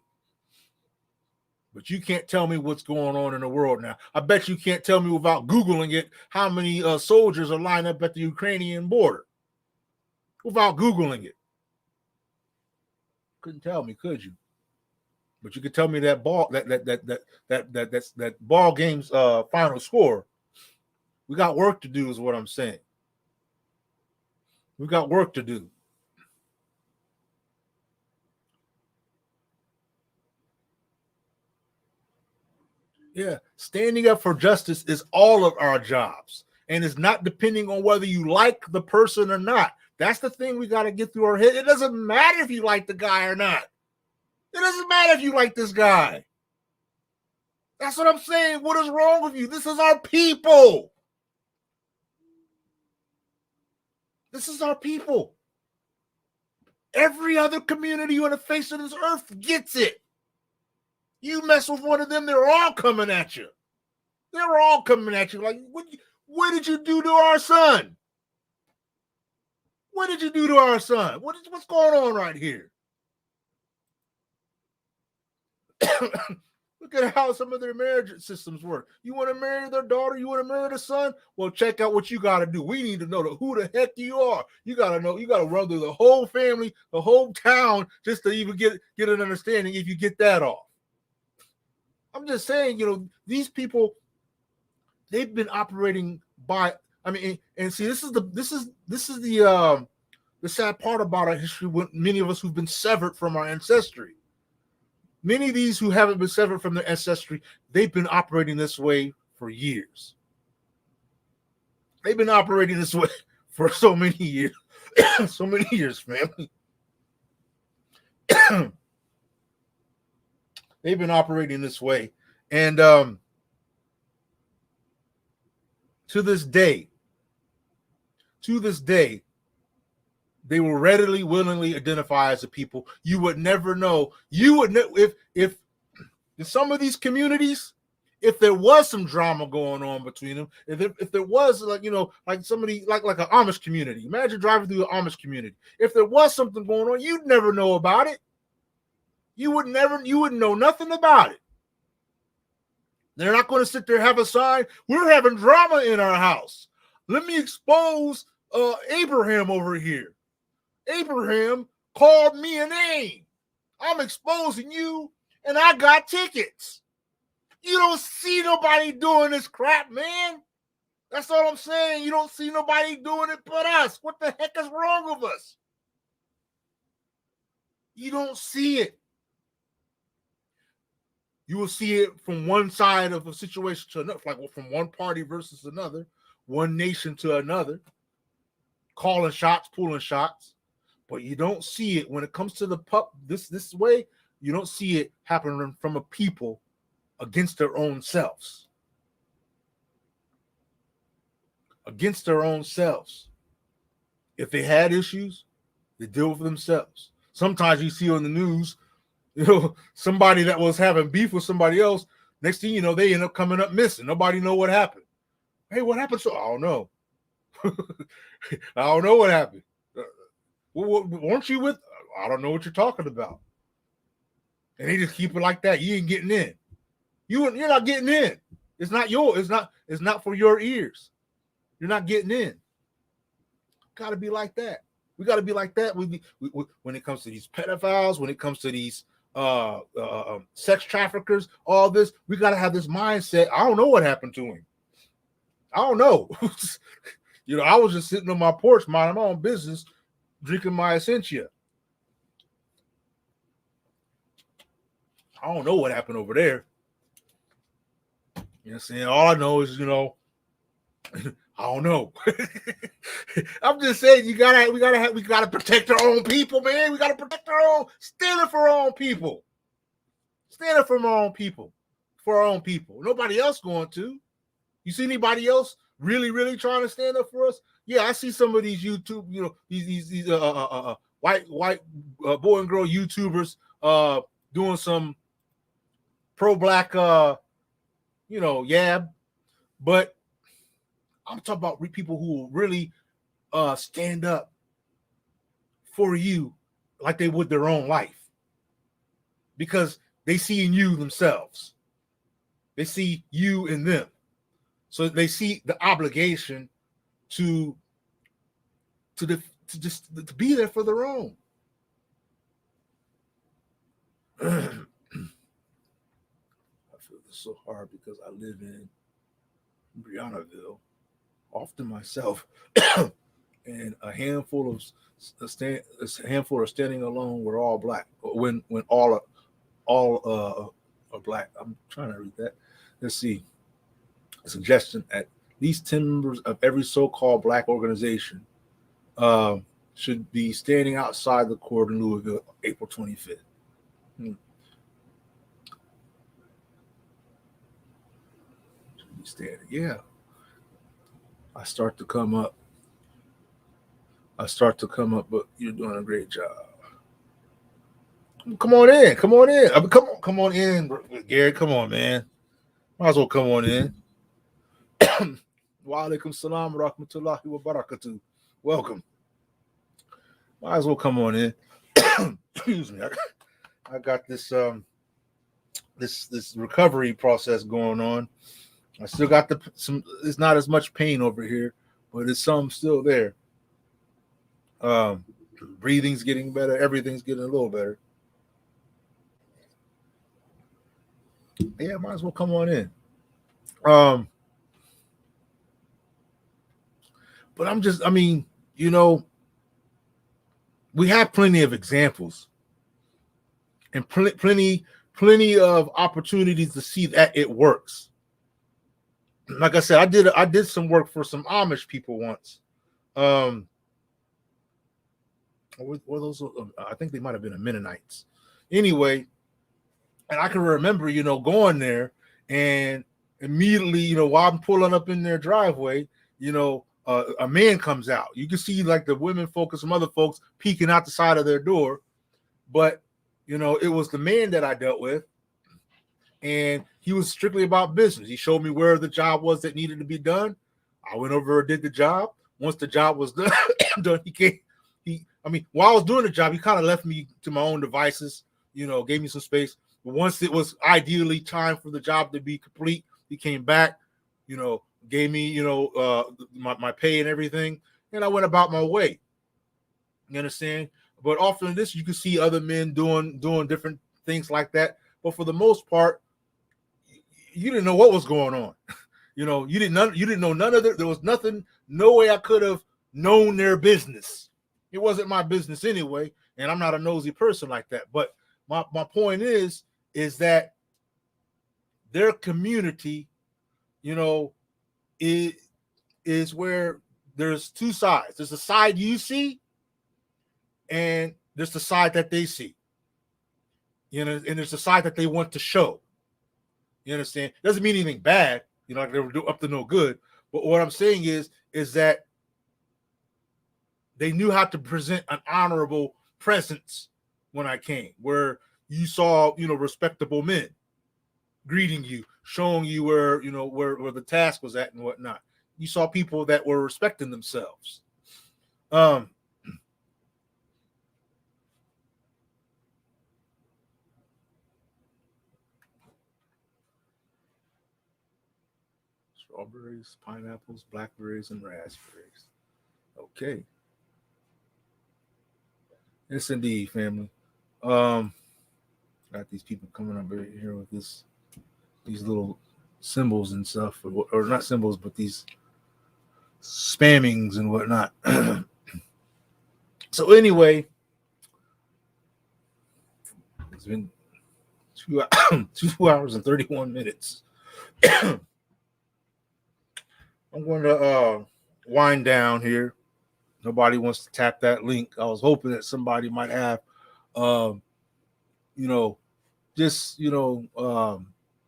But you can't tell me what's going on in the world now. I bet you can't tell me without Googling it how many soldiers are lined up at the Ukrainian border. Without Googling it. Couldn't tell me, could you? But you could tell me that ball game's final score. We got work to do, is what I'm saying. We got work to do. Yeah, standing up for justice is all of our jobs, and it's not depending on whether you like the person or not. That's the thing we got to get through our head. It doesn't matter if you like the guy or not. It doesn't matter if you like this guy. That's what I'm saying. What is wrong with you? This is our people. This is our people. Every other community on the face of this earth gets it. You mess with one of them, they're all coming at you. They're all coming at you. Like, what did you do to our son? What did you do to our son? What's going on right here? Look at how some of their marriage systems work. You want to marry their daughter? You want to marry their son? Well, check out what you got to do. We need to know who the heck you are. You got to know. You got to run through the whole family, the whole town, just to even get an understanding if you get that off. I'm just saying, these people, they've been operating by. I mean, and see, this is the sad part about our history. When many of us who've been severed from our ancestry, many of these who haven't been severed from their ancestry, they've been operating this way for years. They've been operating this way for so many years, so many years, family. They've been operating this way. And to this day, they will readily, willingly identify as a people. You would never know. You would know if in some of these communities, if there was some drama going on between them, if there was like somebody like an Amish community. Imagine driving through an Amish community. If there was something going on, you'd never know about it. You wouldn't know nothing about it. They're not going to sit there and have a sign. We're having drama in our house. Let me expose Abraham over here. Abraham called me a name. I'm exposing you, and I got tickets. You don't see nobody doing this crap, man. That's all I'm saying. You don't see nobody doing it but us. What the heck is wrong with us? You don't see it. You will see it from one side of a situation to another, like from one party versus another, one nation to another, calling shots, pulling shots. But you don't see it when it comes to the this way. You don't see it happening from a people against their own selves. Against their own selves. If they had issues, they deal with themselves. Sometimes you see on the news, somebody that was having beef with somebody else, next thing you know, they end up coming up missing. Nobody know what happened. Hey, what happened? So I don't know. I don't know what happened. Weren't you with? I don't know what you're talking about. And they just keep it like that. You ain't getting in. You're not getting in. It's not yours. It's not for your ears. You're not getting in. Got to be like that. We got to be like that. When it comes to these pedophiles, when it comes to these sex traffickers, all this. We got to have this mindset. I don't know what happened to him. I don't know. I was just sitting on my porch, minding my own business, drinking my Essentia. I don't know what happened over there. You know what I'm saying? All I know is, I don't know. I'm just saying we gotta protect our own people, man. We gotta protect our own, stand up for our own people. Stand up for our own people. For our own people. Nobody else going to. You see anybody else really, really trying to stand up for us? Yeah, I see some of these YouTube, these white boy and girl YouTubers doing some pro-black yab, but I'm talking about people who will really stand up for you like they would their own life, because they see in you themselves. They see you in them. So they see the obligation to be there for their own. I feel this so hard because I live in Briannaville, often myself, and a handful of standing alone. We're all black. When all are black. I'm trying to read that. Let's see. A suggestion: at least 10 members of every so-called black organization should be standing outside the court in Louisville, April 25th. Should be standing. Yeah. I start to come up, but you're doing a great job. Come on in. Come on in. Come on in, Gary. Come on, man. Might as well come on in. Wa alaikum salam wa rahmatullahi wa barakatuh. Welcome. Might as well come on in. Excuse me. I got this this recovery process going on. I still got some. It's not as much pain over here, but it's some still there. Breathing's getting better. Everything's getting a little better. Yeah, might as well come on in. But we have plenty of examples and plenty of opportunities to see that it works. Like I said, I did some work for some Amish people once. Were those? I think they might have been a Mennonites. Anyway, and I can remember, going there and immediately, while I'm pulling up in their driveway, a man comes out. You can see like the women folk and some other folks peeking out the side of their door, but it was the man that I dealt with, and he was strictly about business. He showed me where the job was that needed to be done. I went over and did the job. Once the job was done, while I was doing the job, he kind of left me to my own devices, gave me some space. But once it was ideally time for the job to be complete, he came back, gave me, my pay and everything, and I went about my way. You understand? But often this, you can see other men doing different things like that. But for the most part, you didn't know what was going on. You didn't know none of it. There was nothing, no way I could have known their business. It wasn't my business anyway, and I'm not a nosy person like that. But my point is that their community, is where there's two sides. There's the side you see, and there's the side that they see. And there's the side that they want to show. You understand? Doesn't mean anything bad, like they were up to no good. But what I'm saying is that they knew how to present an honorable presence when I came, where you saw, respectable men greeting you, showing you where, where the task was at and whatnot. You saw people that were respecting themselves. Strawberries, pineapples, blackberries, and raspberries. Okay. Yes, indeed, family. Got these people coming up here with these little symbols and stuff, or not symbols, but these spammings and whatnot. So anyway, it's been 2 hours and 31 minutes. I'm going to wind down here. Nobody wants to tap that link. I was hoping that somebody might have, just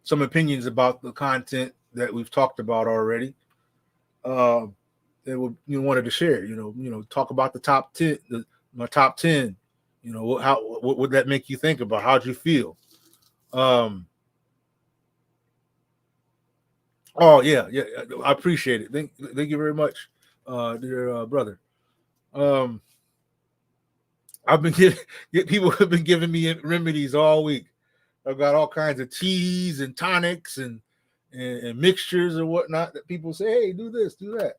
some opinions about the content that we've talked about already. That wanted to share. Talk about the top 10, my top 10. What would that make you think about? How'd you feel? Oh yeah, I appreciate it. Thank you very much, dear brother. I've been people have been giving me remedies all week. I've got all kinds of teas and tonics and mixtures and whatnot that people say, hey, do this, do that.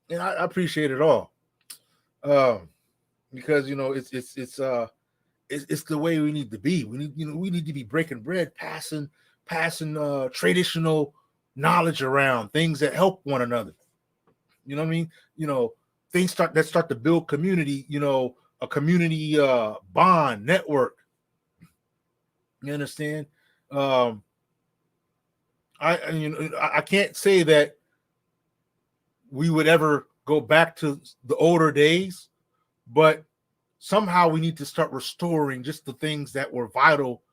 And I appreciate it all. Because it's the way we need to be. We need to be breaking bread, passing traditional knowledge around, things that help one another. You know what I mean? Things start to build community, a community bond network. You understand? I can't say that we would ever go back to the older days, but somehow we need to start restoring just the things that were vital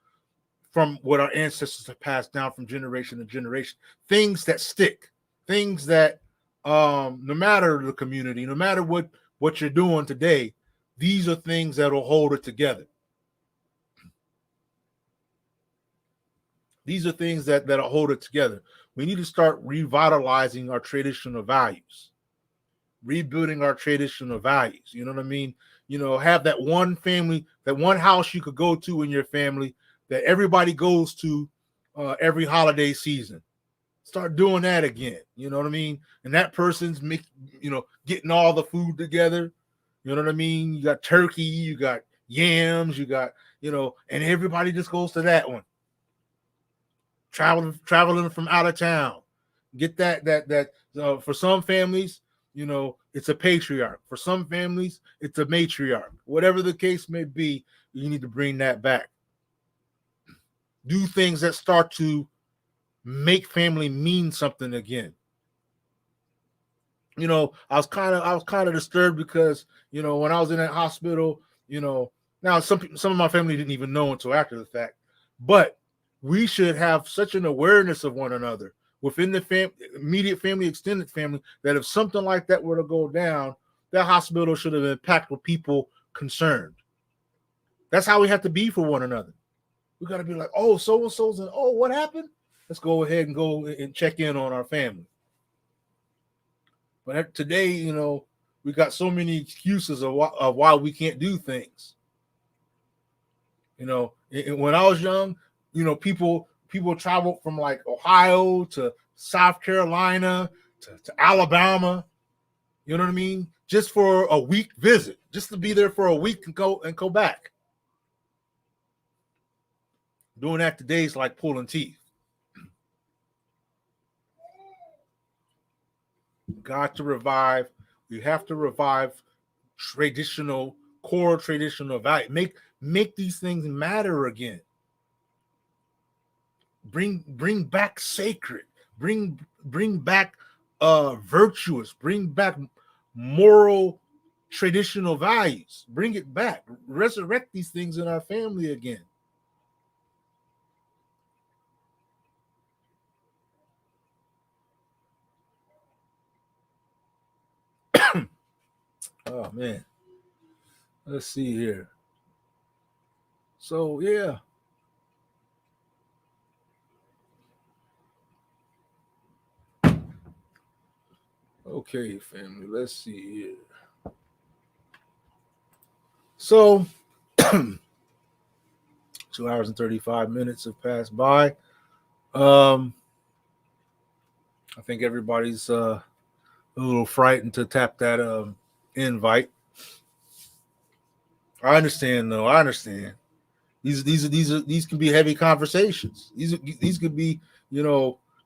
from what our ancestors have passed down from generation to generation. Things that stick, things that no matter the community, no matter what you're doing today, these are things that will hold it together. These are things that'll hold it together. We need to start revitalizing our traditional values, rebuilding our traditional values. You know what I mean? Have that one family, that one house you could go to in your family that everybody goes to every holiday season. Start doing that again. You know what I mean? And that person's getting all the food together. You know what I mean? You got turkey, you got yams, you got, and everybody just goes to that one. Traveling from out of town. Get that for some families, it's a patriarch. For some families, it's a matriarch. Whatever the case may be, you need to bring that back. Do things that start to make family mean something again. I was kind of disturbed because, when I was in that hospital, now some of my family didn't even know until after the fact, but we should have such an awareness of one another within the immediate family, extended family, that if something like that were to go down, that hospital should have been packed with people concerned. That's how we have to be for one another. We got to be like, oh, so-and-so's, and oh, what happened? Let's go ahead and go and check in on our family. But today, we got so many excuses of why we can't do things. When I was young, people traveled from like Ohio to South Carolina to Alabama. You know what I mean? Just for a week visit, just to be there for a week and go back. Doing that today is like pulling teeth. Got to revive. You have to revive core traditional value. Make these things matter again. Bring back sacred. Bring back virtuous. Bring back moral traditional values. Bring it back. Resurrect these things in our family again. Oh man. Let's see here. So yeah. Okay, family. Let's see here. So 2 hours and 35 minutes have passed by. I think everybody's a little frightened to tap that invite. I understand, though. I understand. These can be heavy conversations. These could be,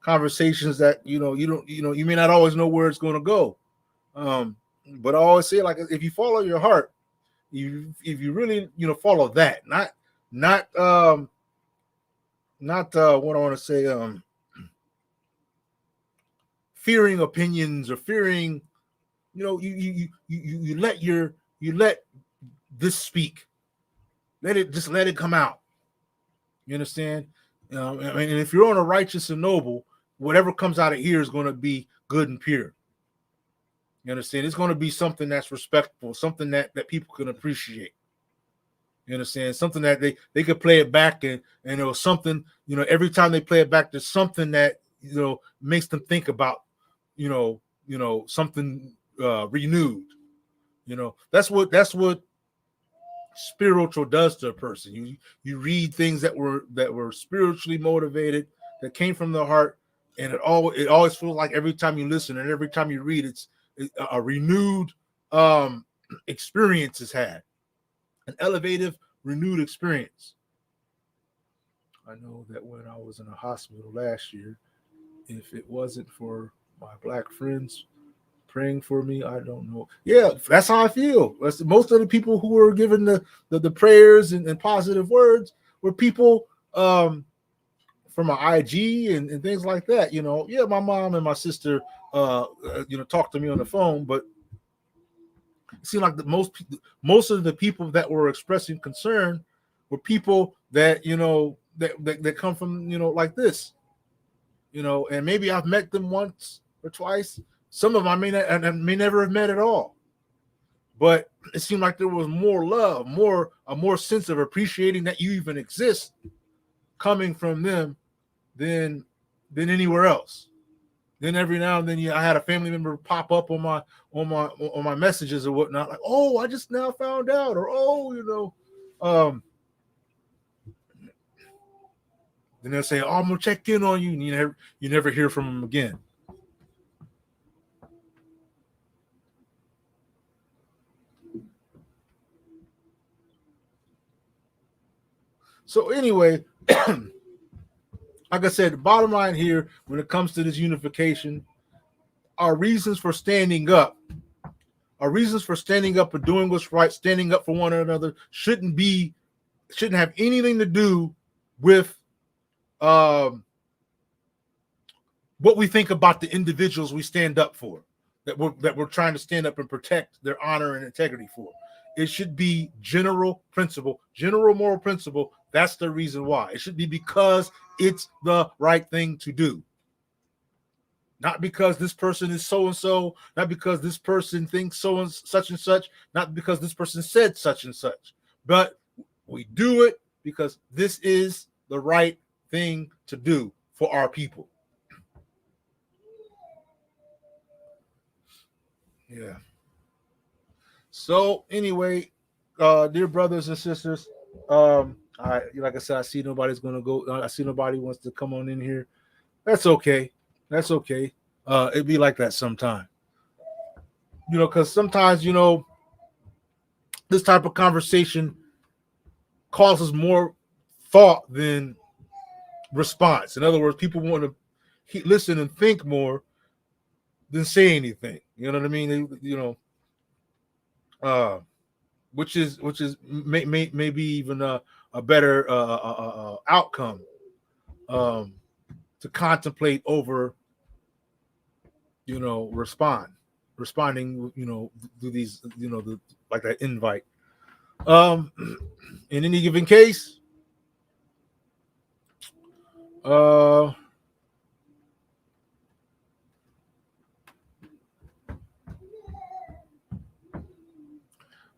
conversations that you don't you may not always know where it's going to go. Um, but I always say, like, if you follow your heart, if you really follow that, not what I want to say, fearing opinions or fearing, you let this speak, let it come out. You understand? I mean, and if you're on a righteous and noble, whatever comes out of here is going to be good and pure. You understand? It's going to be something that's respectful, something that people can appreciate. You understand? Something that they could play it back, and it was something, every time they play it back, there's something that makes them think about, something renewed. That's what spiritual does to a person. You read things that were spiritually motivated, that came from the heart, and it always feels like every time you listen and every time you read, it's a renewed experience is had, an elevative, renewed experience. I know that when I was in a hospital last year, if it wasn't for my black friends praying for me, I don't know. Yeah, that's how I feel. Most of the people who were given the prayers and positive words were people from my IG and things like that. Yeah, my mom and my sister talked to me on the phone, but it seemed like most of the people that were expressing concern were people that that come from like this, and maybe I've met them once or twice. Some of them I may never have met at all, but it seemed like there was more love, a more sense of appreciating that you even exist coming from them than anywhere else. Then every now and then, I had a family member pop up on my messages or whatnot, like, "Oh, I just now found out," or "Oh, then they'll say, "Oh, I'm gonna check in on you," and you never hear from them again. So anyway, like I said, the bottom line here, when it comes to this unification, our reasons for standing up, and doing what's right, standing up for one another, shouldn't have anything to do with what we think about the individuals we stand up for, that we're trying to stand up and protect their honor and integrity for. It should be general moral principle. That's the reason why. It should be because it's the right thing to do. Not because this person is so and so, not because this person thinks so and such, not because this person said such and such, but we do it because this is the right thing to do for our people. Yeah. So anyway, dear brothers and sisters, like I said, I see nobody's gonna go. I see nobody wants to come on in here. That's okay. That's okay. It'd be like that sometime. Because sometimes this type of conversation causes more thought than response. In other words, people want to listen and think more than say anything. You know what I mean? Uh, which is maybe even a better outcome to contemplate over. Responding. To these. Like that invite. Um, in any given case, uh,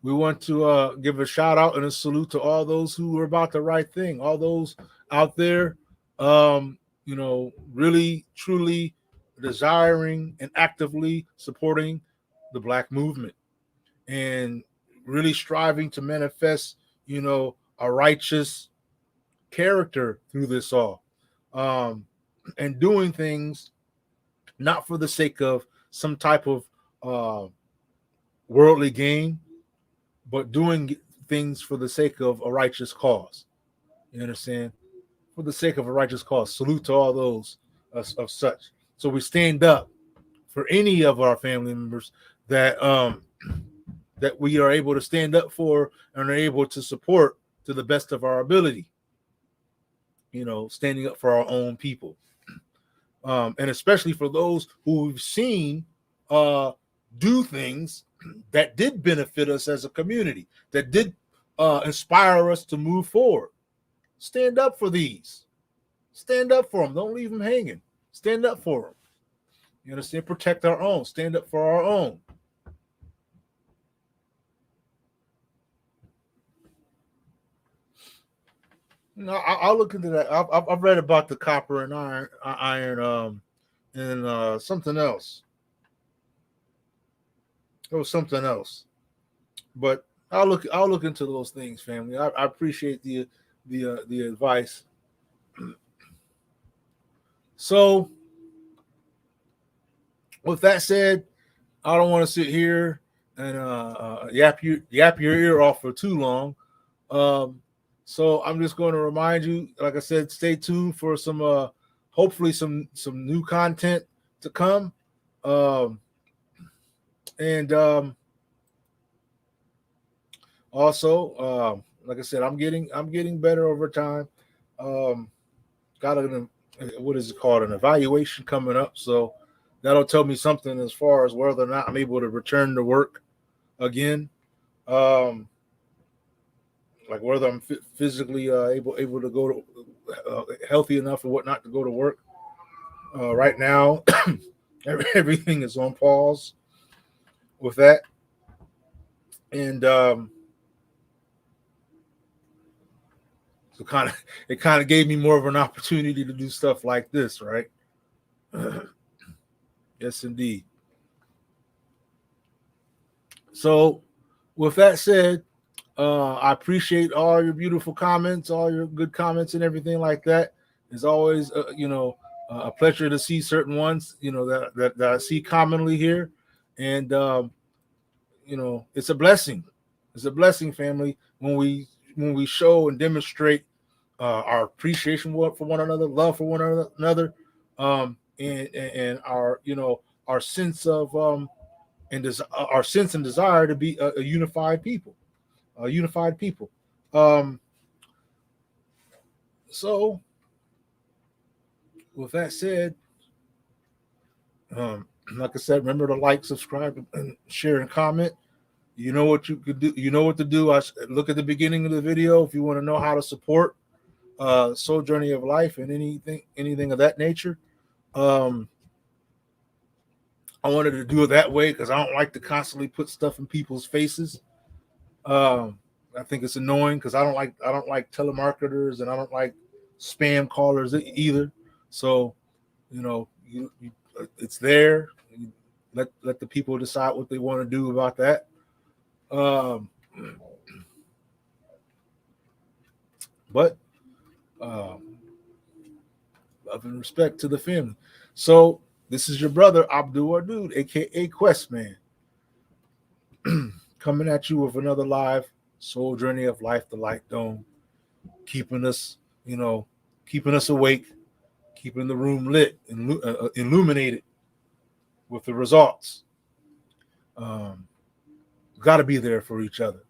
we want to give a shout out and a salute to all those who are about the right thing, all those out there, really, truly desiring and actively supporting the Black movement and really striving to manifest, a righteous character through this all, and doing things not for the sake of some type of worldly gain, but doing things for the sake of a righteous cause. You understand? For the sake of a righteous cause. Salute to all those of such. So we stand up for any of our family members that that we are able to stand up for and are able to support to the best of our ability. You know, standing up for our own people, and especially for those who we've seen do things that did benefit us as a community, that did inspire us to move forward. Stand up for these. Stand up for them. Don't leave them hanging. Stand up for them. You understand? Protect our own. Stand up for our own. You know, I'll look into that. I've read about the copper and iron, and something else. It was something else, but I'll look into those things, family. I appreciate the advice. So, with that said, I don't want to sit here and yap your ear off for too long. Um, so I'm just going to remind you, like I said, stay tuned for some hopefully some new content to come. Um, and Also, like I said, I'm getting better over time. Um, got an what is it called, an evaluation coming up, so that'll tell me something as far as whether or not I'm able to return to work again. Um, like whether I'm physically able to go to healthy enough or whatnot to go to work. Right now, everything is on pause with that, and so it kind of gave me more of an opportunity to do stuff like this, right? Yes, indeed. So, with that said, I appreciate all your beautiful comments, all your good comments, and everything like that. It's always, a pleasure to see certain ones, that I see commonly here, and it's a blessing. It's a blessing, family, when we show and demonstrate our appreciation for one another, love for one another, and our our sense of our sense and desire to be a unified people, a unified people. Um, so, with that said, like I said, remember to like, subscribe, and share and comment. You know what you could do. You know what to do. Look at the beginning of the video if you want to know how to support Soul Journey of Life and anything of that nature. Um, I wanted to do it that way because I don't like to constantly put stuff in people's faces. Um, I think it's annoying because I don't like telemarketers and I don't like spam callers either. So it's there. You let the people decide what they want to do about that. Um, but love and respect to the family. So this is your brother Abdul Wadud, aka Questman, coming at you with another live Soul Journey of Life, the Light Dome, keeping us, keeping us awake, keeping the room lit and illuminated with the results. Um, Got to be there for each other.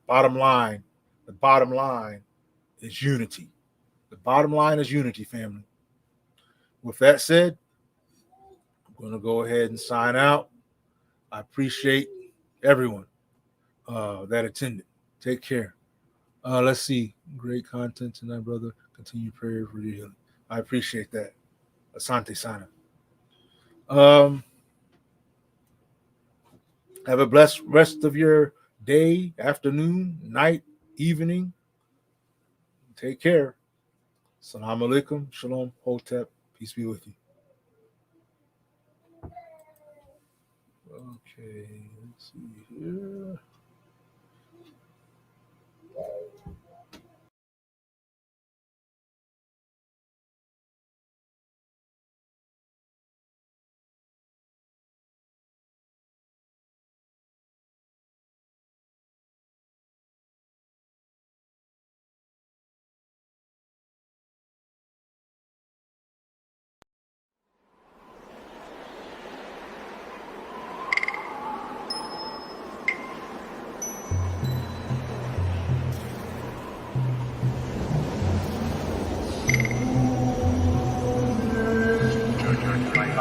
The bottom line is unity. The bottom line is unity, family. With that said, I'm going to go ahead and sign out. I appreciate everyone that attended. Take care. Let's see. Great content tonight, brother. Continue prayer for your healing. I appreciate that. Asante Sana. Um, have a blessed rest of your day, afternoon, night, evening. Take care. Salam alaikum. Shalom. Hotep. Peace be with you. Okay. Let's see here.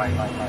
Thelightdome.